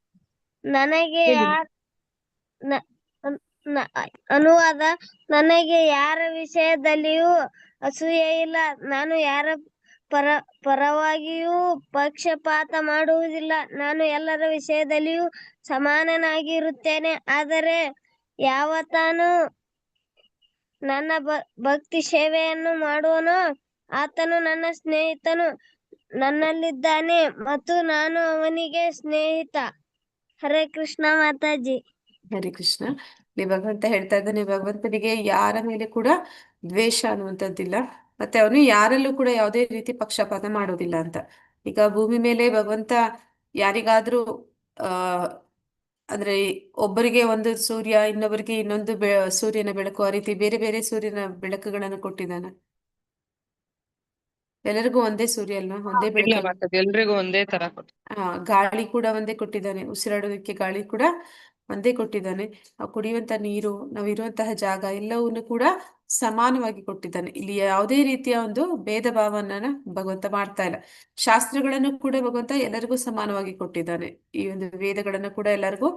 ನನಗೆ ಹೇಳಿ. ಯಾರ ನ- ನ- ಅನುವಾದ ನನಗೆ ಯಾರ ವಿಷಯದಲ್ಲಿಯೂ ಅಸೂಯೆ ಇಲ್ಲ. ನಾನು ಯಾರ ಪರವಾಗಿಯೂ ಪಕ್ಷಪಾತ ಮಾಡುವುದಿಲ್ಲ. ನಾನು ಎಲ್ಲರ ವಿಷಯದಲ್ಲಿಯೂ ಸಮಾನನಾಗಿರುತ್ತೇನೆ. ಆದರೆ ಯಾವತ್ತಾನು ನನ್ನ ಭಕ್ತಿ ಸೇವೆಯನ್ನು ಮಾಡುವನೋ ಆತನು ನನ್ನ ಸ್ನೇಹಿತನು. ನನ್ನಲ್ಲಿದ್ದಾನೆ ಮತ್ತು ನಾನು ಅವನಿಗೆ ಸ್ನೇಹಿತ. ಹರೇ ಕೃಷ್ಣ ಮಾತಾಜಿ. ಹರೇ ಕೃಷ್ಣ. ಇಲ್ಲಿ ಭಗವಂತ ಹೇಳ್ತಾ ಇದ್ದಾನೆ, ಭಗವಂತನಿಗೆ ಯಾರ ಮೇಲೆ ಕೂಡ ದ್ವೇಷ ಅನ್ನುವಂಥದ್ದಿಲ್ಲ, ಮತ್ತೆ ಅವನು ಯಾರಲ್ಲೂ ಕೂಡ ಯಾವುದೇ ರೀತಿ ಪಕ್ಷಪಾತ ಮಾಡೋದಿಲ್ಲ ಅಂತ. ಈಗ ಭೂಮಿ ಮೇಲೆ ಭಗವಂತ ಯಾರಿಗಾದ್ರೂ ಆ ಅಂದ್ರೆ ಒಬ್ಬರಿಗೆ ಒಂದು ಸೂರ್ಯ, ಇನ್ನೊಬ್ಬರಿಗೆ ಇನ್ನೊಂದು ಸೂರ್ಯನ ಬೆಳಕು, ಆ ರೀತಿ ಬೇರೆ ಬೇರೆ ಸೂರ್ಯನ ಬೆಳಕುಗಳನ್ನು ಕೊಟ್ಟಿದ್ದಾನೆ. ಎಲ್ಲರಿಗೂ ಒಂದೇ ಸೂರ್ಯ ಅಲ್ವಾ, ಒಂದೇ ಇಲ್ಲ ಬೆಳಕನ್ನು. ಮಾತಾಡಿ, ಎಲ್ರಿಗೂ ಒಂದೇ ತರ ಕೊಟ್ಟು. ಗಾಳಿ ಕೂಡ ಒಂದೇ ಕೊಟ್ಟಿದ್ದಾನೆ, ಉಸಿರಾಡೋದಕ್ಕೆ ಗಾಳಿ ಕೂಡ ಒಂದೇ ಕೊಟ್ಟಿದ್ದಾನೆ. ನಾವು ಕುಡಿಯುವಂತ ನೀರು, ನಾವು ಇರುವಂತಹ ಜಾಗ ಎಲ್ಲವನ್ನು ಕೂಡ ಸಮಾನವಾಗಿ ಕೊಟ್ಟಿದ್ದಾನೆ. ಇಲ್ಲಿ ಯಾವುದೇ ರೀತಿಯ ಒಂದು ಭೇದ ಭಾವನ ಭಗವಂತ ಮಾಡ್ತಾ ಇಲ್ಲ. ಶಾಸ್ತ್ರಗಳನ್ನು ಕೂಡ ಭಗವಂತ ಎಲ್ಲರಿಗೂ ಸಮಾನವಾಗಿ ಕೊಟ್ಟಿದ್ದಾನೆ. ಈ ಒಂದು ವೇದಗಳನ್ನು ಕೂಡ ಎಲ್ಲರಿಗೂ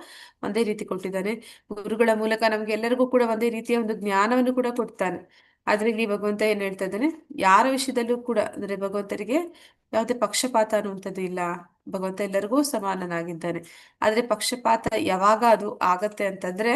ಒಂದೇ ರೀತಿ ಕೊಟ್ಟಿದ್ದಾನೆ. ಗುರುಗಳ ಮೂಲಕ ನಮ್ಗೆ ಎಲ್ಲರಿಗೂ ಕೂಡ ಒಂದೇ ರೀತಿಯ ಒಂದು ಜ್ಞಾನವನ್ನು ಕೂಡ ಕೊಡ್ತಾನೆ. ಆದ್ರೆ ಇಲ್ಲಿ ಭಗವಂತ ಏನ್ ಹೇಳ್ತಾ ಇದ್ದಾನೆ, ಯಾರ ವಿಷಯದಲ್ಲೂ ಕೂಡ ಅಂದ್ರೆ ಭಗವಂತರಿಗೆ ಯಾವುದೇ ಪಕ್ಷಪಾತ ಅನ್ನುವಂಥದ್ದು ಇಲ್ಲ. ಭಗವಂತ ಎಲ್ಲರಿಗೂ ಸಮಾನನಾಗಿದ್ದಾನೆ. ಆದ್ರೆ ಪಕ್ಷಪಾತ ಯಾವಾಗ ಅದು ಆಗತ್ತೆ ಅಂತಂದ್ರೆ,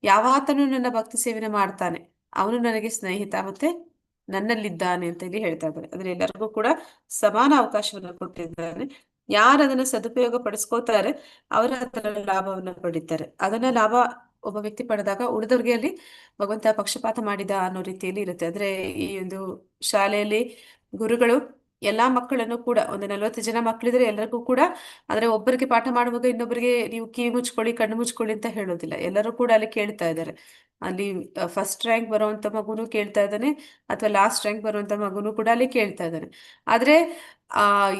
ಯಾವಾತನು ನನ್ನ ಭಕ್ತಿ ಸೇವನೆ ಮಾಡ್ತಾನೆ ಅವನು ನನಗೆ ಸ್ನೇಹಿತ ಮತ್ತೆ ನನ್ನಲ್ಲಿದ್ದಾನೆ ಅಂತ ಇಲ್ಲಿ ಹೇಳ್ತಾ ಇದ್ದಾರೆ. ಅಂದ್ರೆ ಎಲ್ಲರಿಗೂ ಕೂಡ ಸಮಾನ ಅವಕಾಶವನ್ನು ಕೊಟ್ಟಿದ್ದಾನೆ. ಯಾರು ಅದನ್ನ ಸದುಪಯೋಗ ಪಡಿಸ್ಕೋತಾರೆ ಅವರ ಅದರ ಲಾಭವನ್ನು ಪಡಿತಾರೆ. ಅದನ್ನ ಲಾಭ ಒಬ್ಬ ವ್ಯಕ್ತಿ ಪಡೆದಾಗ ಉಳಿದವ್ರಿಗೆ ಅಲ್ಲಿ ಭಗವಂತ ಪಕ್ಷಪಾತ ಮಾಡಿದ ಅನ್ನೋ ರೀತಿಯಲ್ಲಿ ಇರುತ್ತೆ. ಅಂದ್ರೆ ಈ ಒಂದು ಶಾಲೆಯಲ್ಲಿ ಗುರುಗಳು ಎಲ್ಲಾ ಮಕ್ಕಳನ್ನು ಕೂಡ, ಒಂದು 40 ಜನ ಮಕ್ಕಳಿದ್ರೆ ಎಲ್ಲರಿಗೂ ಕೂಡ ಅಂದ್ರೆ ಒಬ್ಬರಿಗೆ ಪಾಠ ಮಾಡುವಾಗ ಇನ್ನೊಬ್ಬರಿಗೆ ನೀವು ಕಿವಿ ಮುಚ್ಕೊಳ್ಳಿ, ಕಣ್ಣು ಮುಚ್ಕೊಳ್ಳಿ ಅಂತ ಹೇಳೋದಿಲ್ಲ. ಎಲ್ಲರೂ ಕೂಡ ಅಲ್ಲಿ ಕೇಳ್ತಾ ಇದ್ದಾರೆ. ಅಲ್ಲಿ ಫಸ್ಟ್ ರ್ಯಾಂಕ್ ಬರುವಂತ ಮಗುನು ಕೇಳ್ತಾ ಇದ್ದಾನೆ, ಅಥವಾ ಲಾಸ್ಟ್ ರ್ಯಾಂಕ್ ಬರುವಂತ ಮಗುನು ಕೂಡ ಅಲ್ಲಿ ಕೇಳ್ತಾ ಇದ್ದಾನೆ. ಆದ್ರೆ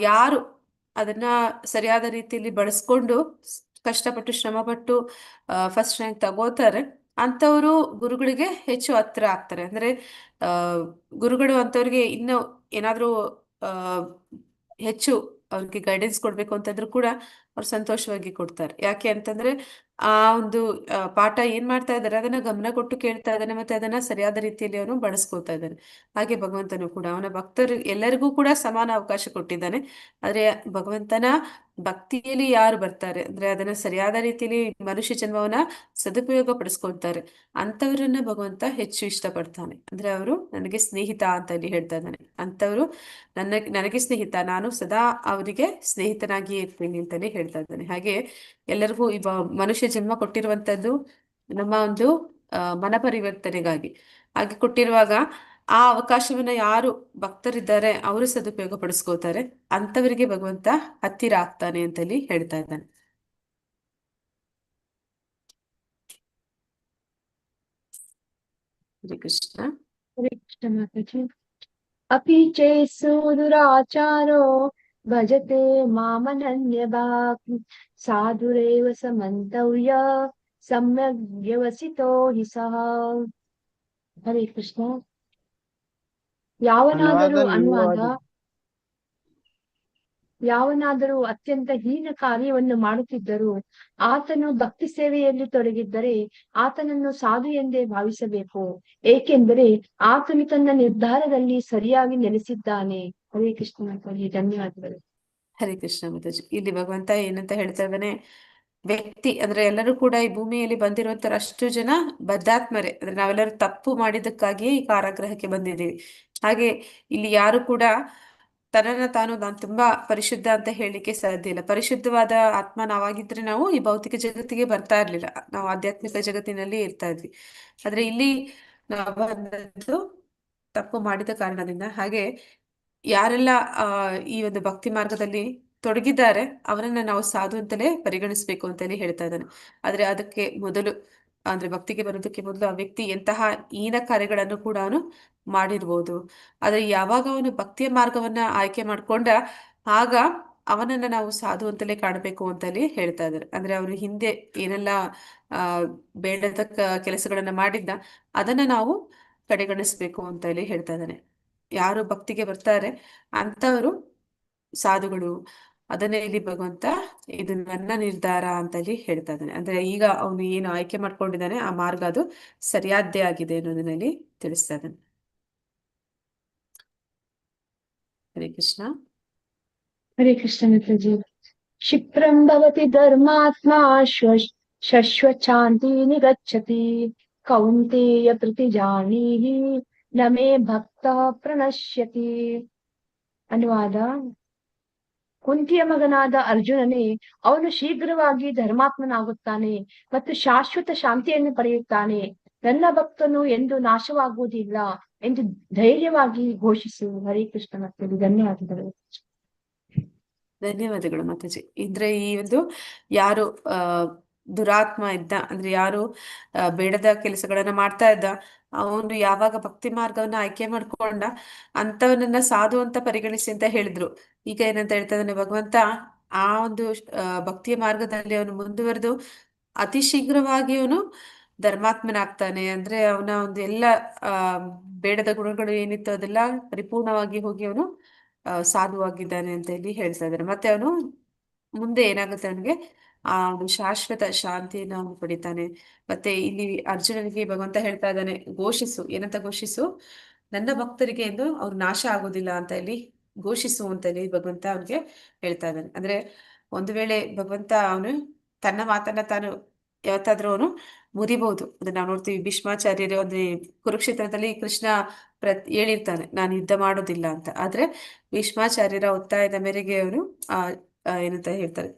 ಯಾರು ಅದನ್ನ ಸರಿಯಾದ ರೀತಿಯಲ್ಲಿ ಬಳಸ್ಕೊಂಡು ಕಷ್ಟಪಟ್ಟು ಶ್ರಮಪಟ್ಟು ಫಸ್ಟ್ ರ್ಯಾಂಕ್ ತಗೋತಾರೆ ಅಂತವರು ಗುರುಗಳಿಗೆ ಹೆಚ್ಚು ಹತ್ರ ಆಗ್ತಾರೆ. ಅಂದ್ರೆ ಆ ಗುರುಗಳು ಅಂತವ್ರಿಗೆ ಇನ್ನು ಏನಾದ್ರೂ ಆ ಹೆಚ್ಚು ಅವ್ರಿಗೆ ಗೈಡೆನ್ಸ್ ಕೊಡ್ಬೇಕು ಅಂತಂದ್ರೂ ಕೂಡ ಅವ್ರು ಸಂತೋಷವಾಗಿ ಕೊಡ್ತಾರೆ. ಯಾಕೆ ಅಂತಂದ್ರೆ ಆ ಒಂದು ಪಾಠ ಏನ್ ಮಾಡ್ತಾ ಇದ್ದಾರೆ ಅದನ್ನ ಗಮನ ಕೊಟ್ಟು ಕೇಳ್ತಾ ಇದ್ದಾನೆ, ಮತ್ತೆ ಅದನ್ನ ಸರಿಯಾದ ರೀತಿಯಲ್ಲಿ ಅವನು ಬಳಸ್ಕೊತಾ ಇದ್ದಾನೆ. ಹಾಗೆ ಭಗವಂತನು ಕೂಡ ಅವನ ಭಕ್ತರು ಎಲ್ಲರಿಗೂ ಕೂಡ ಸಮಾನ ಅವಕಾಶ ಕೊಟ್ಟಿದ್ದಾನೆ. ಆದ್ರೆ ಭಗವಂತನ ಭಕ್ತಿಯಲ್ಲಿ ಯಾರು ಬರ್ತಾರೆ ಅಂದ್ರೆ ಅದನ್ನ ಸರಿಯಾದ ರೀತಿಯಲ್ಲಿ ಮನುಷ್ಯ ಜನ್ಮವನ್ನ ಸದುಪಯೋಗ ಪಡಿಸ್ಕೊಳ್ತಾರೆ ಅಂತವರನ್ನ ಭಗವಂತ ಹೆಚ್ಚು ಇಷ್ಟಪಡ್ತಾನೆ. ಅಂದ್ರೆ ಅವರು ನನಗೆ ಸ್ನೇಹಿತ ಅಂತ ಇಲ್ಲಿ ಹೇಳ್ತಾ ಇದ್ದಾನೆ. ಅಂತವರು ನನಗೆ ಸ್ನೇಹಿತ, ನಾನು ಸದಾ ಅವರಿಗೆ ಸ್ನೇಹಿತನಾಗಿಯೇ ಇರ್ತೀನಿ ಅಂತಾನೆ ಹೇಳ್ತಾ ಇದ್ದಾನೆ. ಹಾಗೆ ಎಲ್ಲರಿಗೂ ಮನುಷ್ಯ ಜನ್ಮ ಕೊಟ್ಟಿರುವಂತದ್ದು ನಮ್ಮ ಒಂದು ಮನ ಪರಿವರ್ತನೆಗಾಗಿ. ಹಾಗೆ ಕೊಟ್ಟಿರುವಾಗ ಆ ಅವಕಾಶವನ್ನ ಯಾರು ಭಕ್ತರಿದ್ದಾರೆ ಅವರು ಸದುಪಯೋಗ ಪಡಿಸ್ಕೋತಾರೆ, ಅಂತವರಿಗೆ ಭಗವಂತ ಹತ್ತಿರ ಆಗ್ತಾನೆ ಅಂತಲ್ಲಿ ಹೇಳ್ತಾ ಇದ್ದಾನೆ. ಹರೇ ಕೃಷ್ಣ. ಹರೇ ಕೃಷ್ಣ ಮಾತಾಜಿ. अपि चेत्सु दुराचारो भजते मामनन्यभाक् साधुरेव समन्तव्य सम्यग् व्यवसितो हि सः. ಹರೇ ಕೃಷ್ಣ. ಯಾವನಾದರೂ ಅತ್ಯಂತ ಹೀನ ಕಾರ್ಯವನ್ನು ಮಾಡುತ್ತಿದ್ದರೂ ಆತನು ಭಕ್ತಿ ಸೇವೆಯಲ್ಲಿ ತೊಡಗಿದ್ದರೆ ಆತನನ್ನು ಸಾಧು ಎಂದೇ ಭಾವಿಸಬೇಕು, ಏಕೆಂದರೆ ಆತನು ತನ್ನ ನಿರ್ಧಾರದಲ್ಲಿ ಸರಿಯಾಗಿ ನೆಲೆಸಿದ್ದಾನೆ. ಹರೇ ಕೃಷ್ಣ ಮಾತಾಜಿ, ಧನ್ಯವಾದಗಳು. ಹರೇ ಕೃಷ್ಣ ಮಾತಾಜಿ. ಇಲ್ಲಿ ಭಗವಂತ ಏನಂತ ಹೇಳ್ತಾ ಇದ್ದಾನೆ, ವ್ಯಕ್ತಿ ಅಂದ್ರೆ ಎಲ್ಲರೂ ಕೂಡ ಈ ಭೂಮಿಯಲ್ಲಿ ಬಂದಿರುವಂತರ ಅಷ್ಟು ಜನ ಬದ್ಧಾತ್ಮರೇ. ಅಂದ್ರೆ ನಾವೆಲ್ಲರೂ ತಪ್ಪು ಮಾಡಿದ್ದಕ್ಕಾಗಿಯೇ ಈ ಕಾರಾಗೃಹಕ್ಕೆ ಬಂದಿದ್ದೀವಿ. ಹಾಗೆ ಇಲ್ಲಿ ಯಾರು ಕೂಡ ತನ್ನನ್ನ ನಾನು ತುಂಬಾ ಪರಿಶುದ್ಧ ಅಂತ ಹೇಳಲಿಕ್ಕೆ ಸಾಧ್ಯ ಇಲ್ಲ. ಪರಿಶುದ್ಧವಾದ ಆತ್ಮ ನಾವಾಗಿದ್ರೆ ನಾವು ಈ ಭೌತಿಕ ಜಗತ್ತಿಗೆ ಬರ್ತಾ ಇರ್ಲಿಲ್ಲ, ನಾವು ಆಧ್ಯಾತ್ಮಿಕ ಜಗತ್ತಿನಲ್ಲಿ ಇರ್ತಾ ಇದ್ವಿ. ಆದ್ರೆ ಇಲ್ಲಿ ನಾವು ಬಂದದ್ದು ತಪ್ಪು ಮಾಡಿದ ಕಾರಣದಿಂದ. ಹಾಗೆ ಯಾರೆಲ್ಲ ಈ ಒಂದು ಭಕ್ತಿ ಮಾರ್ಗದಲ್ಲಿ ತೊಡಗಿದ್ದಾರೆ ಅವರನ್ನ ನಾವು ಸಾಧು ಅಂತಲೇ ಪರಿಗಣಿಸ್ಬೇಕು ಅಂತಲೇ ಹೇಳ್ತಾ ಇದ್ದಾನೆ. ಆದ್ರೆ ಅದಕ್ಕೆ ಮೊದಲು ಅಂದ್ರೆ ಭಕ್ತಿಗೆ ಬರೋದಕ್ಕೆ ಮೊದಲು ಆ ವ್ಯಕ್ತಿ ಎಂತಹ ಹೀನ ಕಾರ್ಯಗಳನ್ನು ಕೂಡ ಅವನು ಮಾಡಿರ್ಬೋದು. ಆದ್ರೆ ಯಾವಾಗ ಅವನು ಭಕ್ತಿಯ ಮಾರ್ಗವನ್ನ ಆಯ್ಕೆ ಮಾಡ್ಕೊಂಡ, ಆಗ ಅವನನ್ನ ನಾವು ಸಾಧು ಅಂತಲೇ ಕಾಣಬೇಕು ಅಂತಲೇ ಹೇಳ್ತಾ ಇದ್ದಾರೆ. ಅಂದ್ರೆ ಅವನು ಹಿಂದೆ ಏನೆಲ್ಲ ಆ ಬೇಡದ ಕೆಲಸಗಳನ್ನ ಮಾಡಿದ್ದ, ಅದನ್ನ ನಾವು ಕಡೆಗಣಿಸ್ಬೇಕು ಅಂತ ಹೇಳಿ ಹೇಳ್ತಾ ಇದ್ದಾನೆ. ಯಾರು ಭಕ್ತಿಗೆ ಬರ್ತಾರೆ ಅಂತವರು ಸಾಧುಗಳು. ಅದನ್ನೇ ಇಲ್ಲಿ ಭಗವಂತ ಇದು ನನ್ನ ನಿರ್ಧಾರ ಅಂತಲ್ಲಿ ಹೇಳ್ತಾ ಇದ್ದಾನೆ. ಅಂದ್ರೆ ಈಗ ಅವನು ಏನು ಆಯ್ಕೆ ಮಾಡ್ಕೊಂಡಿದ್ದಾನೆ ಆ ಮಾರ್ಗ ಅದು ಸರಿಯಾದ್ದೇ ಆಗಿದೆ ಅನ್ನೋದನ್ನಲ್ಲಿ ತಿಳಿಸ್ತಾ ಇದ್ದಾನೆ. ಹರೇ ಕೃಷ್ಣ. ಹರೇ ಕೃಷ್ಣ ಮಿತ್ರಜಿ. ಕ್ಷಿಪ್ರಂ ಭವತಿ ಧರ್ಮಾತ್ಮ ಶಶ್ವಚ್ಛಾಂತಿ ನಿಗಚ್ಚತಿ ಕೌಂತೆಯ ಪ್ರತಿಜಾನೀಹಿ ನ ಮೇ ಭಕ್ತ ಪ್ರಣಶ್ಯತಿ. ಅನುವಾದ: ಕುಂತಿಯ ಮಗನಾದ ಅರ್ಜುನನೇ, ಅವನು ಶೀಘ್ರವಾಗಿ ಧರ್ಮಾತ್ಮನಾಗುತ್ತಾನೆ ಮತ್ತು ಶಾಶ್ವತ ಶಾಂತಿಯನ್ನು ಪಡೆಯುತ್ತಾನೆ. ನನ್ನ ಭಕ್ತನು ಎಂದು ನಾಶವಾಗುವುದಿಲ್ಲ ಎಂದು ಧೈರ್ಯವಾಗಿ ಘೋಷಿಸು. ಹರೇ ಕೃಷ್ಣ ಮತ್ತು ಧನ್ಯವಾದಗಳು. ಧನ್ಯವಾದಗಳು ಮಾತಾಜಿ. ಅಂದ್ರೆ ಈ ಒಂದು ಯಾರು ದುರಾತ್ಮ ಇದ್ದ, ಅಂದ್ರೆ ಯಾರು ಬೇಡದ ಕೆಲಸಗಳನ್ನ ಮಾಡ್ತಾ ಇದ್ದ, ಅವನು ಯಾವಾಗ ಭಕ್ತಿ ಮಾರ್ಗವನ್ನ ಆಯ್ಕೆ ಮಾಡ್ಕೊಂಡ ಅಂತವನನ್ನ ಸಾಧು ಅಂತ ಪರಿಗಣಿಸಿ ಅಂತ ಹೇಳಿದ್ರು. ಈಗ ಏನಂತ ಹೇಳ್ತಾ ಇದ್ದಾನೆ ಭಗವಂತ, ಆ ಒಂದು ಭಕ್ತಿಯ ಮಾರ್ಗದಲ್ಲಿ ಅವನು ಮುಂದುವರೆದು ಅತಿ ಶೀಘ್ರವಾಗಿ ಅವನು ಧರ್ಮಾತ್ಮನಾಗ್ತಾನೆ. ಅಂದ್ರೆ ಅವನ ಒಂದು ಎಲ್ಲ ಬೇಡದ ಗುಣಗಳು ಏನಿತ್ತು ಅದೆಲ್ಲ ಪರಿಪೂರ್ಣವಾಗಿ ಹೋಗಿ ಅವನು ಸಾಧುವಾಗಿದ್ದಾನೆ ಅಂತ ಹೇಳಿ ಹೇಳ್ತಾ ಇದ್ದಾರೆ. ಮತ್ತೆ ಅವನು ಮುಂದೆ ಏನಾಗುತ್ತೆ, ಅವನಿಗೆ ಆ ಒಂದು ಶಾಶ್ವತ ಶಾಂತಿಯನ್ನು ಅವನು ಪಡಿತಾನೆ. ಮತ್ತೆ ಇಲ್ಲಿ ಅರ್ಜುನನಿಗೆ ಭಗವಂತ ಹೇಳ್ತಾ ಇದ್ದಾನೆ, ಘೋಷಿಸು. ಏನಂತ ಘೋಷಿಸು? ನನ್ನ ಭಕ್ತರಿಗೆ ಎಂದು ಅವ್ರು ನಾಶ ಆಗೋದಿಲ್ಲ ಅಂತ ಹೇಳಿ ಘೋಷಿಸು ಅಂತ ಹೇಳಿ ಭಗವಂತ ಅವನಿಗೆ ಹೇಳ್ತಾ ಇದ್ದಾನೆ. ಅಂದ್ರೆ ಒಂದು ವೇಳೆ ಭಗವಂತ ಅವನು ತನ್ನ ಮಾತನ್ನ ತಾನು ಯಾವತ್ತಾದ್ರೂ ಅವನು ಮುರಿಬಹುದು. ಅಂದ್ರೆ ನಾವು ನೋಡ್ತೀವಿ, ಭೀಷ್ಮಾಚಾರ್ಯರು ಅಂದ್ರೆ ಕುರುಕ್ಷೇತ್ರದಲ್ಲಿ ಕೃಷ್ಣ ಹೇಳಿರ್ತಾನೆ, ನಾನು ಯುದ್ಧ ಮಾಡೋದಿಲ್ಲ ಅಂತ. ಆದ್ರೆ ಭೀಷ್ಮಾಚಾರ್ಯರ ಒತ್ತಾಯದ ಮೇರೆಗೆ ಅವನು ಏನಂತ ಹೇಳ್ತಾರೆ,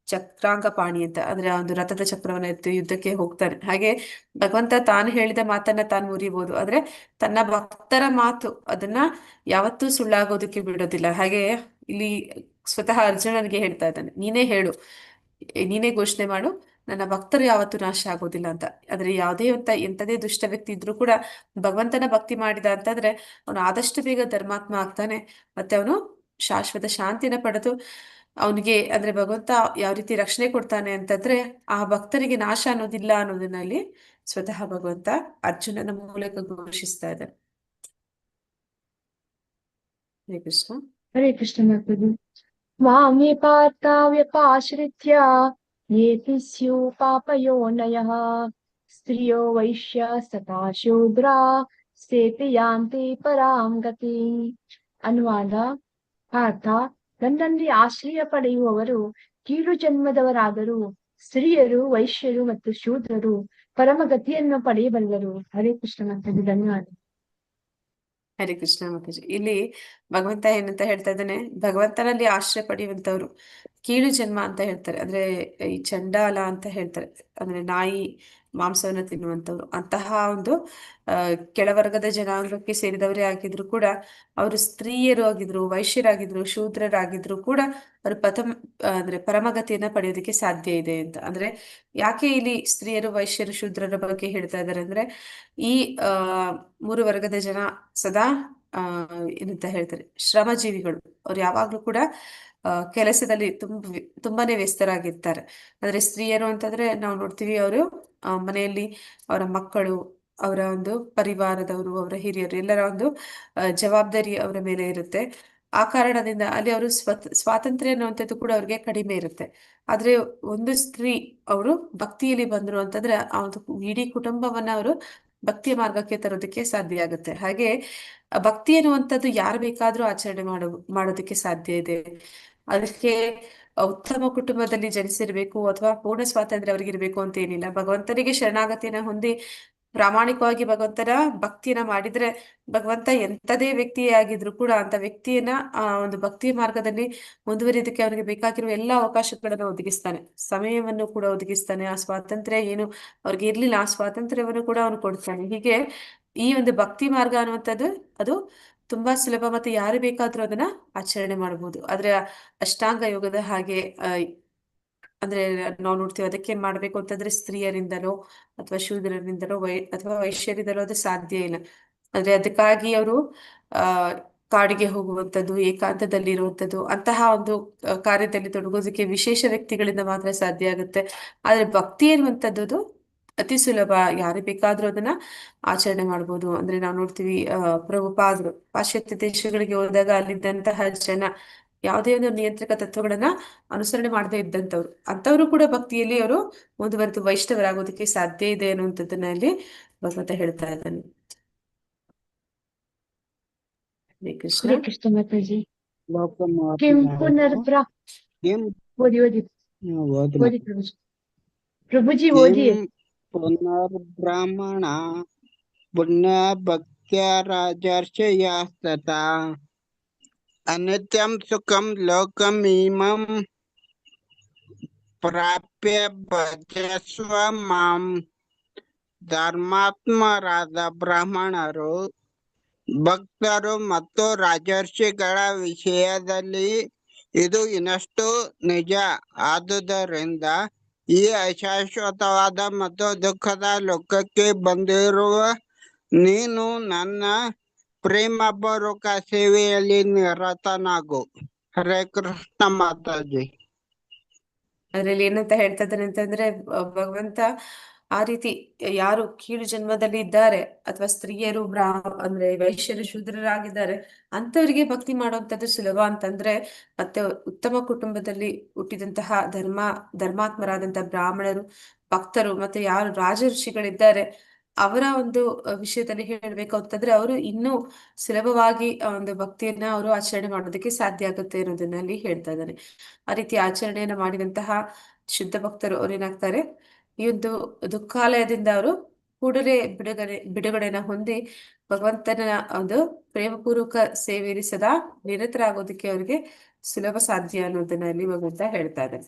ಚಕ್ರಾಂಗಪಾಣಿ ಅಂತ, ಅಂದ್ರೆ ಒಂದು ರಥದ ಚಕ್ರವನ್ನ ಎತ್ತು ಯುದ್ಧಕ್ಕೆ ಹೋಗ್ತಾನೆ. ಹಾಗೆ ಭಗವಂತ ತಾನು ಹೇಳಿದ ಮಾತನ್ನ ತಾನು ಮುರಿಬಹುದು, ಆದ್ರೆ ತನ್ನ ಭಕ್ತರ ಮಾತು ಅದನ್ನ ಯಾವತ್ತೂ ಸುಳ್ಳಾಗೋದಕ್ಕೆ ಬಿಡೋದಿಲ್ಲ. ಹಾಗೆ ಇಲ್ಲಿ ಸ್ವತಃ ಅರ್ಜುನನಿಗೆ ಹೇಳ್ತಾ ಇದ್ದಾನೆ, ನೀನೇ ಹೇಳು, ನೀನೇ ಘೋಷಣೆ ಮಾಡು, ನನ್ನ ಭಕ್ತರು ಯಾವತ್ತೂ ನಾಶ ಆಗೋದಿಲ್ಲ ಅಂತ. ಆದ್ರೆ ಯಾವುದೇ ಎಂಥದೇ ದುಷ್ಟ ವ್ಯಕ್ತಿ ಇದ್ರೂ ಕೂಡ ಭಗವಂತನ ಭಕ್ತಿ ಮಾಡಿದ ಅಂತಂದ್ರೆ ಅವನು ಆದಷ್ಟು ಬೇಗ ಧರ್ಮಾತ್ಮ ಆಗ್ತಾನೆ. ಮತ್ತೆ ಅವನು ಶಾಶ್ವತ ಶಾಂತಿನ ಪಡೆದು ಅವನಿಗೆ ಅಂದ್ರೆ ಭಗವಂತ ಯಾವ ರೀತಿ ರಕ್ಷಣೆ ಕೊಡ್ತಾನೆ ಅಂತಂದ್ರೆ ಆ ಭಕ್ತರಿಗೆ ನಾಶ ಅನ್ನೋದಿಲ್ಲ ಅನ್ನೋದನ್ನಲ್ಲಿ ಸ್ವತಃ ಭಗವಂತ ಅರ್ಜುನನ ಮೂಲಕ ಘೋಷಿಸ್ತಾ ಇದ್ದಾನೆ. ಹರೇ ಕೃಷ್ಣ. ಹರೇ ಕೃಷ್ಣ ಮಾತಾಜಿ. ಮಾಮೇ ಪಾರ್ಥ ವ್ಯಪಾಶ್ರಿತ್ಯ ಯೇತಿ ಸ್ಯು ಪಾಪಯೋನಯಃ ಸ್ತ್ರಿಯೋ ವೈಶ್ಯ ತಥಾ ಶೂದ್ರಾ ಸೇಪಿ ಯಾಂತಿ ಪರಾಂ ಗತಿ. ಅನುವಾದ: ಪಾರ್ಥ, ನನ್ನಲ್ಲಿ ಆಶ್ರಯ ಪಡೆಯುವವರು ಕೀಳು ಜನ್ಮದವರಾದರೂ ಸ್ತ್ರೀಯರು, ವೈಶ್ಯರು ಮತ್ತು ಶೂದ್ರರು ಪರಮಗತಿಯನ್ನು ಪಡೆಯಬಲ್ಲರು. ಹರೇ ಕೃಷ್ಣ ಮಾತಾಜಿ. ಧನ್ಯವಾದ. ಹರೇ ಕೃಷ್ಣ ಮಾತಾಜಿ. ಇಲ್ಲಿ ಭಗವಂತ ಏನಂತ ಹೇಳ್ತಾ ಇದ್ದಾನೆ, ಭಗವಂತನಲ್ಲಿ ಆಶ್ರಯ ಪಡೆಯುವಂತವ್ರು ಕೀಳು ಜನ್ಮ ಅಂತ ಹೇಳ್ತಾರೆ. ಅಂದ್ರೆ ಈ ಚಂಡಾಲ ಅಂತ ಹೇಳ್ತಾರೆ, ಅಂದ್ರೆ ನಾಯಿ ಮಾಂಸವನ್ನು ತಿನ್ನುವಂಥವ್ರು. ಅಂತಹ ಒಂದು ಕೆಳವರ್ಗದ ಜನಾಂಗಕ್ಕೆ ಸೇರಿದವರೇ ಆಗಿದ್ರು ಕೂಡ, ಅವರು ಸ್ತ್ರೀಯರು ಆಗಿದ್ರು, ವೈಶ್ಯರಾಗಿದ್ರು, ಶೂದ್ರರಾಗಿದ್ರು ಕೂಡ ಅವರು ಅಂದ್ರೆ ಪರಮಗತಿಯನ್ನ ಪಡೆಯೋದಕ್ಕೆ ಸಾಧ್ಯ ಇದೆ ಅಂತ. ಅಂದ್ರೆ ಯಾಕೆ ಇಲ್ಲಿ ಸ್ತ್ರೀಯರು, ವೈಶ್ಯರು, ಶೂದ್ರರ ಬಗ್ಗೆ ಹೇಳ್ತಾ ಇದ್ದಾರೆ ಅಂದ್ರೆ, ಈ ಮೂರು ವರ್ಗದ ಜನ ಸದಾ ಏನಂತ ಹೇಳ್ತಾರೆ, ಶ್ರಮಜೀವಿಗಳು. ಅವ್ರು ಯಾವಾಗ್ಲೂ ಕೂಡ ಕೆಲಸದಲ್ಲಿ ತುಂಬಾನೇ ವ್ಯಸ್ತರಾಗಿರ್ತಾರೆ. ಅಂದ್ರೆ ಸ್ತ್ರೀಯರು ಅಂತಂದ್ರೆ ನಾವು ನೋಡ್ತೀವಿ, ಅವರು ಮನೆಯಲ್ಲಿ ಅವರ ಮಕ್ಕಳು, ಅವರ ಒಂದು ಪರಿವಾರದವರು, ಅವರ ಹಿರಿಯರು ಎಲ್ಲರ ಒಂದು ಜವಾಬ್ದಾರಿ ಅವರ ಮೇಲೆ ಇರುತ್ತೆ. ಆ ಕಾರಣದಿಂದ ಅಲ್ಲಿ ಅವರು ಸ್ವಾತಂತ್ರ್ಯ ಅನ್ನುವಂಥದ್ದು ಕೂಡ ಅವ್ರಿಗೆ ಕಡಿಮೆ ಇರುತ್ತೆ. ಆದ್ರೆ ಒಂದು ಸ್ತ್ರೀ ಅವರು ಭಕ್ತಿಯಲ್ಲಿ ಬಂದ್ರು ಅಂತಂದ್ರೆ ಆ ಒಂದು ಇಡೀ ಕುಟುಂಬವನ್ನ ಅವರು ಭಕ್ತಿಯ ಮಾರ್ಗಕ್ಕೆ ತರೋದಕ್ಕೆ ಸಾಧ್ಯ ಆಗುತ್ತೆ. ಹಾಗೆ ಭಕ್ತಿ ಅನ್ನುವಂಥದ್ದು ಯಾರು ಬೇಕಾದ್ರೂ ಆಚರಣೆ ಮಾಡೋದಕ್ಕೆ ಸಾಧ್ಯ ಇದೆ. ಅದಕ್ಕೆ ಉತ್ತಮ ಕುಟುಂಬದಲ್ಲಿ ಜನಿಸಿರ್ಬೇಕು ಅಥವಾ ಪೂರ್ಣ ಸ್ವಾತಂತ್ರ್ಯ ಅವ್ರಿಗಿರ್ಬೇಕು ಅಂತ ಏನಿಲ್ಲ. ಭಗವಂತನಿಗೆ ಶರಣಾಗತಿಯನ್ನ ಹೊಂದಿ ಪ್ರಾಮಾಣಿಕವಾಗಿ ಭಗವಂತನ ಭಕ್ತಿಯನ್ನ ಮಾಡಿದ್ರೆ ಭಗವಂತ ಎಂಥದೇ ವ್ಯಕ್ತಿಯೇ ಆಗಿದ್ರು ಕೂಡ ಅಂತ ವ್ಯಕ್ತಿಯನ್ನ ಆ ಒಂದು ಭಕ್ತಿಯ ಮಾರ್ಗದಲ್ಲಿ ಮುಂದುವರಿಯೋದಕ್ಕೆ ಅವನಿಗೆ ಬೇಕಾಗಿರುವ ಎಲ್ಲಾ ಅವಕಾಶಗಳನ್ನ ಒದಗಿಸ್ತಾನೆ, ಸಮಯವನ್ನು ಕೂಡ ಒದಗಿಸ್ತಾನೆ. ಆ ಸ್ವಾತಂತ್ರ್ಯ ಏನು ಅವ್ರಿಗೆ ಇರ್ಲಿಲ್ಲ, ಆ ಸ್ವಾತಂತ್ರ್ಯವನ್ನು ಕೂಡ ಅವನು ಕೊಡ್ತಾನೆ. ಹೀಗೆ ಈ ಒಂದು ಭಕ್ತಿ ಮಾರ್ಗ ಅನ್ನುವಂಥದ್ದು ಅದು ತುಂಬಾ ಸುಲಭ, ಮತ್ತೆ ಯಾರು ಬೇಕಾದ್ರೂ ಅದನ್ನ ಆಚರಣೆ ಮಾಡಬಹುದು. ಆದ್ರೆ ಅಷ್ಟಾಂಗ ಯೋಗದ ಹಾಗೆ ಅಂದ್ರೆ ನಾವು ನೋಡ್ತೀವಿ, ಅದಕ್ಕೆ ಏನ್ ಮಾಡ್ಬೇಕು ಅಂತಂದ್ರೆ ಸ್ತ್ರೀಯರಿಂದಲೋ ಅಥವಾ ಶೂದ್ರರಿಂದಲೋ ಅಥವಾ ವೈಶ್ಯರಿಂದಲೋ ಅದು ಸಾಧ್ಯ ಇಲ್ಲ. ಅಂದ್ರೆ ಅದಕ್ಕಾಗಿ ಅವರು ಆ ಕಾಡಿಗೆ ಹೋಗುವಂಥದ್ದು, ಏಕಾಂತದಲ್ಲಿ ಇರುವಂಥದ್ದು, ಅಂತಹ ಒಂದು ಕಾರ್ಯದಲ್ಲಿ ತೊಡಗೋದಕ್ಕೆ ವಿಶೇಷ ವ್ಯಕ್ತಿಗಳಿಂದ ಮಾತ್ರ ಸಾಧ್ಯ ಆಗುತ್ತೆ. ಆದ್ರೆ ಭಕ್ತಿ ಅನ್ನುವಂಥದ್ದು ಅತಿ ಸುಲಭ, ಯಾರು ಬೇಕಾದ್ರೂ ಅದನ್ನ ಆಚರಣೆ ಮಾಡ್ಬೋದು. ಅಂದ್ರೆ ನಾವು ನೋಡ್ತೀವಿ, ಪ್ರಭುಪಾದರು ಪಾಶ್ಚಾತ್ಯ ದೇಶಗಳಿಗೆ ಹೋದಾಗ ಅಲ್ಲಿದ್ದಂತಹ ಜನ ಯಾವುದೇ ಒಂದು ನಿಯಂತ್ರಕ ತತ್ವಗಳನ್ನ ಅನುಸರಣೆ ಮಾಡದೇ ಇದ್ದಂಥವ್ರು, ಅಂಥವ್ರು ಕೂಡ ಭಕ್ತಿಯಲ್ಲಿ ಅವರು ಮುಂದುವರೆದು ವೈಷ್ಣವರಾಗೋದಕ್ಕೆ ಸಾಧ್ಯ ಇದೆ ಅನ್ನುವಂಥದ್ದನ್ನ ಇಲ್ಲಿ ಭಗವಂತ ಹೇಳ್ತಾ ಇದ್ದಾನೆ. ಹರೇ ಕೃಷ್ಣ. ಹರೇ ಕೃಷ್ಣ ಮಾತಾಜಿ. ಲೋಕಮಾತ್ಮ ಕಿಂ ಪುನರ್ಬ್ರ किं ಓದಿ ಓದಿ वदन ಓದಿ ಪ್ರಭುಜಿ. ಪ್ರಭುಜಿ किं ಓದಿ. पुनर्ब्रह्मणा पुण्यभक्त्या राजर्षयस्तथा अनित्यं सुखं लोकमिमं प्राप्य भजस्व मां ಧರ್ಮಾತ್ಮರಾದ ಬ್ರಾಹ್ಮಣರು, ಭಕ್ತರು ಮತ್ತು ರಾಜರ್ಷಿಗಳ ವಿಷಯದಲ್ಲಿ ಇದು ಇನ್ನಷ್ಟು ನಿಜ. ಆದುದರಿಂದ ಈ ಅಶಾಶ್ವತವಾದ ಮತ್ತು ದುಃಖದ ಲೋಕಕ್ಕೆ ಬಂದಿರುವ ನೀನು ನನ್ನ ಪ್ರೇಮಪೂರ್ವಕ ಸೇವೆಯಲ್ಲಿ ನಿರತನಾಗು. ಹರೇ ಕೃಷ್ಣ ಮಾತಾಜಿ. ಅದ್ರಲ್ಲಿ ಏನಂತ ಹೇಳ್ತಾ ಇದ್ದಾನೆ ಅಂತಂದ್ರೆ, ಭಗವಂತ ಆ ರೀತಿ ಯಾರು ಕೀಳು ಜನ್ಮದಲ್ಲಿ ಇದ್ದಾರೆ ಅಥವಾ ಸ್ತ್ರೀಯರು ಅಂದ್ರೆ ವೈಶ್ಯರು ಶೂದ್ರರಾಗಿದ್ದಾರೆ ಅಂತವರಿಗೆ ಭಕ್ತಿ ಮಾಡುವಂಥದ್ದು ಸುಲಭ ಅಂತಂದ್ರೆ, ಮತ್ತೆ ಉತ್ತಮ ಕುಟುಂಬದಲ್ಲಿ ಹುಟ್ಟಿದಂತಹ ಧರ್ಮಾತ್ಮರಾದಂತಹ ಬ್ರಾಹ್ಮಣರು, ಭಕ್ತರು, ಮತ್ತೆ ಯಾರು ರಾಜ ಋಷಿಗಳಿದ್ದಾರೆ ಅವರ ಒಂದು ವಿಷಯದಲ್ಲಿ ಹೇಳ್ಬೇಕು ಅಂತಂದ್ರೆ ಅವರು ಇನ್ನೂ ಸುಲಭವಾಗಿ ಆ ಒಂದು ಭಕ್ತಿಯನ್ನ ಅವರು ಆಚರಣೆ ಮಾಡೋದಕ್ಕೆ ಸಾಧ್ಯ ಆಗುತ್ತೆ ಅನ್ನೋದನ್ನ ಅಲ್ಲಿ ಹೇಳ್ತಾ ಇದ್ದಾನೆ. ಆ ರೀತಿ ಆಚರಣೆಯನ್ನ ಮಾಡಿದಂತಹ ಶುದ್ಧ ಭಕ್ತರು ಅವ್ರು ಏನಾಗ್ತಾರೆ, ಈ ಒಂದು ದುಃಖಾಲಯದಿಂದ ಅವರು ಕೂಡಲೇ ಬಿಡುಗಡೆನ ಹೊಂದಿ ಭಗವಂತನ ಒಂದು ಪ್ರೇಮಪೂರ್ವಕ ಸೇವೆಯಲ್ಲಿ ಸದಾ ನಿರತರಾಗೋದಕ್ಕೆ ಅವರಿಗೆ ಸುಲಭ ಸಾಧ್ಯ ಅನ್ನೋದನ್ನ ಅಲ್ಲಿ ಭಗವಂತ ಹೇಳ್ತಾ ಇದ್ದಾನೆ.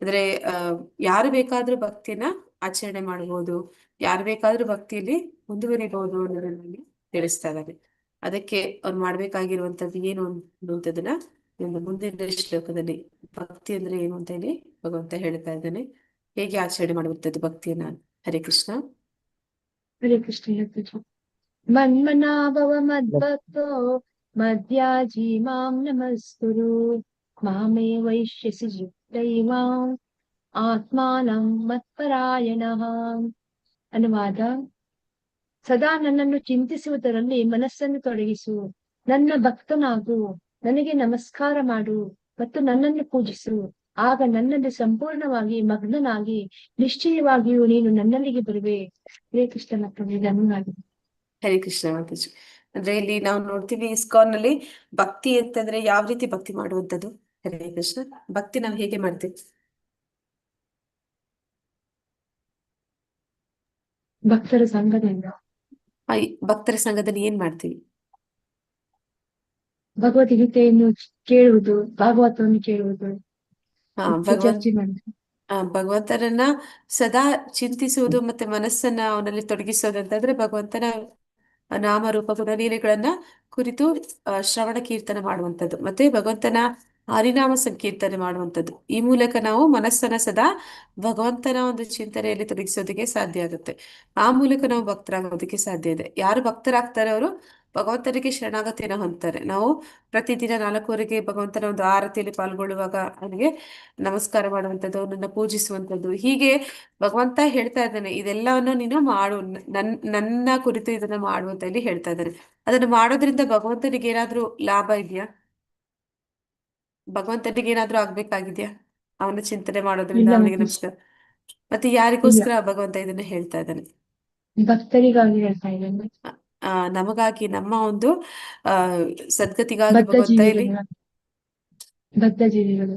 ಅಂದ್ರೆ ಯಾರು ಬೇಕಾದ್ರೂ ಭಕ್ತಿಯನ್ನ ಆಚರಣೆ ಮಾಡಬಹುದು, ಯಾರು ಬೇಕಾದ್ರೂ ಭಕ್ತಿಯಲ್ಲಿ ಮುಂದುವರಿಬಹುದು ಅನ್ನೋದನ್ನ ತಿಳಿಸ್ತಾ ಇದ್ದಾರೆ. ಅದಕ್ಕೆ ಅವ್ರು ಮಾಡ್ಬೇಕಾಗಿರುವಂತದ್ದು ಏನು ಅನ್ನುವಂಥದ್ದನ್ನ ಒಂದು ಮುಂದಿನ ಶ್ಲೋಕದಲ್ಲಿ ಭಕ್ತಿ ಅಂದ್ರೆ ಏನು ಅಂತ ಹೇಳಿ ಭಗವಂತ ಹೇಳ್ತಾ ಇದ್ದಾನೆ, ಹೇಗೆ ಆಚರಣೆ ಮಾಡುವಂಥದ್ದು ಭಕ್ತಿಯನ್ನ. ಹರೇ ಕೃಷ್ಣ. ಹರೇ ಕೃಷ್ಣ ಮಾತಾಜಿ. ಮನ್ಮನಾಭವ ಮದ್ಭಕ್ತೋ ಮದ್ಯಾಜಿ ಮಾಂ ನಮಸ್ಕುರು ಮಾಮೇ ವೈಶ್ಯಸಿ ಯುಕ್ತೈವಾಂ ಆತ್ಮಾನಂ ಮತ್ಪರಾಯಣಃ. ಅನುವಾದ: ಸದಾ ನನ್ನನ್ನು ಚಿಂತಿಸುವುದರಲ್ಲಿ ಮನಸ್ಸನ್ನು ತೊಡಗಿಸು, ನನ್ನ ಭಕ್ತನಾಗು, ನನಗೆ ನಮಸ್ಕಾರ ಮಾಡು ಮತ್ತು ನನ್ನನ್ನು ಪೂಜಿಸು. ಆಗ ನನ್ನಲ್ಲಿ ಸಂಪೂರ್ಣವಾಗಿ ಮಗ್ನನಾಗಿ ನಿಶ್ಚಯವಾಗಿಯೂ ನೀನು ನನ್ನಲ್ಲಿಗೆ ಬರುವೆ. ಹರೇ ಕೃಷ್ಣ ಮಕ್ಕಳಿಗೆ ಧನ್ಯವಾದ. ಹರೇ ಕೃಷ್ಣ ಮಾತಾಜಿ. ಅಂದ್ರೆ ಇಲ್ಲಿ ನಾವು ನೋಡ್ತೀವಿ ಇಸ್ಕಾನ್ ನಲ್ಲಿ ಭಕ್ತಿ ಅಂತಂದ್ರೆ ಯಾವ ರೀತಿ ಭಕ್ತಿ ಮಾಡುವಂಥದ್ದು. ಹರೇ ಕೃಷ್ಣ. ಭಕ್ತಿ ನಾವು ಹೇಗೆ ಮಾಡ್ತೀವಿ? ಭಕ್ತರ ಸಂಘದಿಂದ, ಭಕ್ತರ ಸಂಘದಲ್ಲಿ ಏನ್ ಮಾಡ್ತೀವಿ? ಭಗವದ್ಗೀತೆಯನ್ನು ಕೇಳುವುದು, ಭಾಗವತವನ್ನು ಕೇಳುವುದು, ಚರ್ಚೆ ಮಾಡುವುದು. ಭಗವಂತನನ್ನ ಸದಾ ಚಿಂತಿಸುವುದು ಮತ್ತೆ ಮನಸ್ಸನ್ನ ಅವನಲ್ಲಿ ತೊಡಗಿಸೋದು ಅಂತಂದ್ರೆ ಭಗವಂತನ ನಾಮರೂಪ ಗುಣಲೀಲೆಗಳನ್ನ ಕುರಿತು ಶ್ರವಣ ಕೀರ್ತನೆ ಮಾಡುವಂಥದ್ದು, ಮತ್ತೆ ಭಗವಂತನ ಹರಿನಾಮ ಸಂಕೀರ್ತನೆ ಮಾಡುವಂಥದ್ದು. ಈ ಮೂಲಕ ನಾವು ಮನಸ್ಸನ್ನ ಸದಾ ಭಗವಂತನ ಒಂದು ಚಿಂತನೆಯಲ್ಲಿ ತೊಡಗಿಸೋದಕ್ಕೆ ಸಾಧ್ಯ ಆಗುತ್ತೆ. ಆ ಮೂಲಕ ನಾವು ಭಕ್ತರಾಗೋದಕ್ಕೆ ಸಾಧ್ಯ ಇದೆ. ಯಾರು ಭಕ್ತರಾಗ್ತಾರೆ ಅವರು ಭಗವಂತನಿಗೆ ಶರಣಾಗತಿಯನ್ನು ಹೊಂದ್ತಾರೆ. ನಾವು ಪ್ರತಿದಿನ 4:15 ಭಗವಂತನ ಒಂದು ಆರತಿಯಲ್ಲಿ ಪಾಲ್ಗೊಳ್ಳುವಾಗ ಅವನಿಗೆ ನಮಸ್ಕಾರ ಮಾಡುವಂಥದ್ದು, ಅವನನ್ನ ಪೂಜಿಸುವಂಥದ್ದು, ಹೀಗೆ ಭಗವಂತ ಹೇಳ್ತಾ ಇದ್ದಾನೆ ಇದೆಲ್ಲವನ್ನು ನೀನು ಮಾಡು, ನನ್ನ ಕುರಿತು ಇದನ್ನ ಮಾಡುವಂತ ಇಲ್ಲಿ ಹೇಳ್ತಾ ಇದ್ದಾನೆ. ಅದನ್ನು ಮಾಡೋದ್ರಿಂದ ಭಗವಂತನಿಗೆ ಏನಾದ್ರೂ ಲಾಭ ಇದೆಯಾ? ಭಗವಂತನಿಗೆ ಏನಾದ್ರೂ ಆಗ್ಬೇಕಾಗಿದ್ಯಾ ಅವನ ಚಿಂತನೆ ಮಾಡೋದ್ರಿಂದ, ಅವನಿಗೆ ನಮಸ್ಕಾರ? ಮತ್ತೆ ಯಾರಿಗೋಸ್ಕರ ಭಗವಂತ ಇದನ್ನ ಹೇಳ್ತಾ ಇದ್ದಾನೆ? ಭಕ್ತರಿಗಾಗಿ ಹೇಳ್ತಾ ಇದ್ದಾನೆ. ನಮಗಾಗಿ, ನಮ್ಮ ಒಂದು ಸದ್ಗತಿಗಾಗಿ ಭಗವಂತ ಇಲ್ಲಿ ಬದ್ಧ ಜೀವಿಗಳು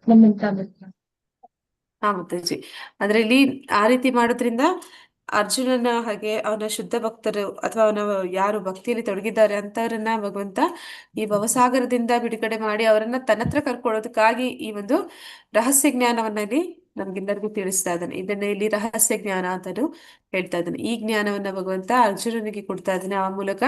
ನಮ್ಮಂತ ಭಕ್ತ. ಮಾತಾಜಿ. ಅಂದ್ರೆ ಇಲ್ಲಿ ಆ ರೀತಿ ಮಾಡೋದ್ರಿಂದ ಅರ್ಜುನನ ಹಾಗೆ ಅವನ ಶುದ್ಧ ಭಕ್ತರು ಅಥವಾ ಅವನ ಯಾರು ಭಕ್ತಿಯಲ್ಲಿ ತೊಡಗಿದ್ದಾರೆ ಅಂತವರನ್ನ ಭಗವಂತ ಈ ಭವಸಾಗರದಿಂದ ಬಿಡುಗಡೆ ಮಾಡಿ ಅವರನ್ನ ತನ್ನತ್ರ ಕರ್ಕೊಳ್ಳೋದಕ್ಕಾಗಿ ಈ ಒಂದು ರಹಸ್ಯ ಜ್ಞಾನವನ್ನ ಇಲ್ಲಿ ನಮ್ಗೆಲ್ಲರಿಗೂ ತಿಳಿಸ್ತಾ ಇದ್ದಾನೆ. ಇದನ್ನ ಇಲ್ಲಿ ರಹಸ್ಯ ಜ್ಞಾನ ಅಂತಾನು ಹೇಳ್ತಾ ಇದ್ದಾನೆ. ಈ ಜ್ಞಾನವನ್ನ ಭಗವಂತ ಅರ್ಜುನನಿಗೆ ಕೊಡ್ತಾ ಇದ್ದಾನೆ. ಆ ಮೂಲಕ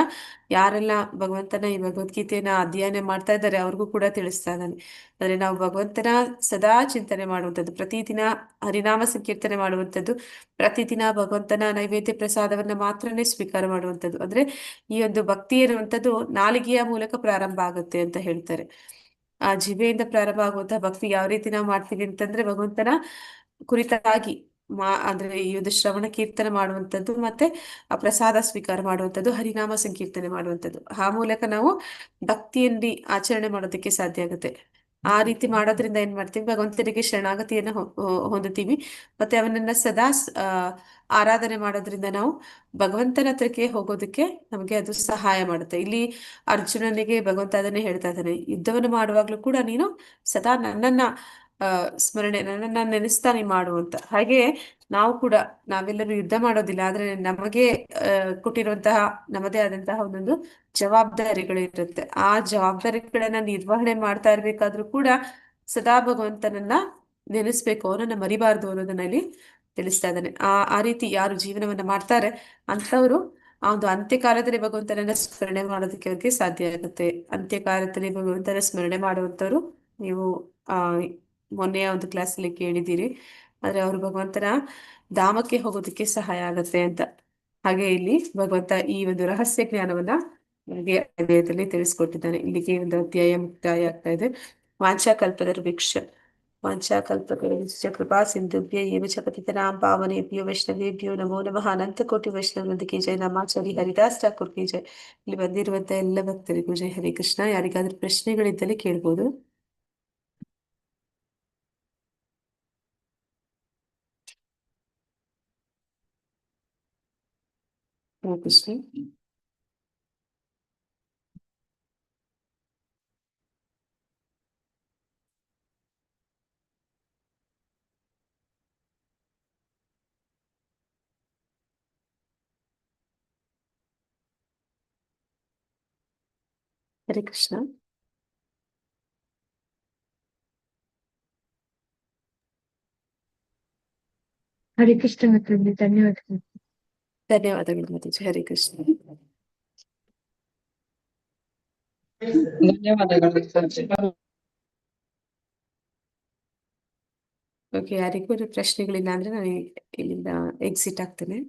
ಯಾರೆಲ್ಲ ಭಗವಂತನ ಈ ಭಗವದ್ಗೀತೆಯನ್ನ ಅಧ್ಯಯನ ಮಾಡ್ತಾ ಇದ್ದಾರೆ ಅವ್ರಿಗೂ ಕೂಡ ತಿಳಿಸ್ತಾ ಇದ್ದಾನೆ. ಅಂದ್ರೆ ನಾವು ಭಗವಂತನ ಸದಾ ಚಿಂತನೆ ಮಾಡುವಂಥದ್ದು, ಪ್ರತಿದಿನ ಹರಿನಾಮ ಸಂಕೀರ್ತನೆ ಮಾಡುವಂಥದ್ದು, ಪ್ರತಿದಿನ ಭಗವಂತನ ನೈವೇದ್ಯ ಪ್ರಸಾದವನ್ನ ಮಾತ್ರನೇ ಸ್ವೀಕಾರ ಮಾಡುವಂಥದ್ದು. ಅಂದ್ರೆ ಈ ಒಂದು ಭಕ್ತಿ ಎನ್ನುವಂಥದ್ದು ನಾಲಿಗೆಯ ಮೂಲಕ ಪ್ರಾರಂಭ ಆಗುತ್ತೆ ಅಂತ ಹೇಳ್ತಾರೆ. ಆ ಜಿಭೆಯಿಂದ ಪ್ರಾರಂಭ ಆಗುವಂತಹ ಭಕ್ತಿ ಯಾವ ರೀತಿ ನಾವು ಮಾಡ್ತೀವಿ ಅಂತಂದ್ರೆ ಭಗವಂತನ ಕುರಿತಾಗಿ ಅಂದ್ರೆ ಈ ಒಂದು ಶ್ರವಣ ಕೀರ್ತನೆ ಮಾಡುವಂಥದ್ದು, ಮತ್ತೆ ಆ ಪ್ರಸಾದ ಸ್ವೀಕಾರ ಮಾಡುವಂಥದ್ದು, ಹರಿನಾಮ ಸಂಕೀರ್ತನೆ ಮಾಡುವಂಥದ್ದು. ಆ ಮೂಲಕ ನಾವು ಭಕ್ತಿಯಲ್ಲಿ ಆಚರಣೆ ಮಾಡೋದಕ್ಕೆ ಸಾಧ್ಯ ಆಗುತ್ತೆ. ಆ ರೀತಿ ಮಾಡೋದ್ರಿಂದ ಏನ್ ಮಾಡ್ತೀವಿ, ಭಗವಂತನಿಗೆ ಶರಣಾಗತಿಯನ್ನ ಹೊಂದುತ್ತೀವಿ. ಮತ್ತೆ ಅವನನ್ನ ಸದಾ ಆರಾಧನೆ ಮಾಡೋದ್ರಿಂದ ನಾವು ಭಗವಂತನ ಹತ್ರಕ್ಕೆ ಹೋಗೋದಕ್ಕೆ ನಮಗೆ ಅದು ಸಹಾಯ ಮಾಡುತ್ತೆ. ಇಲ್ಲಿ ಅರ್ಜುನನಿಗೆ ಭಗವಂತ ಅದನ್ನೇ ಹೇಳ್ತಾ ಇದ್ದಾನೆ, ಯುದ್ಧವನ್ನು ಮಾಡುವಾಗ್ಲೂ ಕೂಡ ನೀನು ಸದಾ ನನ್ನನ್ನ ಸ್ಮರಣೆ, ನನ್ನನ್ನ ನೆನೆಸ್ತಾ ನೀ ಮಾಡುವಂತ. ಹಾಗೆ ನಾವು ಕೂಡ ನಾವೆಲ್ಲರೂ ಯುದ್ಧ ಮಾಡೋದಿಲ್ಲ, ಆದ್ರೆ ನಮಗೆ ಕೊಟ್ಟಿರುವಂತಹ ನಮ್ಮದೇ ಆದಂತಹ ಒಂದೊಂದು ಜವಾಬ್ದಾರಿಗಳಿರುತ್ತೆ. ಆ ಜವಾಬ್ದಾರಿಗಳನ್ನ ನಿರ್ವಹಣೆ ಮಾಡ್ತಾ ಇರ್ಬೇಕಾದ್ರೂ ಕೂಡ ಸದಾ ಭಗವಂತನನ್ನ ನೆನೆಸ್ಬೇಕು, ಅವನನ್ನ ಮರಿಬಾರ್ದು ಅನ್ನೋದನ್ನ ಇಲ್ಲಿ ತಿಳಿಸ್ತಾ ಇದ್ದಾನೆ. ಆ ರೀತಿ ಯಾರು ಜೀವನವನ್ನ ಮಾಡ್ತಾರೆ ಅಂತವರು ಆ ಒಂದು ಅಂತ್ಯಕಾಲದಲ್ಲಿ ಭಗವಂತನನ್ನ ಸ್ಮರಣೆ ಮಾಡೋದಕ್ಕೆ ಅವ್ರಿಗೆ ಸಾಧ್ಯ ಆಗುತ್ತೆ. ಅಂತ್ಯಕಾಲದಲ್ಲಿ ಭಗವಂತನ ಸ್ಮರಣೆ ಮಾಡುವಂತವ್ರು ನೀವು ಮೊನ್ನೆಯ ಒಂದು ಕ್ಲಾಸಲ್ಲಿ ಕೇಳಿದ್ದೀರಿ. ಆದ್ರೆ ಅವರು ಭಗವಂತನ ಧಾಮಕ್ಕೆ ಹೋಗೋದಕ್ಕೆ ಸಹಾಯ ಆಗತ್ತೆ ಅಂತ. ಹಾಗೆ ಇಲ್ಲಿ ಭಗವಂತ ಈ ಒಂದು ರಹಸ್ಯ ಜ್ಞಾನವನ್ನ ನಮಗೆ ಅಧ್ಯಾಯದಲ್ಲಿ ತಿಳಿಸ್ಕೊಟ್ಟಿದ್ದಾನೆ. ಇಲ್ಲಿಗೆ ಒಂದು ಅಧ್ಯಾಯ ಮುಕ್ತಾಯ ಆಗ್ತಾ ಇದೆ. ವಾಂಛಾಕಲ್ಪತರುಭ್ಯಶ್ಚ ಕೃಪಾ ಸಿಂಧುಭ್ಯ ಏವ ಚ ಪತಿತನಾಂ ಪಾವನೇಭ್ಯೋ ವೈಷ್ಣವೇಭ್ಯೋ ನಮೋ ನಮಃ. ಅನಂತಕೋಟಿ ವೈಷ್ಣವೃಂದಕ್ಕೆ ಜೈ. ನಮಾಚಾರಿ ಹರಿದಾಸ್ ಠಾಕೂರ್ ಕಿ ಜೈ. ಇಲ್ಲಿ ಬಂದಿರುವಂತ ಎಲ್ಲ ಭಕ್ತರಿಗೂ ಜೈ. ಹರೇ ಕೃಷ್ಣ. ಯಾರಿಗಾದ್ರೂ ಪ್ರಶ್ನೆಗಳಿದ್ದಲ್ಲಿ ಕೇಳ್ಬೋದು. ಹರೇ ಕೃಷ್ಣ. ಹರೇ ಕೃಷ್ಣ. ಹರೇ ಕೃಷ್ಣ ಮಾತಾಡಿ. ಧನ್ಯವಾದಗಳು. ಧನ್ಯವಾದಗಳು ಮಾತಾಜಿ. ಹರೇ ಕೃಷ್ಣ. ಧನ್ಯವಾದಗಳು. ಓಕೆ, ಯಾರಿಗೂ ಪ್ರಶ್ನೆಗಳಿಲ್ಲ ಅಂದ್ರೆ ನಾನು ಇಲ್ಲಿಂದ ಎಕ್ಸಿಟ್ ಆಗ್ತೇನೆ.